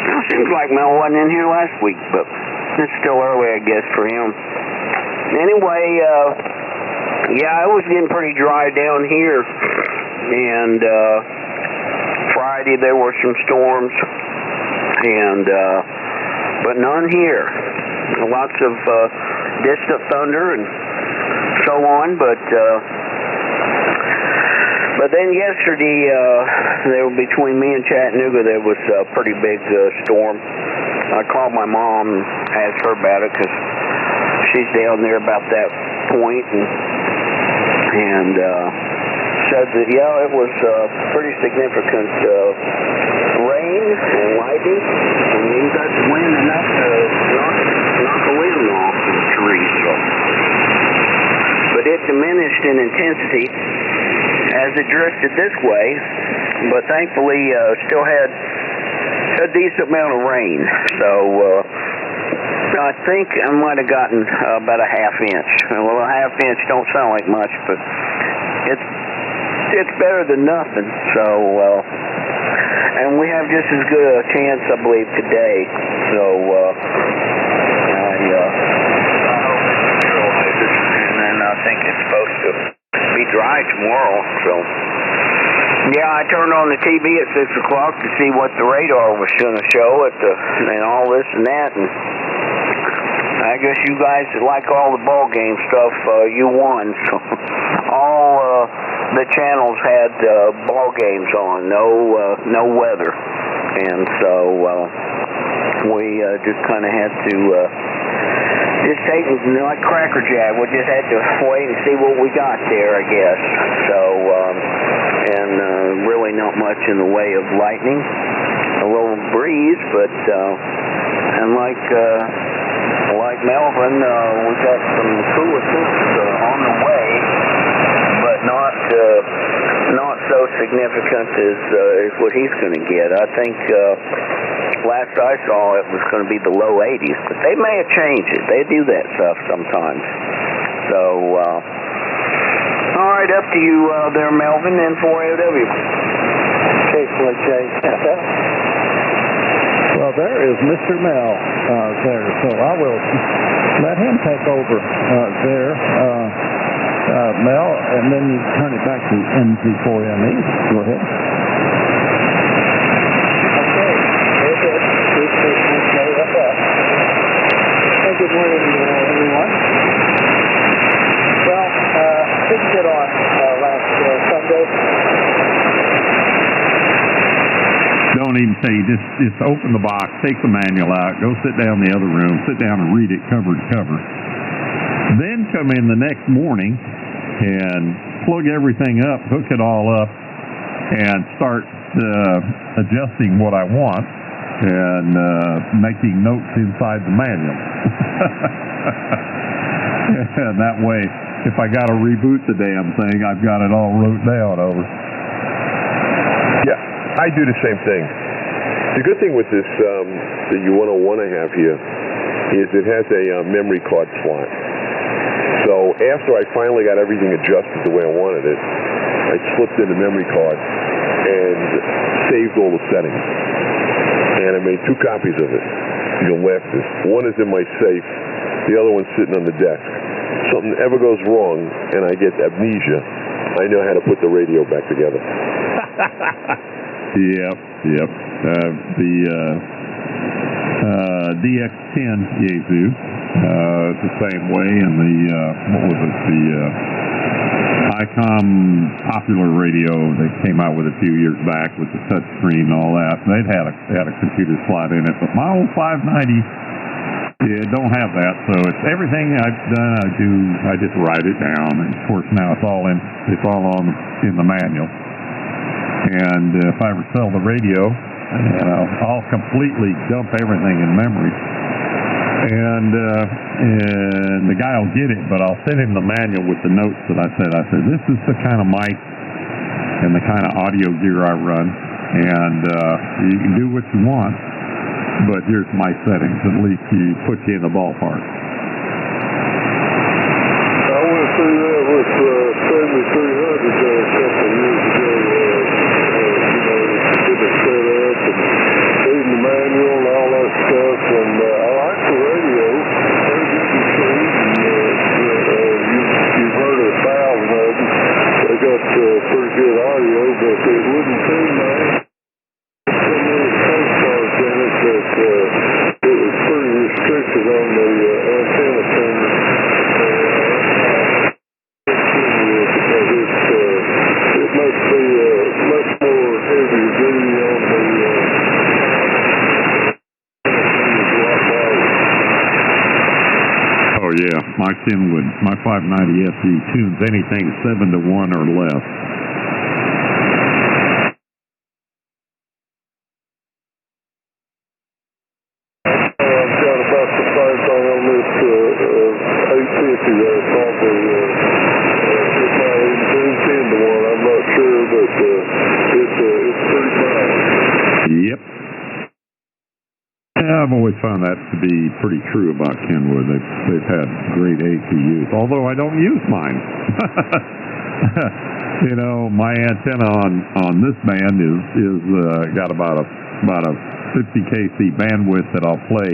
Well, seems like Mel wasn't in here last week, but it's still early, I guess, for him. Anyway, yeah, it was getting pretty dry down here. And Friday there were some storms, and but none here. Lots of distant thunder and so on, but then yesterday, there between me and Chattanooga, there was a pretty big storm. I called my mom and asked her about it because she's down there about that point, and said that, yeah, it was pretty significant rain and lightning, and you got the wind enough to knock the wind off the trees. So. But it diminished in intensity as it drifted this way, but thankfully still had a decent amount of rain. So I think I might have gotten about a half inch. Well, a half inch don't sound like much, but it's better than nothing. So and we have just as good a chance, I believe, today. So I hope it's sterilizes, and then I think it's supposed to be dry tomorrow. So yeah, I turned on the TV at 6 o'clock to see what the radar was going to show and all this and that, and I guess you guys that like all the ball game stuff, you won. So all the channels had ball games on, no weather, and so we just kind of had to just take it like Cracker Jack. We just had to wait and see what we got there, I guess. So and really not much in the way of lightning, a little breeze, but and like Melvin, we got some cooler temps on the way, but not so significant as what he's going to get. I think last I saw it was going to be the low 80s, but they may have changed it. They do that stuff sometimes. So, all right, up to you there, Melvin, N4AOW.
KC1J.
Well, there is Mr. Mel there, so I will let him take over there, Mel, and then you turn it back to NC4ME. Go ahead.
Good morning, everyone. Well, didn't get on last
tell you, just open the box, take the manual out, go sit down in the other room, sit down and read it cover to cover. Then come in the next morning and plug everything up, hook it all up, and start adjusting what I want and making notes inside the manual. And that way, if I got to reboot the damn thing, I've got it all wrote down over.
Yeah, I do the same thing. The good thing with this that you want to have here is it has a memory card slot. So after I finally got everything adjusted the way I wanted it, I slipped in the memory card and saved all the settings. And I made 2 copies of it. You'll laugh at this. One is in my safe. The other one's sitting on the desk. Something ever goes wrong and I get amnesia, I know how to put the radio back together.
Yep. The DX10 Yaesu, it's the same way, and the ICOM popular radio they came out with a few years back with the touch screen and all that. They'd had a computer slot in it, but my old 590 don't have that. So it's everything I've done. I just write it down, and of course now it's all in the manual. And if I ever sell the radio, I'll completely dump everything in memory. And the guy will get it, but I'll send him the manual with the notes that I said, this is the kind of mic and the kind of audio gear I run, and you can do what you want, but here's my settings. At least you put you in the ballpark.
I went through that with 7300 a couple of years ago. Get it set up and reading the manual and all that stuff, and I like the radio. Very good machine, and you've heard of 1,000 of them. They got pretty good audio, but it wouldn't seem like some of the safeguards in it that it was pretty restricted on the antenna thing. It must be much more heavy duty on the
Oh yeah, my 590 SE tunes anything 7-to-1 or less.
I've got about the same thing on this 850 there, probably. It might even be 10-to-1, I'm not sure, but it's pretty fast.
Yep. Yeah, I've always found that to be pretty true about Kenwood. They've had great APUs, although I don't use mine. You know, my antenna on this band is got about a 50 kc bandwidth that I'll play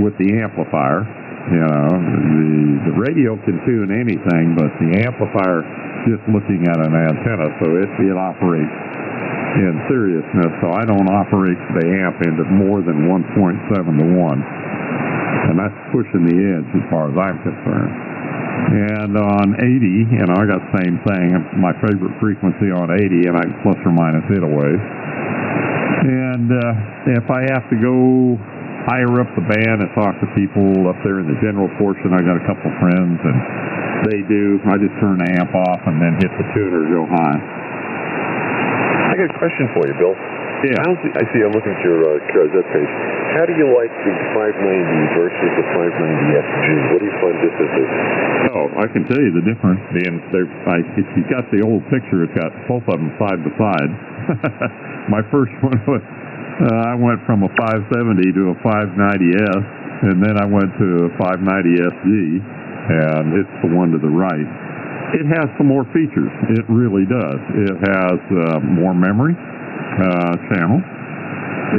with the amplifier. You know, the radio can tune anything, but the amplifier just looking at an antenna, so it operates in seriousness. So I don't operate the amp into more than 1.7-to-1, and that's pushing the edge as far as I'm concerned. And on 80, I got the same thing. My favorite frequency on 80, and I can plus or minus it away. And if I have to go higher up the band and talk to people up there in the general portion, I got a couple friends, and they do. I just turn the amp off and then hit the tuner and go high.
I got a question for you, Bill.
Yeah.
I see I'm looking at your Carzette page. How do you like the 590 versus the 590SG? What do you find differences?
Oh, I can tell you the difference. If you got the old picture, it's got both of them side by side. My first one was, I went from a 570 to a 590S, and then I went to a 590SG, and it's the one to the right. It has some more features. It really does. It has more memory channel.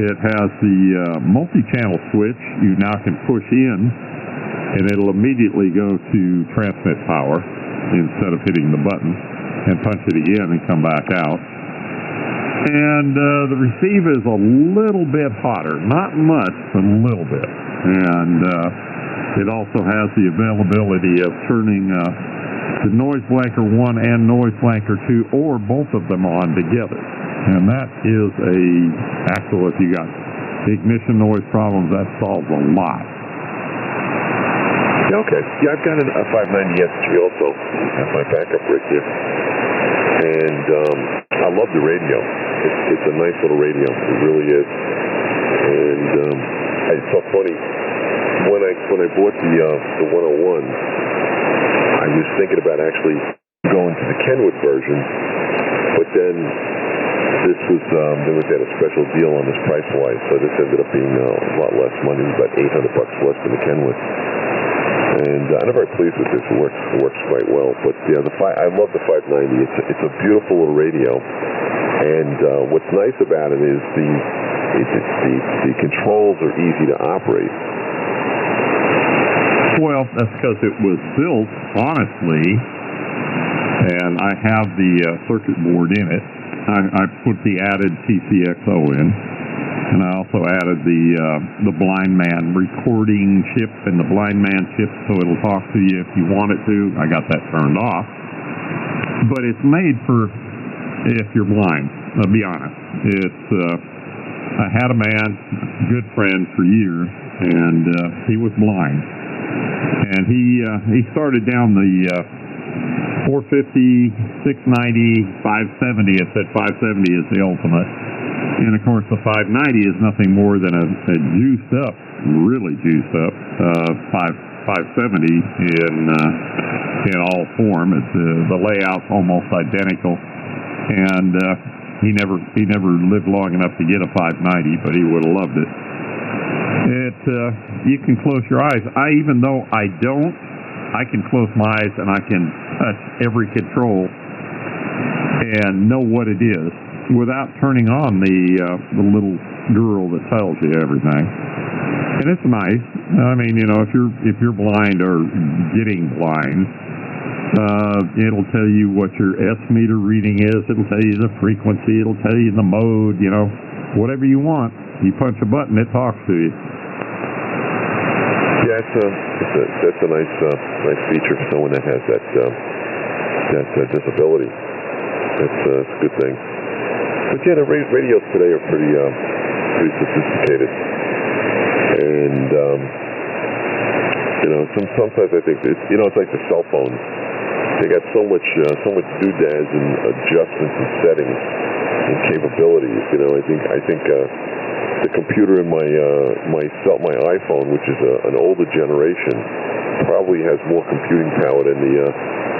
It has the multi-channel switch. You now can push in, and it'll immediately go to transmit power instead of hitting the button and punch it again and come back out. And the receive is a little bit hotter. Not much, but a little bit. And it also has the availability of turning the Noise Blanker 1 and Noise Blanker 2, or both of them on together. And that is a axle. If you got ignition noise problems, that solves a lot.
Yeah, okay. Yeah, I've got a 590 SG also. That's my backup rig here. And I love the radio. It's a nice little radio. It really is. And it's so funny. When I bought the 101, I was thinking about actually going to the Kenwood version, but then this was they had a special deal on this price-wise, so this ended up being a lot less money, about $800 less than the Kenwood. And I'm very pleased with this. It works quite well. But yeah, I love the 590. It's a beautiful little radio, and what's nice about it is the controls are easy to operate.
Well, that's because it was built honestly, and I have the circuit board in it. I put the added TCXO in, and I also added the blind man recording chip and the blind man chip, so it'll talk to you if you want it to. I got that turned off, but it's made for if you're blind. I'll be honest. I had a man, good friend for years, and he was blind, and he started down the 450, 690, 570. It said 570 is the ultimate. And of course the 590 is nothing more than a juiced up, really juiced up 570 in all form. It's the layout's almost identical. And he never lived long enough to get a 590, but he would have loved it. You can close your eyes. Even though I don't, I can close my eyes and I can touch every control and know what it is without turning on the little girl that tells you everything. And it's nice. I mean, if you're blind or getting blind, it'll tell you what your S meter reading is. It'll tell you the frequency. It'll tell you the mode. Whatever you want. You punch a button, it talks to you.
Yeah, that's a nice feature for someone that has that disability. That's a good thing. But yeah, the radios today are pretty sophisticated, and sometimes I think it's like the cell phones. They got so much doodads and adjustments and settings and capabilities. I think the computer in my iPhone, which is an older generation, probably has more computing power than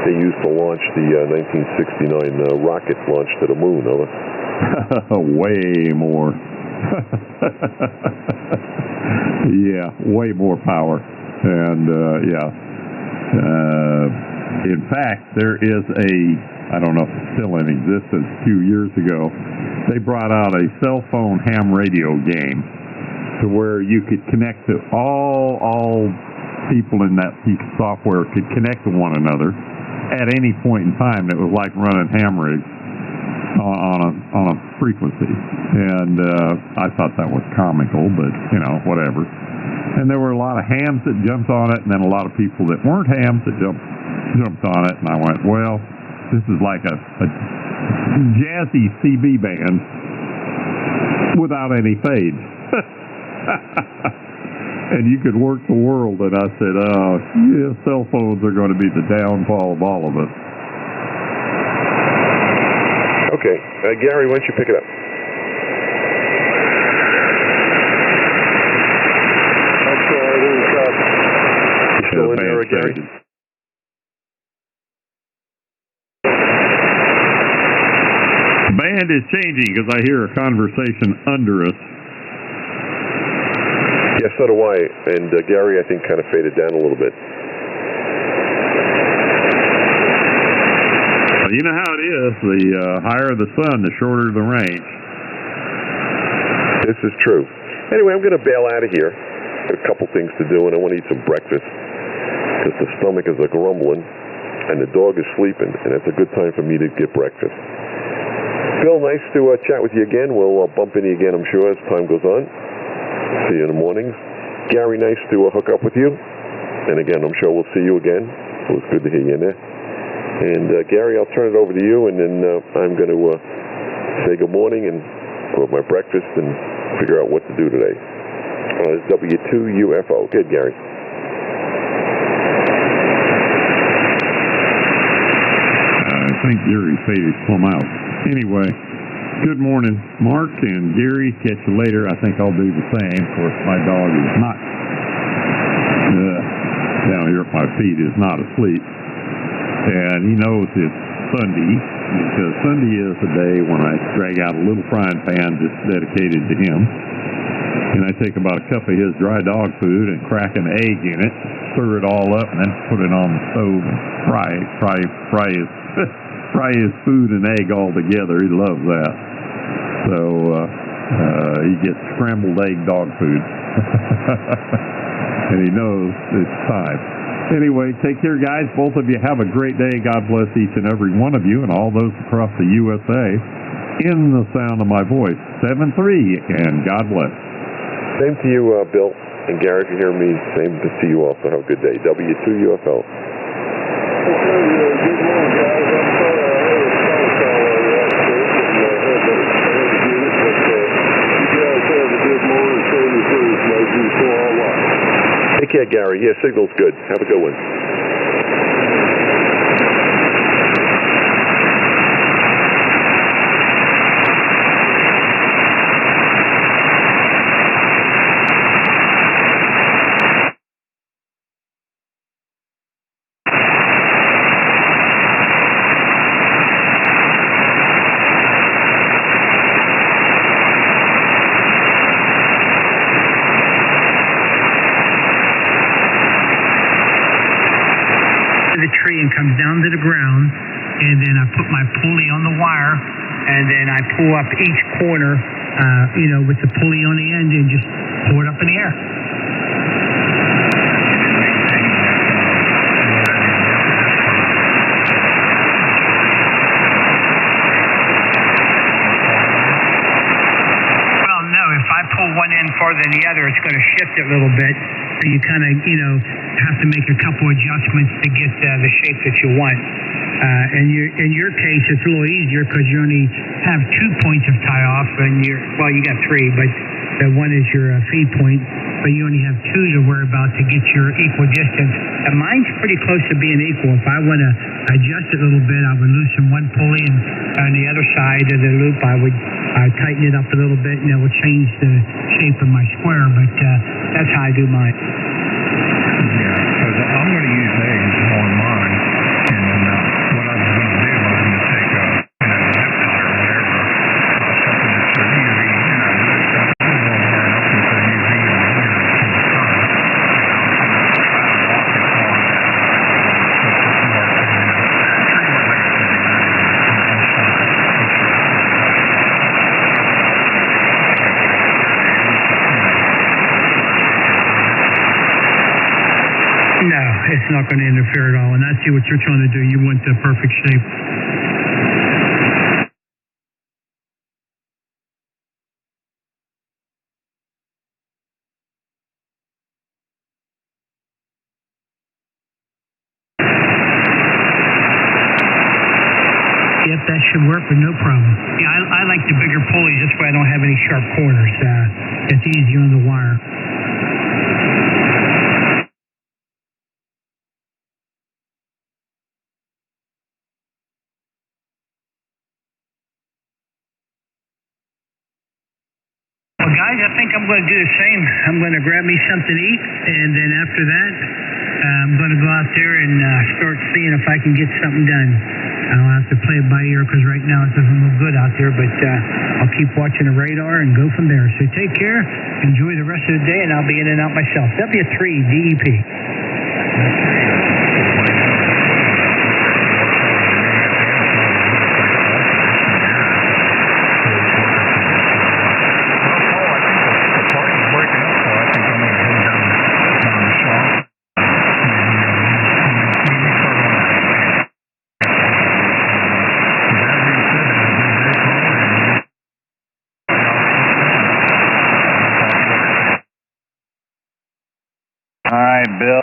they used to launch the 1969 rocket launch to the moon.
Way more. Yeah, way more power. And in fact, there is I don't know if it's still in existence, a few years ago, they brought out a cell phone ham radio game to where you could connect to all people in that piece of software could connect to one another at any point in time. It was like running ham rigs on a frequency. And I thought that was comical, but, whatever. And there were a lot of hams that jumped on it, and then a lot of people that weren't hams that jumped on it, and I went, well, this is like a jazzy CB band without any fade. And you could work the world, and I said, yeah, cell phones are going to be the downfall of all of us.
Okay. Gary, why don't you pick it up? You still in there, Gary?
The band is changing because I hear a conversation under us.
Yeah, so do I. And Gary, I think, kind of faded down a little bit.
You know how it is. The higher the sun, the shorter the range.
This is true. Anyway, I'm going to bail out of here. Got a couple things to do, and I want to eat some breakfast because the stomach is grumbling, and the dog is sleeping, and it's a good time for me to get breakfast. Bill, nice to chat with you again. We'll bump into you again, I'm sure, as time goes on. See you in the mornings. Gary, nice to hook up with you. And again, I'm sure we'll see you again. It was good to hear you in there. And Gary, I'll turn it over to you, and then I'm going to say good morning and go have my breakfast and figure out what to do today. It's W2UFO. Good, Gary.
I think Gary faded plumb out. Anyway, good morning, Mark and Gary. Catch you later. I think I'll do the same. Of course, my dog is not down here at my feet, is not asleep. And he knows it's Sunday, because Sunday is the day when I drag out a little frying pan just dedicated to him. And I take about a cup of his dry dog food and crack an egg in it, stir it all up, and then put it on the stove and fry his food and egg all together. He loves that. So he gets scrambled egg dog food. And he knows it's time. Anyway, take care, guys. Both of you have a great day. God bless each and every one of you and all those across the USA in the sound of my voice. 7-3, and God bless.
Same to you, Bill and Gary. If you hear me, same to you also. Have a good day. W2UFO. Take care, Gary. Yeah, signal's good. Have a good one.
The tree and comes down to the ground, and then I put my pulley on the wire, and then I pull up each corner, with the pulley on the end, and just pull it up in the air. Well, no, if I pull one end farther than the other, it's going to shift it a little bit. So you kind of, have to make a couple adjustments to get the shape that you want. In your case, it's a little easier because you only have 2 points of tie-off, and you got 3, but the one is your feed point, but you only have 2 to worry about to get your equal distance. And mine's pretty close to being equal. If I want to adjust it a little bit, I would loosen one pulley, and on the other side of the loop, I would tighten it up a little bit, and it will change the shape of my square, but that's how I do mine.
I'm going to use eggs on mine, and what I was going to do, I was going to take a zip tie or whatever, something that's so easy, that's not too long hard enough and so easy, and to the sun, and I'm going to try to lock it on that, so it's more, pretty much like I said,
No, it's not going to interfere at all, and I see what you're trying to do. You want the perfect shape. Yep, that should work with no problem. Yeah, I like the bigger pulleys. This way I don't have any sharp corners. It's easier on the wire. Well, guys, I think I'm going to do the same. I'm going to grab me something to eat, and then after that, I'm going to go out there and start seeing if I can get something done. I'll have to play it by ear because right now it doesn't look good out there, but I'll keep watching the radar and go from there. So take care, enjoy the rest of the day, and I'll be in and out myself. W3 DEP.
All right, Bill.